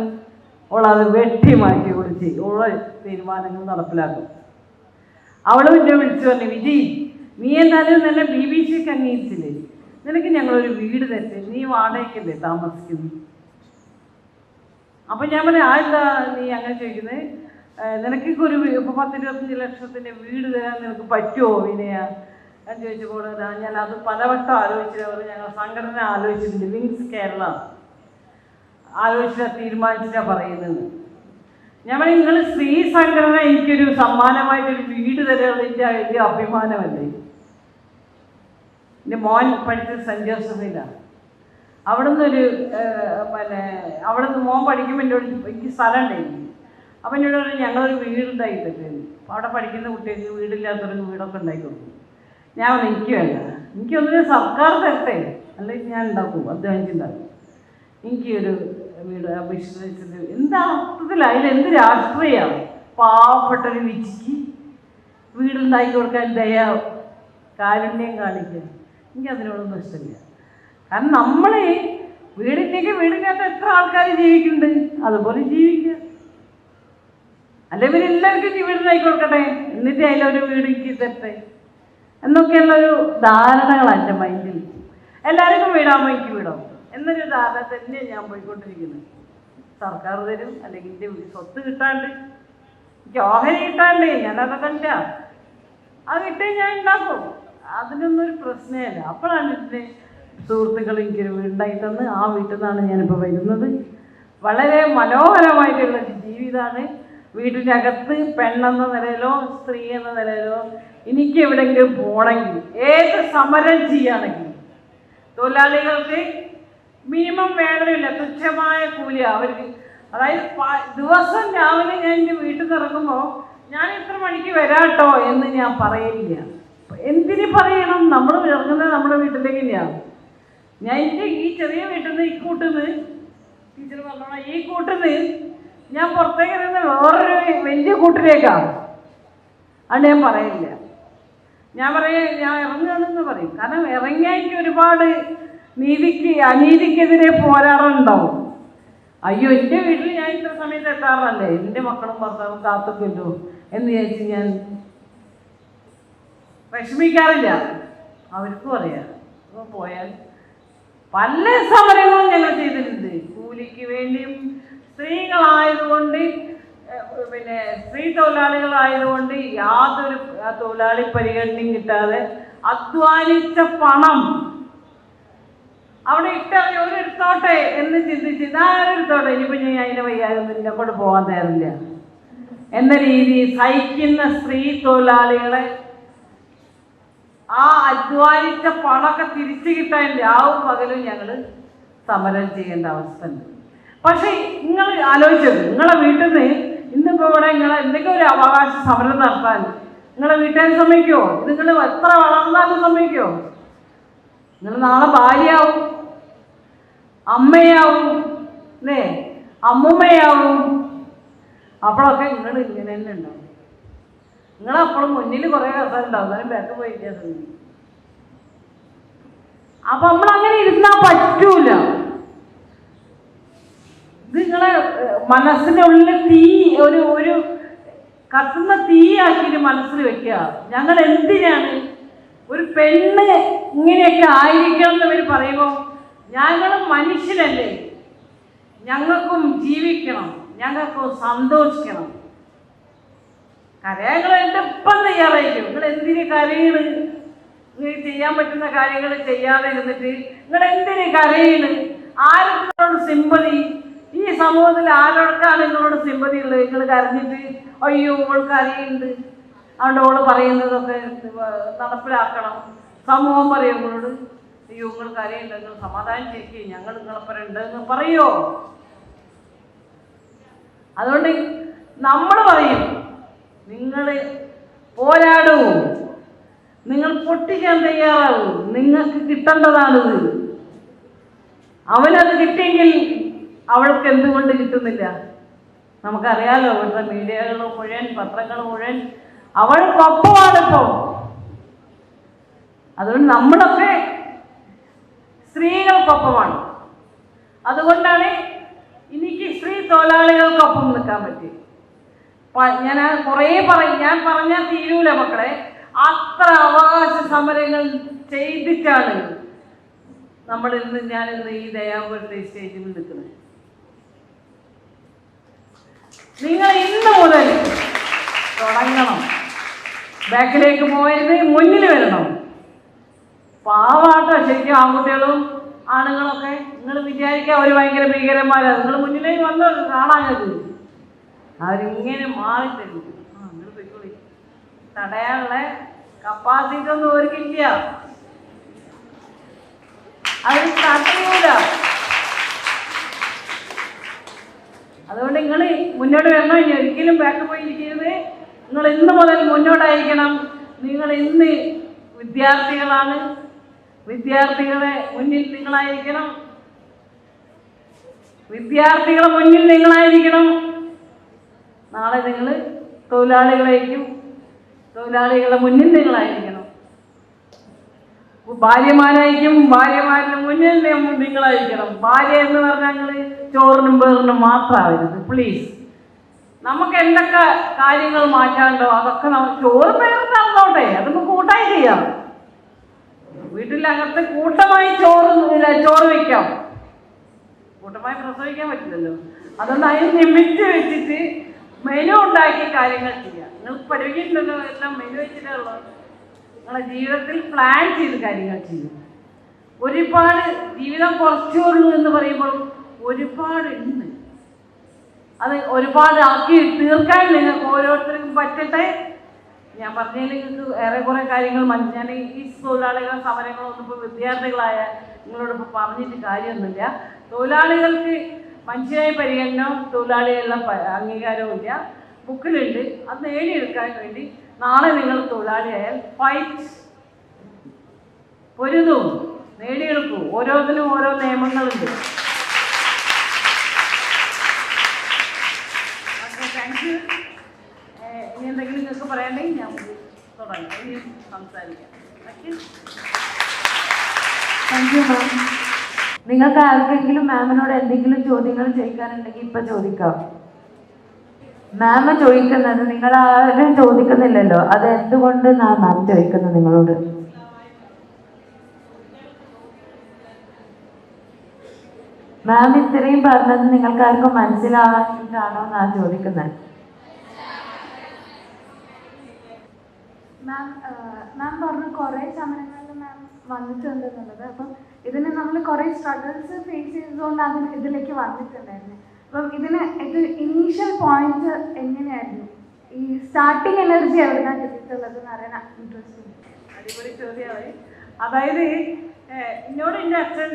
ഓളത് വെട്ടി മാറ്റി കുറിച്ച് ഓളെ തീരുമാനങ്ങൾ നടപ്പിലാക്കും. അവൾ പിന്നെ വിളിച്ചു പറഞ്ഞു വിജി നീ എന്തായാലും നല്ല BBC അംഗീകരിച്ചില്ലേ, നിനക്ക് ഞങ്ങളൊരു വീട് തരട്ടെ, നീ വാടകയ്ക്കല്ലേ താമസിക്കുന്നു. അപ്പം ഞാൻ പറഞ്ഞു, ആരെന്താ നീ അങ്ങനെ ചോദിക്കുന്നത്, നിനക്കൊക്കെ ഒരു 10-25 ലക്ഷത്തിൻ്റെ വീട് തരാൻ നിനക്ക് പറ്റുമോ വിനയ ഞാൻ ചോദിച്ചപ്പോൾ ഞാൻ അത് പലവട്ടം ആലോചിച്ചിട്ട് അവർ ഞങ്ങൾ സംഘടന ആലോചിച്ചിട്ടുണ്ട്, വിങ്സ് കേരള ആലോചിച്ചിട്ട് തീരുമാനിച്ചിട്ടാണ് പറയുന്നത്. ഞാൻ പറയും, നിങ്ങൾ സ്ത്രീ സംഘടന എനിക്കൊരു സമ്മാനമായിട്ടൊരു വീട് തരുന്നതിൻ്റെ വലിയ അഭിമാനമല്ലേ. എൻ്റെ മോൻ പഠിച്ചത് സെൻറ്റ് ജോസഫിലാണ്. അവിടെ നിന്നൊരു അവിടെ നിന്ന് മോൻ പഠിക്കുമ്പോൾ എന്നോട് എനിക്ക് സ്ഥലം ഉണ്ടായിരുന്നു. അപ്പം എന്നോട് പറഞ്ഞു, ഞങ്ങളൊരു വീടുണ്ടാക്കി തരുന്നു. അപ്പോൾ അവിടെ പഠിക്കുന്ന കുട്ടികൾക്ക് വീടില്ലാത്തവർക്ക് വീടൊക്കെ ഉണ്ടാക്കി കൊടുക്കും. ഞാൻ പറഞ്ഞു, എനിക്ക് വേണ്ട, എനിക്കൊന്നിനും സർക്കാർ തരട്ടെ, അല്ലെങ്കിൽ ഞാൻ ഉണ്ടാക്കും, അധ്വാനിച്ചുണ്ടാക്കും. എനിക്കൊരു വീട് ബിസിനസ്സിൽ എന്താ അർത്ഥത്തിൽ അതിലെന്ത് രാഷ്ട്രീയമാണ്. പാവപ്പെട്ടൊരു വിച്ചിക്ക് വീടുണ്ടാക്കി കൊടുക്കാൻ കാരുണ്യം കാണിക്കുക, എനിക്കതിനോടൊന്നും ഇഷ്ടമില്ല. കാരണം നമ്മൾ വീടിൻ്റെയൊക്കെ വീടിനകത്ത് എത്ര ആൾക്കാർ ജീവിക്കുന്നുണ്ട്, അതുപോലെ ജീവിക്കുക. അല്ലെ ഇവരെല്ലാവർക്കും വീടുണ്ടാക്കി കൊടുക്കട്ടെ, എന്നിട്ട് അതിലൊരു വീട് എനിക്ക് തരട്ടെ എന്നൊക്കെയുള്ളൊരു ധാരണകളാണ് എൻ്റെ മൈൻഡിൽ. എല്ലാവർക്കും വീടാകുമ്പോൾ എനിക്ക് വീടാവും എന്നൊരു ധാരണ തന്നെയാണ് ഞാൻ പോയിക്കൊണ്ടിരിക്കുന്നത്. സർക്കാർ തരും, അല്ലെങ്കിൽ എൻ്റെ സ്വത്ത് കിട്ടാണ്ട്, എനിക്ക് ഓഹരി കിട്ടാണ്ട്, ഞാനതൊക്കെ കണ്ട അത് കിട്ടേ ഞാൻ ഉണ്ടാക്കും. അതിനൊന്നും ഒരു പ്രശ്നമില്ല. അപ്പോഴാണ് എൻ്റെ സുഹൃത്തുക്കൾ എനിക്കൊരു വീടുണ്ടാക്കി തന്ന് ആ വീട്ടിൽ നിന്നാണ് ഞാനിപ്പോൾ വരുന്നത്. വളരെ മനോഹരമായിട്ടുള്ള ജീവിതമാണ്. വീട്ടിൻ്റെ അകത്ത് പെണ്ണെന്ന നിലയിലോ സ്ത്രീ എന്ന നിലയിലോ എനിക്ക് എവിടെയെങ്കിലും പോകണമെങ്കിൽ, ഏത് സമരം ചെയ്യുകയാണെങ്കിൽ തൊഴിലാളികൾക്ക് മിനിമം വേണമില്ല, തുച്ഛമായ കൂലി അവർക്ക്. അതായത് ദിവസം രാവിലെ ഞാൻ എൻ്റെ വീട്ടിൽ നിന്ന് ഇറങ്ങുമ്പോൾ ഞാൻ ഇത്ര മണിക്ക് വരാട്ടോ എന്ന് ഞാൻ പറയില്ല. എന്തിനു പറയണം, നമ്മൾ ഇറങ്ങുന്നത് നമ്മുടെ വീട്ടിലേക്ക് തന്നെയാണ്. ഞാൻ എൻ്റെ ഈ ചെറിയ വീട്ടിൽ നിന്ന് ഈ കൂട്ടുന്ന് ടീച്ചർ പറഞ്ഞോളാം, ഈ കൂട്ടുന്ന് ഞാൻ പുറത്തേക്ക് ഇറങ്ങുന്ന വേറൊരു വലിയ കൂട്ടിലേക്കാണ്. അത് ഞാൻ പറയില്ല. ഞാൻ ഇറങ്ങുകയാണെന്ന് പറയും. കാരണം ഇറങ്ങിയാൽ എനിക്ക് ഒരുപാട് അനീതിക്കെതിരെ പോരാടുന്നുണ്ടാവും. അയ്യോ, എൻ്റെ വീട്ടിൽ ഞാൻ ഇത്ര സമയത്ത് എത്താറല്ലേ, എൻ്റെ മക്കളും ഭർത്താവും കാത്തുക്കല്ലോ എന്ന് വിചാരിച്ച് ഞാൻ വിഷമിക്കാറില്ല. അവർക്കും അറിയാം. അപ്പോൾ പോയാൽ പല സമരങ്ങളും ഞങ്ങൾ ചെയ്തിട്ടുണ്ട്. കൂലിക്ക് വേണ്ടിയും സ്ത്രീകളായതുകൊണ്ട്, പിന്നെ സ്ത്രീ തൊഴിലാളികളായതുകൊണ്ട് യാതൊരു തൊഴിലാളി പരിഗണനയും കിട്ടാതെ അധ്വാനിച്ച പണം അവിടെ ഇട്ടറിഞ്ഞ് ഒരെടുത്തോട്ടെ എന്ന് ചിന്തിച്ച് ഞാനൊരെടുത്തോട്ടെ, ഇനിയിപ്പോൾ ഞാൻ അതിൻ്റെ വയ്യാതൊന്നും ഇതിനെ കൊണ്ട് പോകാൻ തരില്ല എന്ന രീതിയിൽ സഹിക്കുന്ന സ്ത്രീ തൊഴിലാളികളെ ആ അധ്വാനിച്ച പണമൊക്കെ തിരിച്ചു കിട്ടാൻ രാവും പകലും ഞങ്ങൾ സമരം ചെയ്യേണ്ട അവസ്ഥ ഉണ്ട്. പക്ഷേ നിങ്ങൾ ആലോചിച്ചത്, നിങ്ങളെ വീട്ടിൽ നിന്ന് ഇന്നിപ്പോൾ ഇവിടെ നിങ്ങൾ എന്തെങ്കിലും ഒരു അവകാശ സമരം നടത്താൻ നിങ്ങളെ വീട്ടുകാർ സമ്മതിക്കുമോ? നിങ്ങൾ എത്ര വളർന്നാലും സമ്മതിക്കുമോ? നിങ്ങൾ നാളെ ഭാര്യയാവും, അമ്മയാവും, അല്ലേ, അമ്മുമ്മയാവും. അപ്പോഴൊക്കെ നിങ്ങൾ ഇങ്ങനെ തന്നെ ഉണ്ടാവും. നിങ്ങളപ്പോഴും മുന്നിൽ കുറേ കഥ ഉണ്ടാവും, എന്നാലും ബാക്ക് പോയി വ്യത്യാസം. അപ്പം നമ്മളങ്ങനെ ഇരുന്നാൽ പറ്റൂല. ഇത് നിങ്ങളെ മനസ്സിൻ്റെ ഉള്ളിൽ ഒരു കത്തുന്ന തീയാക്കിയിട്ട് മനസ്സിൽ വെക്കുക. ഞങ്ങൾ എന്തിനാണ് ഒരു പെണ്ണ് ഇങ്ങനെയൊക്കെ ആയിരിക്കണം എന്നവർ പറയുമ്പോൾ, ഞങ്ങൾ മനുഷ്യരല്ലേ, ഞങ്ങൾക്കും ജീവിക്കണം, ഞങ്ങൾക്കും സന്തോഷിക്കണം. കരയാങ്ങൾ എൻ്റെ ഇപ്പം തയ്യാറായിരിക്കും. നിങ്ങൾ എന്തിന് കരയണ്? നിങ്ങൾ ചെയ്യാൻ പറ്റുന്ന കാര്യങ്ങൾ ചെയ്യാതെ ഇരുന്നിട്ട് നിങ്ങൾ എന്തിന് കരയണ്? ആരോട് സിമ്പതി? ഈ സമൂഹത്തിൽ ആരോടൊക്കെയാണ് നിങ്ങളോട് സിമ്പതി ഉള്ളത്? നിങ്ങൾ കരഞ്ഞിട്ട് അയ്യോ ഓൾക്ക് അറിയുന്നുണ്ട്, അതുകൊണ്ട് ഓള് പറയുന്നതൊക്കെ നടപ്പിലാക്കണം. സമൂഹം പറയും നിങ്ങളോട്, അയ്യോ നിങ്ങൾക്ക് അറിയുന്നുണ്ട്, നിങ്ങൾ സമാധാനം ചെയ്യിക്കുക, ഞങ്ങൾ നിങ്ങളെപ്പരം ഉണ്ടെന്ന് പറയോ? അതുകൊണ്ട് നമ്മൾ പറയും, നിങ്ങൾ പോരാടൂ, നിങ്ങൾ പൊട്ടിക്കാൻ തയ്യാറാവൂ, നിങ്ങൾക്ക് കിട്ടേണ്ടതാണിത്. അവനത് കിട്ടിയെങ്കിൽ അവൾക്ക് എന്തുകൊണ്ട് കിട്ടുന്നില്ല? നമുക്കറിയാലോ, ഇവിടുത്തെ മീഡിയകൾ മുഴുവൻ, പത്രങ്ങൾ മുഴുവൻ അവൾക്കൊപ്പമാണിപ്പോൾ. അതുകൊണ്ട് നമ്മളൊക്കെ സ്ത്രീകൾക്കൊപ്പമാണ്. അതുകൊണ്ടാണ് എനിക്ക് സ്ത്രീ തൊഴിലാളികൾക്കൊപ്പം നിൽക്കാൻ പറ്റി. ഞാൻ കുറേ ഞാൻ പറഞ്ഞാൽ തീരൂല മക്കളെ. അത്ര അവകാശ സമരങ്ങൾ ചെയ്തിട്ടാണ് ഞാനിന്ന് ഈ ദയാപുരത്തെ സ്റ്റേജിൽ നിൽക്കുന്നത്. നിങ്ങൾ ഇന്ന് മുതൽ തുടങ്ങണം. ബാക്കിലേക്ക് പോയത് മുന്നിൽ വരണം. പാവാട്ടോ ശരിക്കും ആൺകുട്ടികളും ആണുങ്ങളൊക്കെ. നിങ്ങൾ വിചാരിക്കുക അവർ ഭയങ്കര ഭീകരന്മാരാണ്. നിങ്ങൾ മുന്നിലേക്ക് വന്ന് കാണാനത് അവരിങ്ങനെ മാറിത്തരും. നിങ്ങൾ പോയിക്കോളി. തടയാനുള്ള കപ്പാസിറ്റി ഒന്നും അവർക്കില്ല. അവർ തടയൂല. അതുകൊണ്ട് നിങ്ങൾ മുന്നോട്ട് വരണം. ഇനി ഒരിക്കലും ബാക്ക് പോയി ഇരിക്കരുത്. നിങ്ങൾ ഇന്ന് മുതൽ മുന്നോട്ടായിരിക്കണം. നിങ്ങൾ ഇന്ന് വിദ്യാർത്ഥികളാണ്. വിദ്യാർത്ഥികളെ മുന്നിൽ നിങ്ങളായിരിക്കണം. വിദ്യാർത്ഥികളെ മുന്നിൽ നിങ്ങളായിരിക്കണം. നാളെ നിങ്ങൾ തൊഴിലാളികളായിരിക്കും. തൊഴിലാളികളുടെ മുന്നിൽ നിങ്ങളായിരിക്കണം. ഭാര്യമാരായിരിക്കും. ഭാര്യമാരുടെ മുന്നിൽ നിങ്ങളായിരിക്കണം. ഭാര്യ എന്ന് പറഞ്ഞാൽ നിങ്ങൾ ചോറിനും പേറിനും മാത്രമാവരുത് പ്ലീസ്. നമുക്ക് എന്തൊക്കെ കാര്യങ്ങൾ മാറ്റാണ്ടോ അതൊക്കെ നമുക്ക് ചോറ് പേരും നടന്നോട്ടെ. അത് നമുക്ക് കൂട്ടായി ചെയ്യാം. വീട്ടിലകത്ത് കൂട്ടമായി ചോറ് വയ്ക്കാം. കൂട്ടമായി പ്രസവിക്കാൻ പറ്റില്ലല്ലോ. അതൊന്ന് അതിന് നിമിച്ച് വെച്ചിട്ട് മെനു ഉണ്ടാക്കി കാര്യങ്ങൾ ചെയ്യാം. നിങ്ങൾക്ക് പഠിപ്പിക്കുന്നുണ്ടല്ലോ. എല്ലാം മെനു വെച്ചിട്ടുള്ളത്. നിങ്ങളുടെ ജീവിതത്തിൽ പ്ലാൻ ചെയ്ത് കാര്യങ്ങൾ ചെയ്യും. ഒരുപാട് ജീവിതം കുറച്ചുള്ളൂ എന്ന് പറയുമ്പോൾ ഒരുപാട് ഉണ്ട്. അത് ഒരുപാട് ആക്കി തീർക്കാൻ നിങ്ങൾക്ക് ഓരോരുത്തർക്കും പറ്റട്ടെ. ഞാൻ പറഞ്ഞതിൽ നിങ്ങൾക്ക് ഏറെക്കുറെ കാര്യങ്ങൾ ഞാൻ ഈ തൊഴിലാളികളുടെ സമരങ്ങളൊന്നും ഇപ്പോൾ വിദ്യാർത്ഥികളായ നിങ്ങളോട് ഇപ്പോൾ പറഞ്ഞിട്ട് കാര്യമൊന്നുമില്ല. തൊഴിലാളികൾക്ക് മനുഷ്യരായ പരിഗണനവും തൊഴിലാളികളുടെ അംഗീകാരവും ഇല്ല. ബുക്കിലുണ്ട്. അത് നേടിയെടുക്കാൻ വേണ്ടി നാളെ നിങ്ങൾ തൊഴിലാളിയായാൽ ഫൈറ്റ് പൊരുതും നേടിയെടുക്കൂ. ഓരോന്നിനും ഓരോ നിയമങ്ങളുണ്ട്. Okay, thank you. ഇനി എന്തെങ്കിലും നിങ്ങൾക്ക് പറയണ്ടെങ്കിൽ ഞാൻ തുടങ്ങാം. ഇനി സംസാരിക്കാം. Thank you ma'am. നിങ്ങൾക്ക് ആർക്കെങ്കിലും മാമിനോട് എന്തെങ്കിലും ചോദ്യങ്ങൾ ചോദിക്കാനുണ്ടെങ്കിൽ ഇപ്പൊ ചോദിക്കാം. മാം ചോദിക്കുന്നത് നിങ്ങൾ ആരും ചോദിക്കുന്നില്ലല്ലോ. അത് എന്തുകൊണ്ടെന്നാണ് മാം ചോദിക്കുന്നത് നിങ്ങളോട്? മാം ഇത്രയും പറഞ്ഞത് നിങ്ങൾക്ക് ആർക്കും മനസ്സിലാവാനാണോ എന്നാണ് ചോദിക്കുന്നത്. മാം പറഞ്ഞു കുറേ സമരങ്ങളിൽ മാം വന്നിട്ടുണ്ട് എന്നുള്ളത്. അപ്പം ഇതിന് നമ്മൾ കുറേ സ്ട്രഗിൾസ് ഫേസ് ചെയ്തതുകൊണ്ട് ഇതിലേക്ക് വന്നിട്ടുണ്ടായിരുന്നു. അപ്പം ഇത് ഇനീഷ്യൽ പോയിന്റ് എങ്ങനെയായിരുന്നു? ഈ സ്റ്റാർട്ടിങ് എനർജി എവിടുന്നാണ് കിട്ടിയിട്ടുള്ളത് എന്ന് അറിയാൻ ഇൻട്രസ്റ്റിംഗ്. അടിപൊളി ചോദ്യമാണ്. അതായത് എന്നോട് എൻ്റെ അച്ഛൻ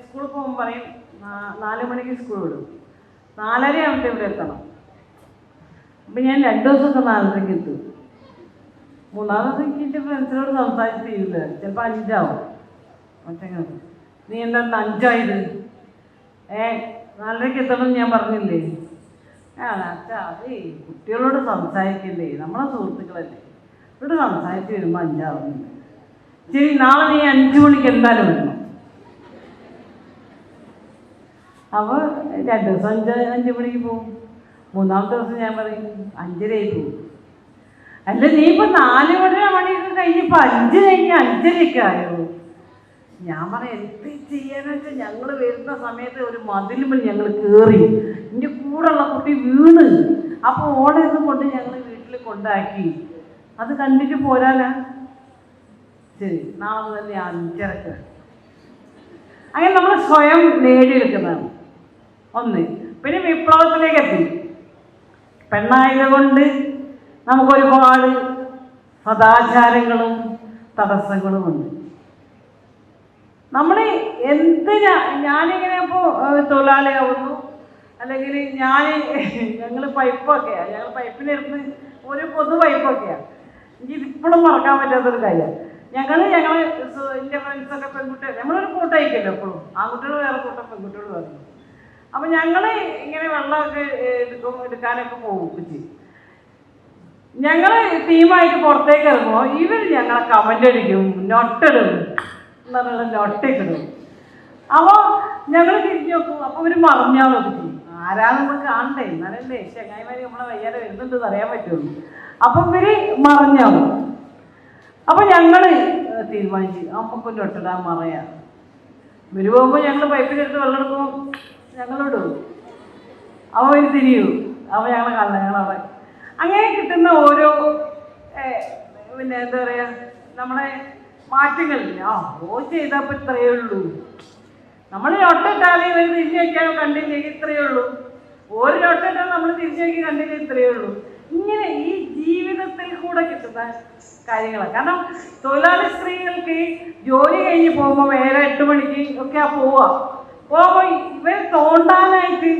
സ്കൂളിൽ പോകുമ്പോൾ പറയും 4 മണിക്ക് സ്കൂൾ വിടും, 4:30 ആകുമ്പോൾ ഇവിടെ എത്തണം. അപ്പം ഞാൻ 2 ദിവസമൊക്കെ 4:30 എത്തും. 3-ാം ദിവസം എനിക്ക് എൻ്റെ ഫ്രണ്ട്സിനോട് സംസാരിച്ചില്ല. ചിലപ്പോൾ 5 ആവും. പക്ഷേ നീ എന്താ 5 ആയത്? 4:30 എത്തണം ഞാൻ പറഞ്ഞില്ലേ? അച്ഛാ അതേ കുട്ടികളോട് സംസാരിക്കില്ലേ, നമ്മളെ സുഹൃത്തുക്കളല്ലേ, ഇവിടെ സംസാരിച്ച് വരുമ്പോൾ 5 ആവുന്നുണ്ട്. ശരി, നാളെ നീ 5 മണിക്ക് എന്തായാലും വരണം. അപ്പോൾ 2 ദിവസം 5 മണിക്ക് പോകും. 3-ാമത്തെ ദിവസം ഞാൻ പറയും 5:30 പോകും. അല്ല നീ ഇപ്പോൾ 4 മണിയൊക്കെ കഴിഞ്ഞപ്പോൾ 5 കഴിഞ്ഞ് 5:30 ആയോ? ഞാൻ പറയാം എന്ത് ചെയ്യാന്ന് വെച്ചാൽ ഞങ്ങൾ വരുന്ന സമയത്ത് ഒരു മതിലുമ്പോൾ ഞങ്ങൾ കയറി, എൻ്റെ കൂടെയുള്ള കുട്ടി വീണ്. അപ്പോൾ ഓടയൊന്നും കൊണ്ട് ഞങ്ങൾ വീട്ടിൽ കൊണ്ടാക്കി. അത് കണ്ടിട്ട് പോരാനാ? ശരി, നാളെ മുതൽ 5:30. അങ്ങനെ നമ്മൾ സ്വയം നേടിയെടുക്കുന്നതാണ് ഒന്ന്. പിന്നെ വിപ്ലവത്തിലേക്ക് എത്തി. പെണ്ണായതുകൊണ്ട് നമുക്കൊരുപാട് സദാചാരങ്ങളും തടസ്സങ്ങളുമുണ്ട്. നമ്മൾ ഞാനിങ്ങനെ ഇപ്പോൾ തൊഴിലാളിയാവുന്നു, അല്ലെങ്കിൽ ഞങ്ങൾ പൈപ്പൊക്കെയാണ്, ഞങ്ങൾ പൈപ്പിനിരുന്ന് ഒരു പൊതു പൈപ്പൊക്കെയാണ്. എനിക്ക് ഇപ്പോഴും മറക്കാൻ പറ്റാത്തൊരു കാര്യമാണ്. എൻ്റെ ഫ്രണ്ട്സൊക്കെ പെൺകുട്ടികൾ, നമ്മളൊരു കൂട്ടായിക്കല്ലോ എപ്പോഴും. ആൺകുട്ടികൾ വേറെ കൂട്ടം, പെൺകുട്ടികൾ വേറെ. അപ്പം ഞങ്ങൾ ഇങ്ങനെ വെള്ളമൊക്കെ എടുക്കാനൊക്കെ പോകും ചെയ്യും. ഞങ്ങൾ ടീമായിട്ട് പുറത്തേക്ക് ഇറങ്ങുമ്പോൾ ഇവർ ഞങ്ങളെ കമൻ്റ് അടിക്കും, നൊട്ടിടും എന്നുള്ള നൊട്ടൊക്കെ ഇടും. അപ്പോൾ ഞങ്ങൾ തിരിഞ്ഞു നോക്കും. അപ്പോൾ ഇവർ മറിഞ്ഞാളൊക്കെ ചെയ്യും. ആരാണ് നമ്മൾ കാണണ്ടേ, എന്നാലല്ലേ ചങ്ങായിമാർ നമ്മളെ വയ്യാതെ വരുന്നുണ്ടെന്ന് അറിയാൻ പറ്റുള്ളൂ. അപ്പം ഇവർ മറിഞ്ഞാവും. അപ്പോൾ ഞങ്ങൾ തീരുമാനിച്ചു നമുക്കൊരു നൊട്ടിടാൻ മറയാം. ഇവർ പോകുമ്പോൾ ഞങ്ങൾ പൈപ്പിലെടുത്ത് വെള്ളം എടുക്കുമ്പോൾ ഞങ്ങളോടും അവൻ തിരിയൂ, അവൻ ഞങ്ങളെ കാണണം, ഞങ്ങളവിടെ അങ്ങനെ കിട്ടുന്ന ഓരോ പിന്നെ എന്താ പറയുക നമ്മളെ മാറ്റങ്ങളില്ല. ഓ ചെയ്തപ്പോൾ ഇത്രയേ ഉള്ളൂ, നമ്മൾ ഒട്ടിട്ടാൽ ഇവർ തിരിച്ചു വയ്ക്കാൻ കണ്ടില്ലെങ്കിൽ ഇത്രയേ ഉള്ളൂ, ഒരു ഒട്ടിട്ടാൽ നമ്മൾ തിരിച്ചു വയ്ക്കാൻ കണ്ടില്ലെങ്കിൽ ഇത്രയേ ഉള്ളൂ. ഇങ്ങനെ ഈ ജീവിതത്തിൽ കൂടെ കിട്ടുന്ന കാര്യങ്ങളാണ്. കാരണം തൊഴിലാളി സ്ത്രീകൾക്ക് ജോലി കഴിഞ്ഞ് പോകുമ്പോൾ 7-8 മണിക്ക് ഒക്കെ പോകുമ്പോൾ ഇവർ തോണ്ടാനായിട്ട്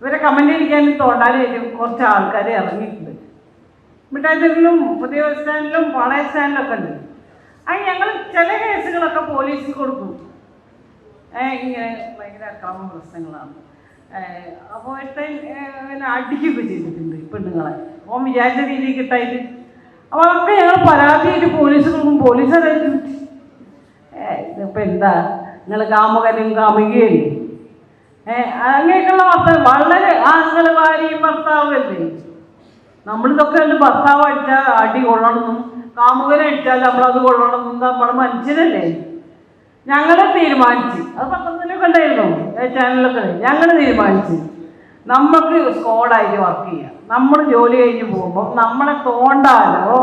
ഇവരെ കമൻ്റ് അടിക്കാനും തോണ്ടാനായിട്ടും കുറച്ച് ആൾക്കാർ ഇറങ്ങിയിട്ടുണ്ട്. മിഠായി തെരുവിലും പുതിയ ബസ് സ്റ്റാൻഡിലും പാളയ സ്റ്റാൻഡിലൊക്കെ ഉണ്ട്. അത് ഞങ്ങൾ ചില കേസുകളൊക്കെ പോലീസിൽ കൊടുക്കും. ഇങ്ങനെ ഭയങ്കര അക്രമ പ്രശ്നങ്ങളാണ്. അപ്പോൾ പിന്നെ അടിക്കുകയൊക്കെ ചെയ്തിട്ടുണ്ട് പെണ്ണുങ്ങളെ ഓൻ വിചാരിച്ച രീതിയിൽ കിട്ടായിട്ട്. അപ്പോൾ അതൊക്കെ ഞങ്ങൾ പരാതിയായിട്ട് പോലീസ് കൊടുക്കും. പോലീസ് അറിയിച്ചു ഇതിപ്പോൾ എന്താ നിങ്ങൾ കാമുകനും കാമുകയല്ലേ അങ്ങനെയൊക്കെയുള്ള വാർത്ത വളരെ നിങ്ങൾ ഭാര്യയും ഭർത്താവല്ലേ. നമ്മളിതൊക്കെ ഉണ്ട് ഭർത്താവ് അടിച്ചാൽ അടി കൊള്ളണമെന്നും കാമുകനെ അടിച്ചാൽ നമ്മളത് കൊള്ളണമെന്നും നമ്മൾ മനുഷ്യരല്ലേ. ഞങ്ങൾ തീരുമാനിച്ച് അത് പത്രത്തിലൊക്കെ ഉണ്ടായിരുന്നു, ചാനലൊക്കെ ഞങ്ങൾ തീരുമാനിച്ച് നമുക്ക് സ്കോഡായിട്ട് വർക്ക് ചെയ്യാം. നമ്മൾ ജോലി കഴിഞ്ഞ് പോകുമ്പോൾ നമ്മളെ തോണ്ടാലോ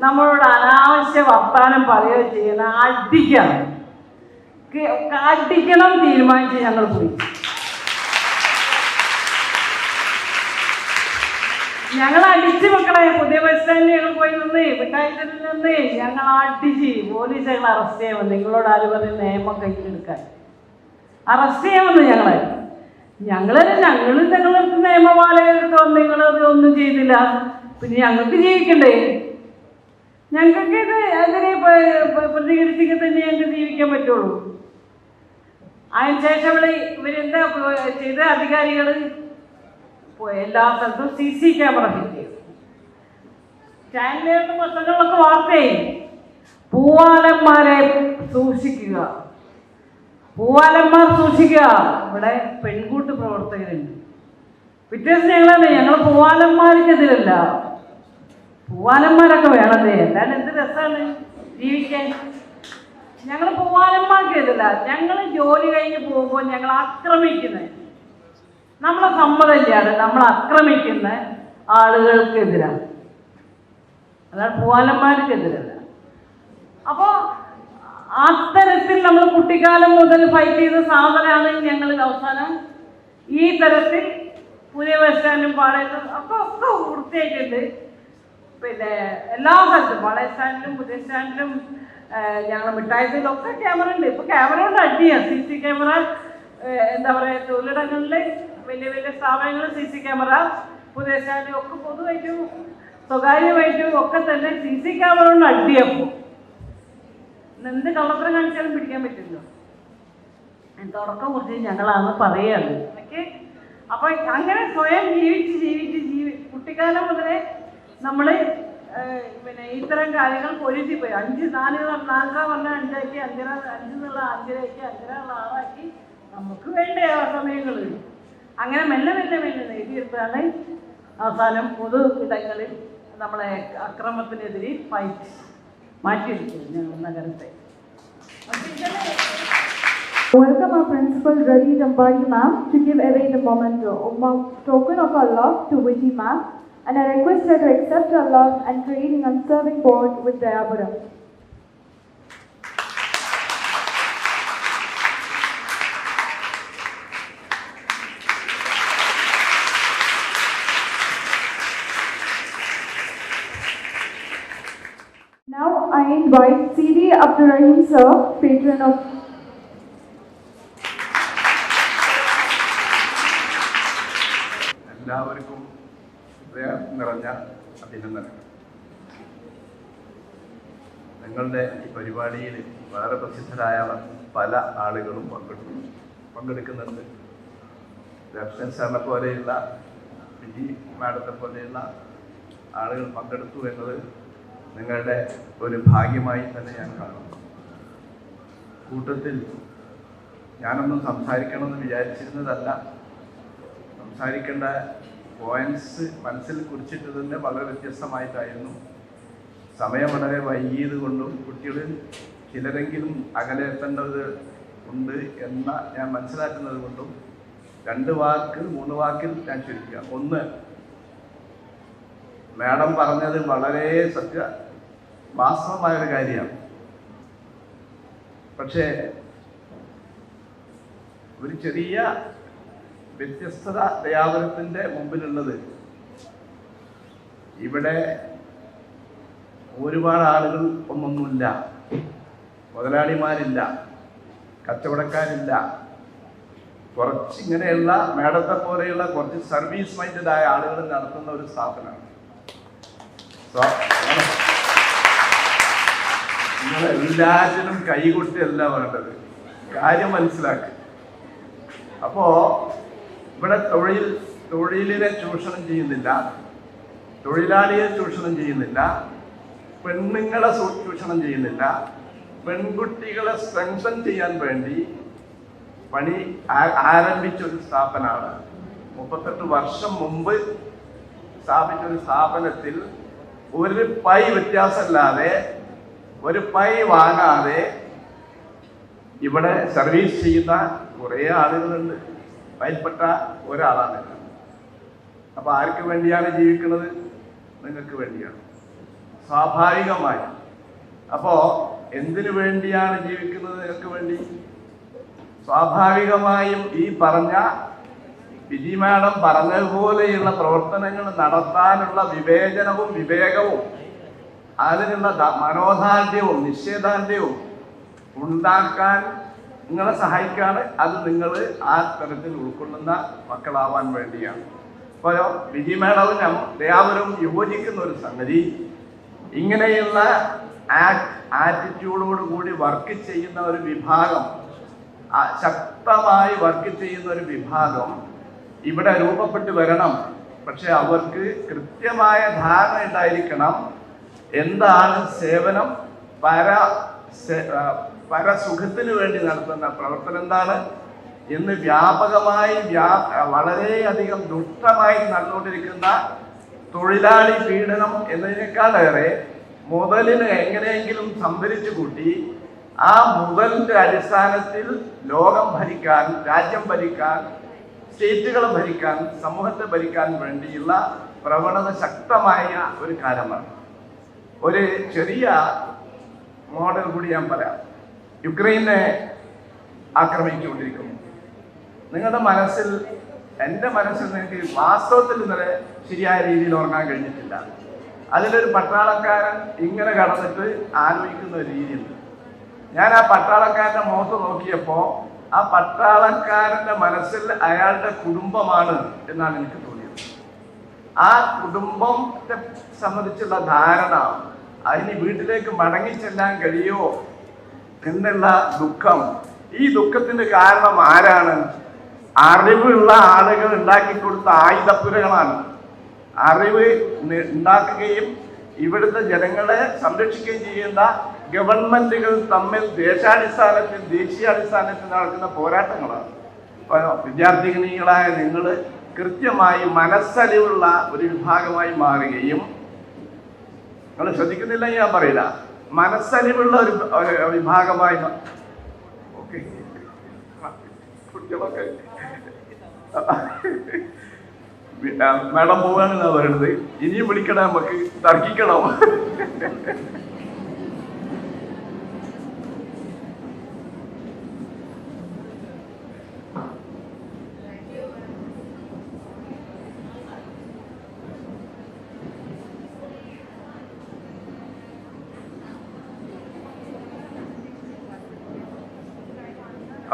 നമ്മളോട് അനാവശ്യ വർത്താനം പറയുകയോ ചെയ്യുന്ന അടിക്കണം തീരുമാനിച്ച് ഞങ്ങൾ പോയി. ഞങ്ങൾ അടിച്ച് മക്കളെ പുതിയ ബസ് സ്റ്റാൻഡിൽ ഞങ്ങൾ പോയി നിന്ന് മിഠായിത്തിൽ നിന്ന് ഞങ്ങൾ അടിച്ച് പോലീസ് ഞങ്ങൾ അറസ്റ്റ് ചെയ്യാൻ വന്നു. നിങ്ങളോട് ആരും പറഞ്ഞ് നിയമം കയ്യിലെടുക്കാൻ അറസ്റ്റ് ചെയ്യാൻ വന്നു. ഞങ്ങളടുത്ത് നിയമപാലകർക്ക് വന്ന് നിങ്ങളത് ഒന്നും ചെയ്തില്ല. പിന്നെ ഞങ്ങൾക്ക് ജീവിക്കണ്ടേ? ഞങ്ങൾക്ക് ഇത് അതിനെ പ്രതികരിച്ചെങ്കിൽ തന്നെ ഞങ്ങൾക്ക് ജീവിക്കാൻ പറ്റുള്ളൂ. അതിനുശേഷം ഇവരെന്താ ചെയ്ത അധികാരികൾ എല്ലാ സ്ഥലത്തും CC ക്യാമറ ഫിറ്റ് ചെയ്തു. ചാനലുകളിലും പത്രങ്ങളിലൊക്കെ വാർത്തയായി പൂവാലന്മാരെ സൂക്ഷിക്കുക, പൂവാലന്മാർ സൂക്ഷിക്കുക. ഇവിടെ പെൺകൂട്ട് പ്രവർത്തകരുണ്ട്. വ്യത്യാസം ഞങ്ങൾ പൂവാലന്മാർക്കെതിരല്ല, പൂവാലന്മാരൊക്കെ വേണമേ, അല്ലാണ്ട് എന്ത് രസമാണ് ജീവിക്കാൻ. ഞങ്ങൾ പൂവാലന്മാർക്കെതിരല്ല. ഞങ്ങൾ ജോലി കഴിഞ്ഞ് പോകുമ്പോൾ ഞങ്ങൾ ആക്രമിക്കുന്നത് നമ്മളെ സമ്മതമില്ലാതെ നമ്മൾ ആക്രമിക്കുന്ന ആളുകൾക്കെതിരാണ്, അതാണ് പൂവാലന്മാർക്കെതിരല്ല. അപ്പോൾ അത്തരത്തിൽ നമ്മൾ കുട്ടിക്കാലം മുതൽ ഫൈറ്റ് ചെയ്ത സാധനമാണ് ഞങ്ങൾ അവസാനം ഈ തരത്തിൽ പുതിയ ബസ് സ്റ്റാൻഡും പാളയത്തും ഒക്കെ വൃത്തിയായിട്ടുണ്ട്. പിന്നെ എല്ലാ സ്ഥലത്തും പാളയ സ്റ്റാൻഡിലും പുതിയ സ്റ്റാൻഡിലും ഞങ്ങൾ മിഠായിത്തിലൊക്കെ ക്യാമറ ഉണ്ട്. ഇപ്പോൾ ക്യാമറ കൊണ്ട് അടിയാണ്. CC ക്യാമറ എന്താ പറയുക, തൊഴിലിടങ്ങളിൽ വലിയ വലിയ സ്ഥാപനങ്ങൾ CC ക്യാമറ, പുതിയ സ്റ്റാൻഡിലും ഒക്കെ പൊതുവായിട്ടും സ്വകാര്യമായിട്ടും ഒക്കെ തന്നെ CC ക്യാമറ കൊണ്ട് അടിയപ്പോൾ എന്ത് കള്ളത്തരം കാണിച്ചാലും പിടിക്കാൻ പറ്റില്ലോ. തുടക്കം കുറിച്ച് ഞങ്ങളാണ് പറയുകയാണ് ഓക്കെ. അപ്പോൾ അങ്ങനെ സ്വയം ജീവിച്ച് കുട്ടിക്കാലം മുതലേ നമ്മൾ പിന്നെ ഇത്തരം കാര്യങ്ങൾ പൊരുത്തിപ്പോയി. 4 പറഞ്ഞാൽ 5 ആക്കി, 5 എന്നുള്ള 5 ആക്കി, 5 6 നമുക്ക് വേണ്ട സമയങ്ങൾ അങ്ങനെ മെല്ലെ നേടിയെടുത്താണ് അവസാനം പൊതു ഇടങ്ങളിൽ നമ്മളെ അക്രമത്തിനെതിരെ ഫൈറ്റ് മാറ്റിയെടുക്കും ഞങ്ങൾ നഗരത്തെ. Welcome our Principal Ravi Jambari ma'am to give away the memento, a token of our love to Vijay ma'am, and I request her to accept our love and creating and serving board with Dayapuram. Now I invite C.D. Abdurrahim sir, patron of എല്ലാവർക്കും ഹൃദയം നിറഞ്ഞ അഭിനന്ദനങ്ങൾ. നിങ്ങളുടെ ഈ പരിപാടിയിൽ വളരെ പ്രസിദ്ധരായ പല ആളുകളും പങ്കെടുക്കുന്നുണ്ട്. ദർശൻ സാറിനെ പോലെയുള്ള വിജി മാഡത്തെ പോലെയുള്ള ആളുകൾ പങ്കെടുത്തു എന്നത് നിങ്ങളുടെ ഒരു ഭാഗ്യമായി തന്നെ ഞാൻ കാണുന്നു. കൂട്ടത്തിൽ ഞാനൊന്നും സംസാരിക്കണമെന്ന് വിചാരിച്ചിരുന്നതല്ല. സംസാരിക്കേണ്ട പോയിന്റ്സ് മനസ്സിൽ കുറിച്ചിട്ട് തന്നെ വളരെ വ്യത്യസ്തമായിട്ടായിരുന്നു. സമയം വളരെ വൈകിയത് കൊണ്ടും കുട്ടികളിൽ ചിലരെങ്കിലും അകലെ എത്തേണ്ടത് ഉണ്ട് എന്ന ഞാൻ മനസ്സിലാക്കുന്നത് കൊണ്ടും 2 വാക്കിൽ 3 വാക്കിൽ ഞാൻ ചുരുക്കുക. ഒന്ന്, മാഡം പറഞ്ഞത് വളരെ വാസ്തവമായൊരു കാര്യമാണ്. പക്ഷേ ഒരു ചെറിയ വ്യത്യസ്തത ദയാപുരത്തിൻ്റെ മുമ്പിലുള്ളത്, ഇവിടെ ഒരുപാട് ആളുകൾ ഒന്നൊന്നുമില്ല, മുതലാളിമാരില്ല, കച്ചവടക്കാരില്ല. കുറച്ചിങ്ങനെയുള്ള മേഡത്തെ പോലെയുള്ള കുറച്ച് സർവീസ് മൈൻഡായ ആളുകൾ നടത്തുന്ന ഒരു സ്ഥാപനമാണ്. നിങ്ങളെല്ലാറ്റിനും കൈകൊട്ടിയല്ല വേണ്ടത്, കാര്യം മനസ്സിലാക്കുക. അപ്പോ ഇവിടെ തൊഴിലിനെ ചൂഷണം ചെയ്യുന്നില്ല, തൊഴിലാളിയെ ചൂഷണം ചെയ്യുന്നില്ല, പെണ്ണുങ്ങളെ ചൂഷണം ചെയ്യുന്നില്ല. പെൺകുട്ടികളെ സ്ട്രെങ്തൻ ചെയ്യാൻ വേണ്ടി പണി ആരംഭിച്ച ഒരു സ്ഥാപനമാണ്. 38 വർഷം മുമ്പ് സ്ഥാപിച്ച ഒരു സ്ഥാപനത്തിൽ ഒരു പൈ വ്യത്യാസമില്ലാതെ, ഒരു പൈ വാങ്ങാതെ ഇവിടെ സർവീസ് ചെയ്യുന്ന കുറേ ആളുകളുണ്ട്. അതിൽപ്പെട്ട ഒരാളാണ്. അപ്പൊ ആർക്ക് വേണ്ടിയാണ് ജീവിക്കുന്നത്? നിങ്ങൾക്ക് വേണ്ടിയാണ്, സ്വാഭാവികമായി. അപ്പോ എന്തിനു വേണ്ടിയാണ് ജീവിക്കുന്നത്? നിങ്ങൾക്ക് വേണ്ടി. സ്വാഭാവികമായും ഈ പറഞ്ഞ വിജി മാഡം പറഞ്ഞതുപോലെയുള്ള പ്രവർത്തനങ്ങൾ നടത്താനുള്ള വിവേചനവും വിവേകവും അതിനുള്ള മനോദാർഢ്യവും നിശ്ചയദാർഢ്യവും ഉണ്ടാക്കാൻ നിങ്ങളെ സഹായിക്കാണ്. അത് നിങ്ങൾ ആ തരത്തിൽ ഉൾക്കൊള്ളുന്ന മക്കളാവാൻ വേണ്ടിയാണ്. അപ്പോൾ വിജി മാഡവും ദയാപുരവും യോജിക്കുന്ന ഒരു സംഗതി, ഇങ്ങനെയുള്ള ആറ്റിറ്റ്യൂഡോട് കൂടി വർക്ക് ചെയ്യുന്ന ഒരു വിഭാഗം, ശക്തമായി വർക്ക് ചെയ്യുന്ന ഒരു വിഭാഗം ഇവിടെ രൂപപ്പെട്ടു വരണം. പക്ഷെ അവർക്ക് കൃത്യമായ ധാരണ ഉണ്ടായിരിക്കണം എന്താണ് സേവനം, പരസുഖത്തിന് വേണ്ടി നടത്തുന്ന പ്രവർത്തനം എന്താണ് എന്ന് വ്യാപകമായി വളരെയധികം ദുഷ്ടമായി നടന്നുകൊണ്ടിരിക്കുന്ന തൊഴിലാളി പീഡനം എന്നതിനേക്കാളേറെ മുതലിന് എങ്ങനെയെങ്കിലും സംഭരിച്ചു കൂട്ടി ആ മുതലിന്റെ അടിസ്ഥാനത്തിൽ ലോകം ഭരിക്കാൻ, രാജ്യം ഭരിക്കാൻ, സ്റ്റേറ്റുകൾ ഭരിക്കാൻ, സമൂഹത്തെ ഭരിക്കാൻ വേണ്ടിയുള്ള പ്രവണത ശക്തമായ ഒരു കാലമാണ്. ഒരു ചെറിയ മോഡൽ കൂടി ഞാൻ പറയാം. യുക്രൈനെ ആക്രമിച്ചുകൊണ്ടിരിക്കുന്നു. നിങ്ങളുടെ മനസ്സിൽ, എൻ്റെ മനസ്സിൽ നിങ്ങൾക്ക് വാസ്തവത്തിൽ ഇന്നലെ ശരിയായ രീതിയിൽ ഉറങ്ങാൻ കഴിഞ്ഞിട്ടില്ല. അതിലൊരു പട്ടാളക്കാരൻ ഇങ്ങനെ കടന്നിട്ട് ആലോചിക്കുന്ന ഒരു രീതിയുണ്ട്. ഞാൻ ആ പട്ടാളക്കാരൻ്റെ മുഖത്ത് നോക്കിയപ്പോൾ ആ പട്ടാളക്കാരൻ്റെ മനസ്സിൽ അയാളുടെ കുടുംബമാണ് എന്നാണ് എനിക്ക് തോന്നിയത്. ആ കുടുംബത്തെ സംബന്ധിച്ചുള്ള ധാരണ, അതിന് വീട്ടിലേക്ക് മടങ്ങിച്ചെല്ലാൻ കഴിയുമോ എന്നുള്ള ദുഃഖം. ഈ ദുഃഖത്തിന് കാരണം ആരാണ്? അറിവുള്ള ആളുകൾ ഉണ്ടാക്കിക്കൊടുത്ത ആയുധപ്പുരകളാണ്. അറിവ് ഉണ്ടാക്കുകയും ഇവിടുത്തെ ജനങ്ങളെ സംരക്ഷിക്കുകയും ചെയ്യുന്ന ഗവൺമെന്റുകൾ തമ്മിൽ ദേശീയാടിസ്ഥാനത്തിൽ നടക്കുന്ന പോരാട്ടങ്ങളാണ്. വിദ്യാർത്ഥിനികളായ നിങ്ങൾ കൃത്യമായി മനസ്സലിവുള്ള ഒരു വിഭാഗമായി മാറുകയും, നിങ്ങൾ ശ്രദ്ധിക്കുന്നില്ല ഞാൻ പറയില്ല, മനസ്സലിവുള്ള ഒരു വിഭാഗമായി കുട്ടികളൊക്കെ മാഡം പോവാണെന്നാ പറയുന്നത്. ഇനിയും വിളിക്കണം, നമുക്ക് തർക്കിക്കണം.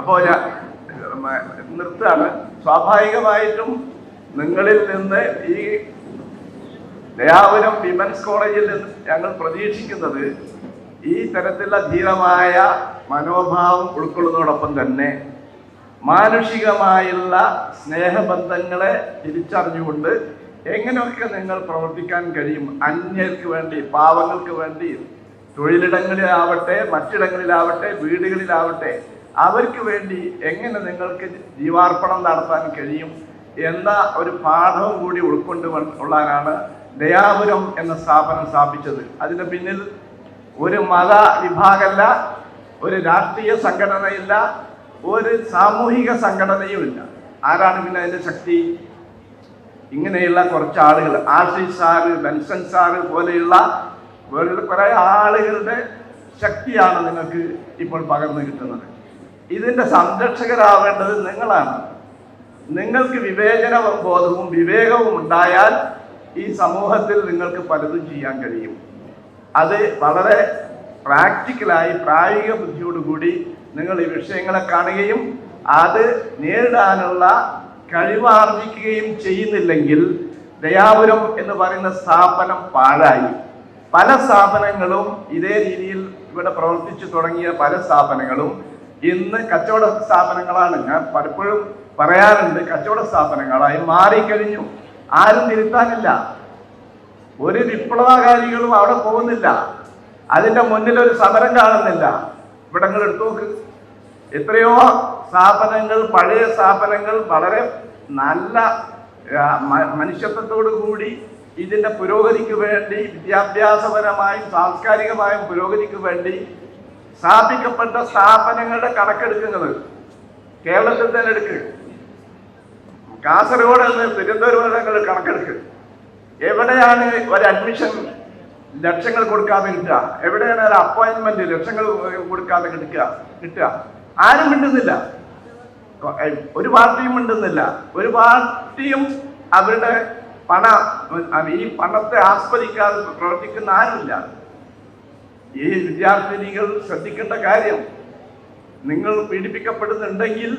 അപ്പോൾ ഞാൻ നിർത്താണ്. സ്വാഭാവികമായിട്ടും നിങ്ങളിൽ നിന്ന് ഈ ദയാപുരം വിമൻസ് കോളേജിൽ നിന്ന് ഞങ്ങൾ പ്രതീക്ഷിക്കുന്നത് ഈ തരത്തിലുള്ള ധീരമായ മനോഭാവം ഉൾക്കൊള്ളുന്നതോടൊപ്പം തന്നെ മാനുഷികമായുള്ള സ്നേഹബന്ധങ്ങളെ തിരിച്ചറിഞ്ഞുകൊണ്ട് എങ്ങനെയൊക്കെ നിങ്ങൾ പ്രവർത്തിക്കാൻ കഴിയും, അന്യർക്ക് വേണ്ടി, പാവങ്ങൾക്ക് വേണ്ടി, തൊഴിലിടങ്ങളിലാവട്ടെ, മറ്റിടങ്ങളിലാവട്ടെ, വീടുകളിലാവട്ടെ, അവർക്ക് വേണ്ടി എങ്ങനെ നിങ്ങൾക്ക് ജീവാർപ്പണം നടത്താൻ കഴിയും എന്ന ഒരു പാഠവും കൂടി ഉള്ളാനാണ് ദയാപുരം എന്ന സ്ഥാപനം സ്ഥാപിച്ചത്. അതിന് പിന്നിൽ ഒരു മത വിഭാഗമല്ല, ഒരു രാഷ്ട്രീയ സംഘടനയില്ല, ഒരു സാമൂഹിക സംഘടനയുമില്ല. ആരാണ് പിന്നെ അതിൻ്റെ ശക്തി? ഇങ്ങനെയുള്ള കുറച്ച് ആളുകൾ, ആശിഷ് സാറ്, ബെൻസൺ സാറ് പോലെയുള്ള കുറേ ആളുകളുടെ ശക്തിയാണ് നിങ്ങൾക്ക് ഇപ്പോൾ പകർന്നു കിട്ടുന്നത്. ഇതിൻ്റെ സംരക്ഷകരാവേണ്ടത് നിങ്ങളാണ്. നിങ്ങൾക്ക് വിവേചന ബോധവും വിവേകവും ഉണ്ടായാൽ ഈ സമൂഹത്തിൽ നിങ്ങൾക്ക് പലതും ചെയ്യാൻ കഴിയും. അത് വളരെ പ്രാക്ടിക്കലായി പ്രായോഗിക ബുദ്ധിയോടുകൂടി നിങ്ങൾ ഈ വിഷയങ്ങളെ കാണുകയും അത് നേരിടാനുള്ള കഴിവാർജിക്കുകയും ചെയ്യുന്നില്ലെങ്കിൽ ദയാപുരം എന്ന് പറയുന്ന സ്ഥാപനം പാഴായി. പല സ്ഥാപനങ്ങളും ഇതേ രീതിയിൽ ഇവിടെ പ്രവർത്തിച്ചു തുടങ്ങിയ പല സ്ഥാപനങ്ങളും ഇന്ന് കച്ചവട സ്ഥാപനങ്ങളാണ്. ഞാൻ പലപ്പോഴും പറയാറുണ്ട്, കച്ചവട സ്ഥാപനങ്ങളായി മാറിക്കഴിഞ്ഞു. ആരും തിരുത്താനില്ല. ഒരു വിപ്ലവകാരികളും അവിടെ പോകുന്നില്ല. അതിൻ്റെ മുന്നിൽ ഒരു സമരം കാണുന്നില്ല. ഇവിടങ്ങൾ എടുത്തു നോക്ക്. എത്രയോ സ്ഥാപനങ്ങൾ, പഴയ സ്ഥാപനങ്ങൾ വളരെ നല്ല മനുഷ്യത്വത്തോടു കൂടി ഇതിൻ്റെ പുരോഗതിക്ക് വേണ്ടി, വിദ്യാഭ്യാസപരമായും സാംസ്കാരികമായും പുരോഗതിക്ക് വേണ്ടി സ്ഥാപിക്കപ്പെട്ട സ്ഥാപനങ്ങളുടെ കണക്കെടുക്കുന്നത് കേരളത്തിൽ തന്നെ എടുക്കുക. കാസർഗോഡ് നിന്ന് തിരുവനന്തപുരം കണക്കെടുക്കുക. എവിടെയാണ് ഒരു അഡ്മിഷൻ ലക്ഷങ്ങൾ കൊടുക്കാതെ കിട്ടുക? എവിടെയാണ് ഒരു അപ്പോയിന്റ്മെന്റ് ലക്ഷങ്ങൾ കൊടുക്കാതെ കിട്ടുക? ആരും മിണ്ടുന്നില്ല. ഒരു പാർട്ടിയും മിണ്ടുന്നില്ല. ഒരു പാർട്ടിയും അവരുടെ ഈ പണത്തെ ആസ്വദിക്കാതെ പ്രവർത്തിക്കുന്ന ആരുമില്ല. ഈ വിദ്യാർത്ഥിനികൾ ശ്രദ്ധിക്കേണ്ട കാര്യം, നിങ്ങൾ പീഡിപ്പിക്കപ്പെടുന്നുണ്ടെങ്കിൽ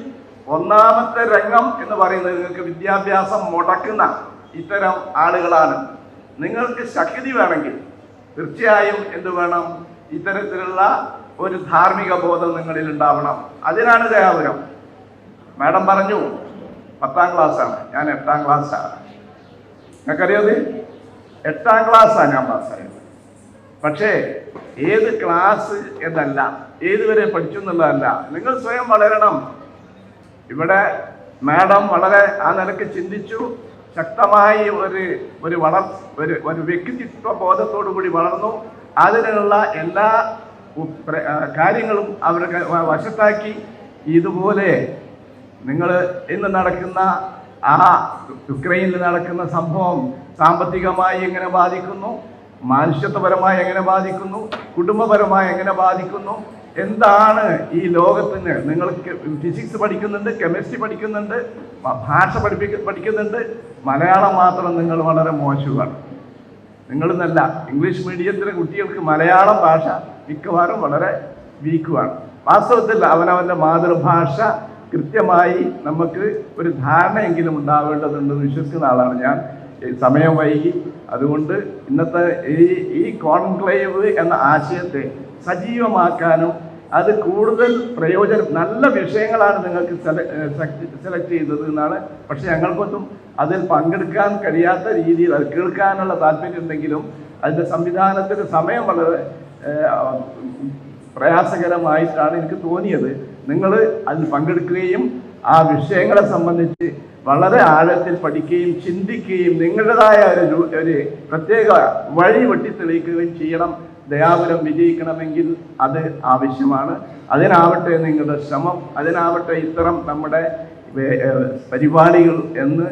ഒന്നാമത്തെ രംഗം എന്ന് പറയുന്നത് നിങ്ങൾക്ക് വിദ്യാഭ്യാസം മുടക്കുന്ന ഇത്തരം ആളുകളാണ്. നിങ്ങൾക്ക് ശക്തി വേണമെങ്കിൽ തീർച്ചയായും എന്ത് വേണം? ഇത്തരത്തിലുള്ള ഒരു ധാർമ്മിക ബോധം നിങ്ങളിൽ ഉണ്ടാവണം. അതിനാണ് ദയാപുരം. മാഡം പറഞ്ഞു 10ാം ക്ലാസ്സാണ്, ഞാൻ 8ാം ക്ലാസ്സാണ്. നിങ്ങൾക്കറിയാത് 8ാം ക്ലാസ്സാണ് ഞാൻ പാസ്സായത്. പക്ഷേ ഏത് ക്ലാസ് എന്നല്ല, ഏതുവരെ പഠിച്ചു എന്നുള്ളതല്ല, നിങ്ങൾ സ്വയം വളരണം. ഇവിടെ മാഡം വളരെ ആ നിലക്ക് ചിന്തിച്ചു, ശക്തമായി ഒരു വ്യക്തിത്വ ബോധത്തോടു കൂടി വളർന്നു. അതിനുള്ള എല്ലാ കാര്യങ്ങളും അവർക്ക് വശത്താക്കി. ഇതുപോലെ നിങ്ങൾ ഇന്ന് നടക്കുന്ന യുക്രൈനിൽ നടക്കുന്ന സംഭവം സാമ്പത്തികമായി എങ്ങനെ ബാധിക്കുന്നു, മനുഷ്യത്വപരമായി എങ്ങനെ ബാധിക്കുന്നു, കുടുംബപരമായി എങ്ങനെ ബാധിക്കുന്നു, എന്താണ് ഈ ലോകത്തിന്? നിങ്ങൾ ഫിസിക്സ് പഠിക്കുന്നുണ്ട്, കെമിസ്ട്രി പഠിക്കുന്നുണ്ട്, ഭാഷ പഠിക്കുന്നുണ്ട്. മലയാളം മാത്രം നിങ്ങൾ വളരെ മോശമാണ്. നിങ്ങളെന്നല്ല, ഇംഗ്ലീഷ് മീഡിയത്തിലെ കുട്ടികൾക്ക് മലയാളം ഭാഷ മിക്കവാറും വളരെ വീക്കുമാണ്. വാസ്തവത്തിൽ അവനവൻ്റെ മാതൃഭാഷ കൃത്യമായി നമുക്ക് ഒരു ധാരണയെങ്കിലും ഉണ്ടാവേണ്ടതുണ്ടെന്ന് വിശ്വസിക്കുന്ന ആളാണ് ഞാൻ. സമയം വൈകി, അതുകൊണ്ട് ഇന്നത്തെ ഈ കോൺക്ലേവ് എന്ന ആശയത്തെ സജീവമാക്കാനും അത് കൂടുതൽ നല്ല വിഷയങ്ങളാണ് നിങ്ങൾക്ക് സെലക്ട് ചെയ്തത് എന്നാണ്. പക്ഷെ ഞങ്ങൾക്കൊന്നും അതിൽ പങ്കെടുക്കാൻ കഴിയാത്ത രീതിയിൽ അത് കേൾക്കാനുള്ള താല്പര്യം ഉണ്ടെങ്കിലും അതിൻ്റെ സംവിധാനത്തിന് സമയം വളരെ പ്രയാസകരമായിട്ടാണ് എനിക്ക് തോന്നിയത്. നിങ്ങൾ അതിൽ പങ്കെടുക്കുകയും ആ വിഷയങ്ങളെ സംബന്ധിച്ച് വളരെ ആഴത്തിൽ പഠിക്കുകയും ചിന്തിക്കുകയും നിങ്ങളുടേതായ ഒരു പ്രത്യേക വഴി വെട്ടിത്തെളിയിക്കുകയും ചെയ്യണം. ദയാപുരം വിജയിക്കണമെങ്കിൽ അത് ആവശ്യമാണ്. അതിനാവട്ടെ നിങ്ങളുടെ ശ്രമം, അതിനാവട്ടെ ഇത്തരം നമ്മുടെ പരിപാടികൾ എന്ന്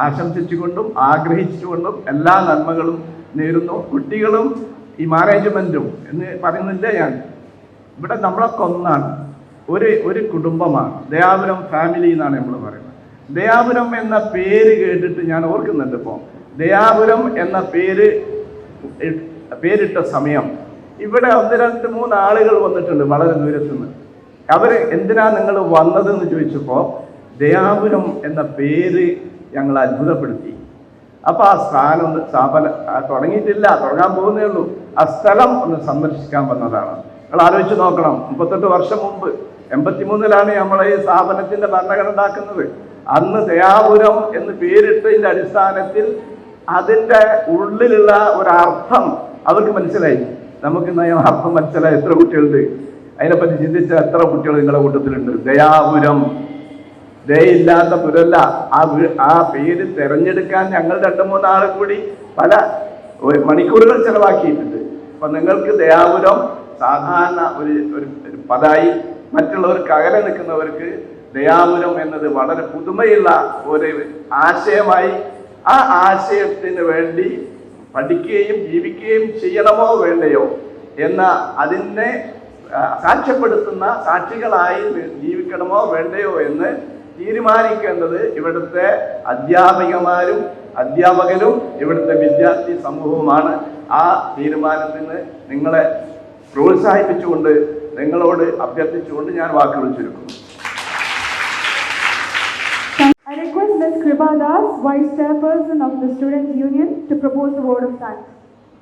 ആശംസിച്ചുകൊണ്ടും ആഗ്രഹിച്ചുകൊണ്ടും എല്ലാ നന്മകളും നേരുന്നു. കുട്ടികളും ഈ മാനേജ്മെൻറ്റും എന്ന് പറയുന്നില്ല ഞാൻ. ഇവിടെ നമ്മളൊക്കെ ഒന്നാണ്, ഒരു കുടുംബമാണ്. ദയാപുരം ഫാമിലി എന്നാണ് നമ്മൾ പറയുന്നത്. ദയാപുരം എന്ന പേര് കേട്ടിട്ട് ഞാൻ ഓർക്കുന്നുണ്ട്. ഇപ്പോൾ ദയാപുരം എന്ന പേരിട്ട സമയം ഇവിടെ 1-2-3 ആളുകൾ വന്നിട്ടുണ്ട് വളരെ ദൂരത്തു നിന്ന്. അവർ എന്തിനാ നിങ്ങൾ വന്നതെന്ന് ചോദിച്ചപ്പോൾ ദയാപുരം എന്ന പേര് ഞങ്ങൾ അത്ഭുതപ്പെടുത്തി. അപ്പോൾ ആ സ്ഥാപനം തുടങ്ങിയിട്ടില്ല, തുടങ്ങാൻ പോകുന്നേ ഉള്ളൂ. ആ സ്ഥലം ഒന്ന് സന്ദർശിക്കാൻ വന്നതാണ്. നിങ്ങൾ ആലോചിച്ച് നോക്കണം, 38 വർഷം മുമ്പ് 83-ലാണ് നമ്മൾ ഈ സ്ഥാപനത്തിൻ്റെ ഭരണഘടന ഉണ്ടാക്കുന്നത്. അന്ന് ദയാപുരം എന്ന് പേരിട്ടതിൻ്റെ അടിസ്ഥാനത്തിൽ അതിൻ്റെ ഉള്ളിലുള്ള ഒരർത്ഥം അവർക്ക് മനസ്സിലായി. നമുക്ക് അർത്ഥം മനസ്സിലായി. എത്ര കുട്ടികളുണ്ട് അതിനെപ്പറ്റി ചിന്തിച്ച എത്ര കുട്ടികൾ നിങ്ങളുടെ കൂട്ടത്തിലുണ്ട്? ദയാപുരം, ദയയില്ലാത്ത പുരല്ല. ആ പേര് തിരഞ്ഞെടുക്കാൻ ഞങ്ങൾ 2-3 ആൾ കൂടി പല മണിക്കൂറുകൾ ചെലവാക്കിയിട്ടുണ്ട്. അപ്പം നിങ്ങൾക്ക് ദയാപുരം സാധാരണ ഒരു പദായി മറ്റുള്ളവർക്ക് അകലെ നിൽക്കുന്നവർക്ക് ദയാപുരം എന്നത് വളരെ പുതുമയുള്ള ഒരു ആശയമായി ആ ആശയത്തിന് വേണ്ടി പഠിക്കുകയും ജീവിക്കുകയും ചെയ്യണമോ വേണ്ടയോ എന്ന അതിനെ സാക്ഷ്യപ്പെടുത്തുന്ന സാക്ഷികളായി ജീവിക്കണമോ വേണ്ടയോ എന്ന് തീരുമാനിക്കേണ്ടത് ഇവിടുത്തെ അധ്യാപകരും ഇവിടുത്തെ വിദ്യാർത്ഥി സമൂഹവുമാണ്. ആ തീരുമാനത്തിന് നിങ്ങളെ പ്രോത്സാഹിപ്പിച്ചുകൊണ്ട് നിങ്ങളോട് അഭ്യർത്ഥിച്ചുകൊണ്ട് ഞാൻ വാക്കുകൾ ചുരുക്കുന്നു. I request Ms. Kripa Das, Vice Chairperson of the Students' Union, to propose the word of thanks.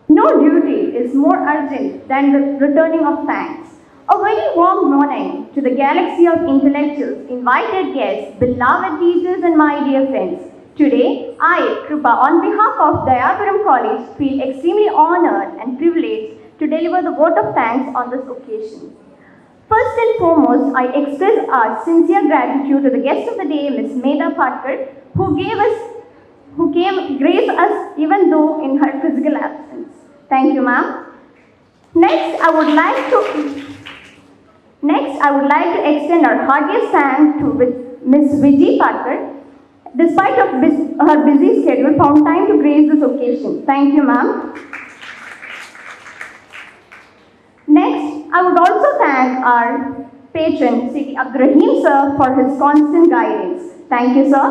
No duty is more urgent than the returning of thanks. A very warm morning to the galaxy of intellectuals, invited guests, beloved teachers and my dear friends. Today, I, Kripa, on behalf of Dayapuram College, feel extremely honored and privileged to deliver the vote of thanks on this occasion. First and foremost, I express our sincere gratitude to the guest of the day, Ms. Medha Patkar, who graced us even though in her physical absence. Thank you, ma'am. Next, I would like to extend our heartiest thanks to Ms. Vijay Patkar, despite of her busy schedule, found time to grace this occasion. Thank you, ma'am. Next, I would also thank our patron, Sri Abdurrahim sir, for his constant guidance. Thank you, sir.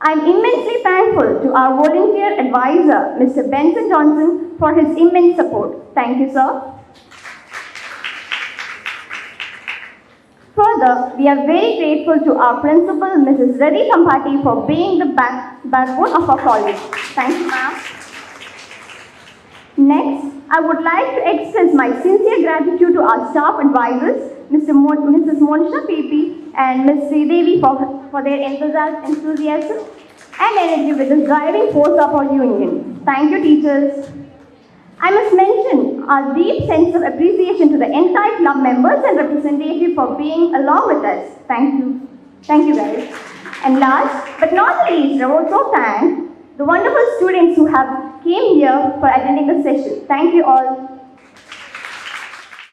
I am immensely thankful to our volunteer advisor, Mr. Benson Johnson, for his immense support. Thank you, sir. Further, we are very grateful to our principal, Mrs. Reddy Kampati, for being the backbone of our college. Thank you, ma'am. Next, I would like to express my sincere gratitude to our staff advisors, Mrs. Monisha PP and Ms. Sridevi for their enthusiasm and energy with the driving force of our union. Thank you, teachers. I must mention our deep sense of appreciation to the entire club members and representatives for being along with us. Thank you. Thank you, guys. And last but not least, I also thank the wonderful students who have came here for attending the session. Thank you all.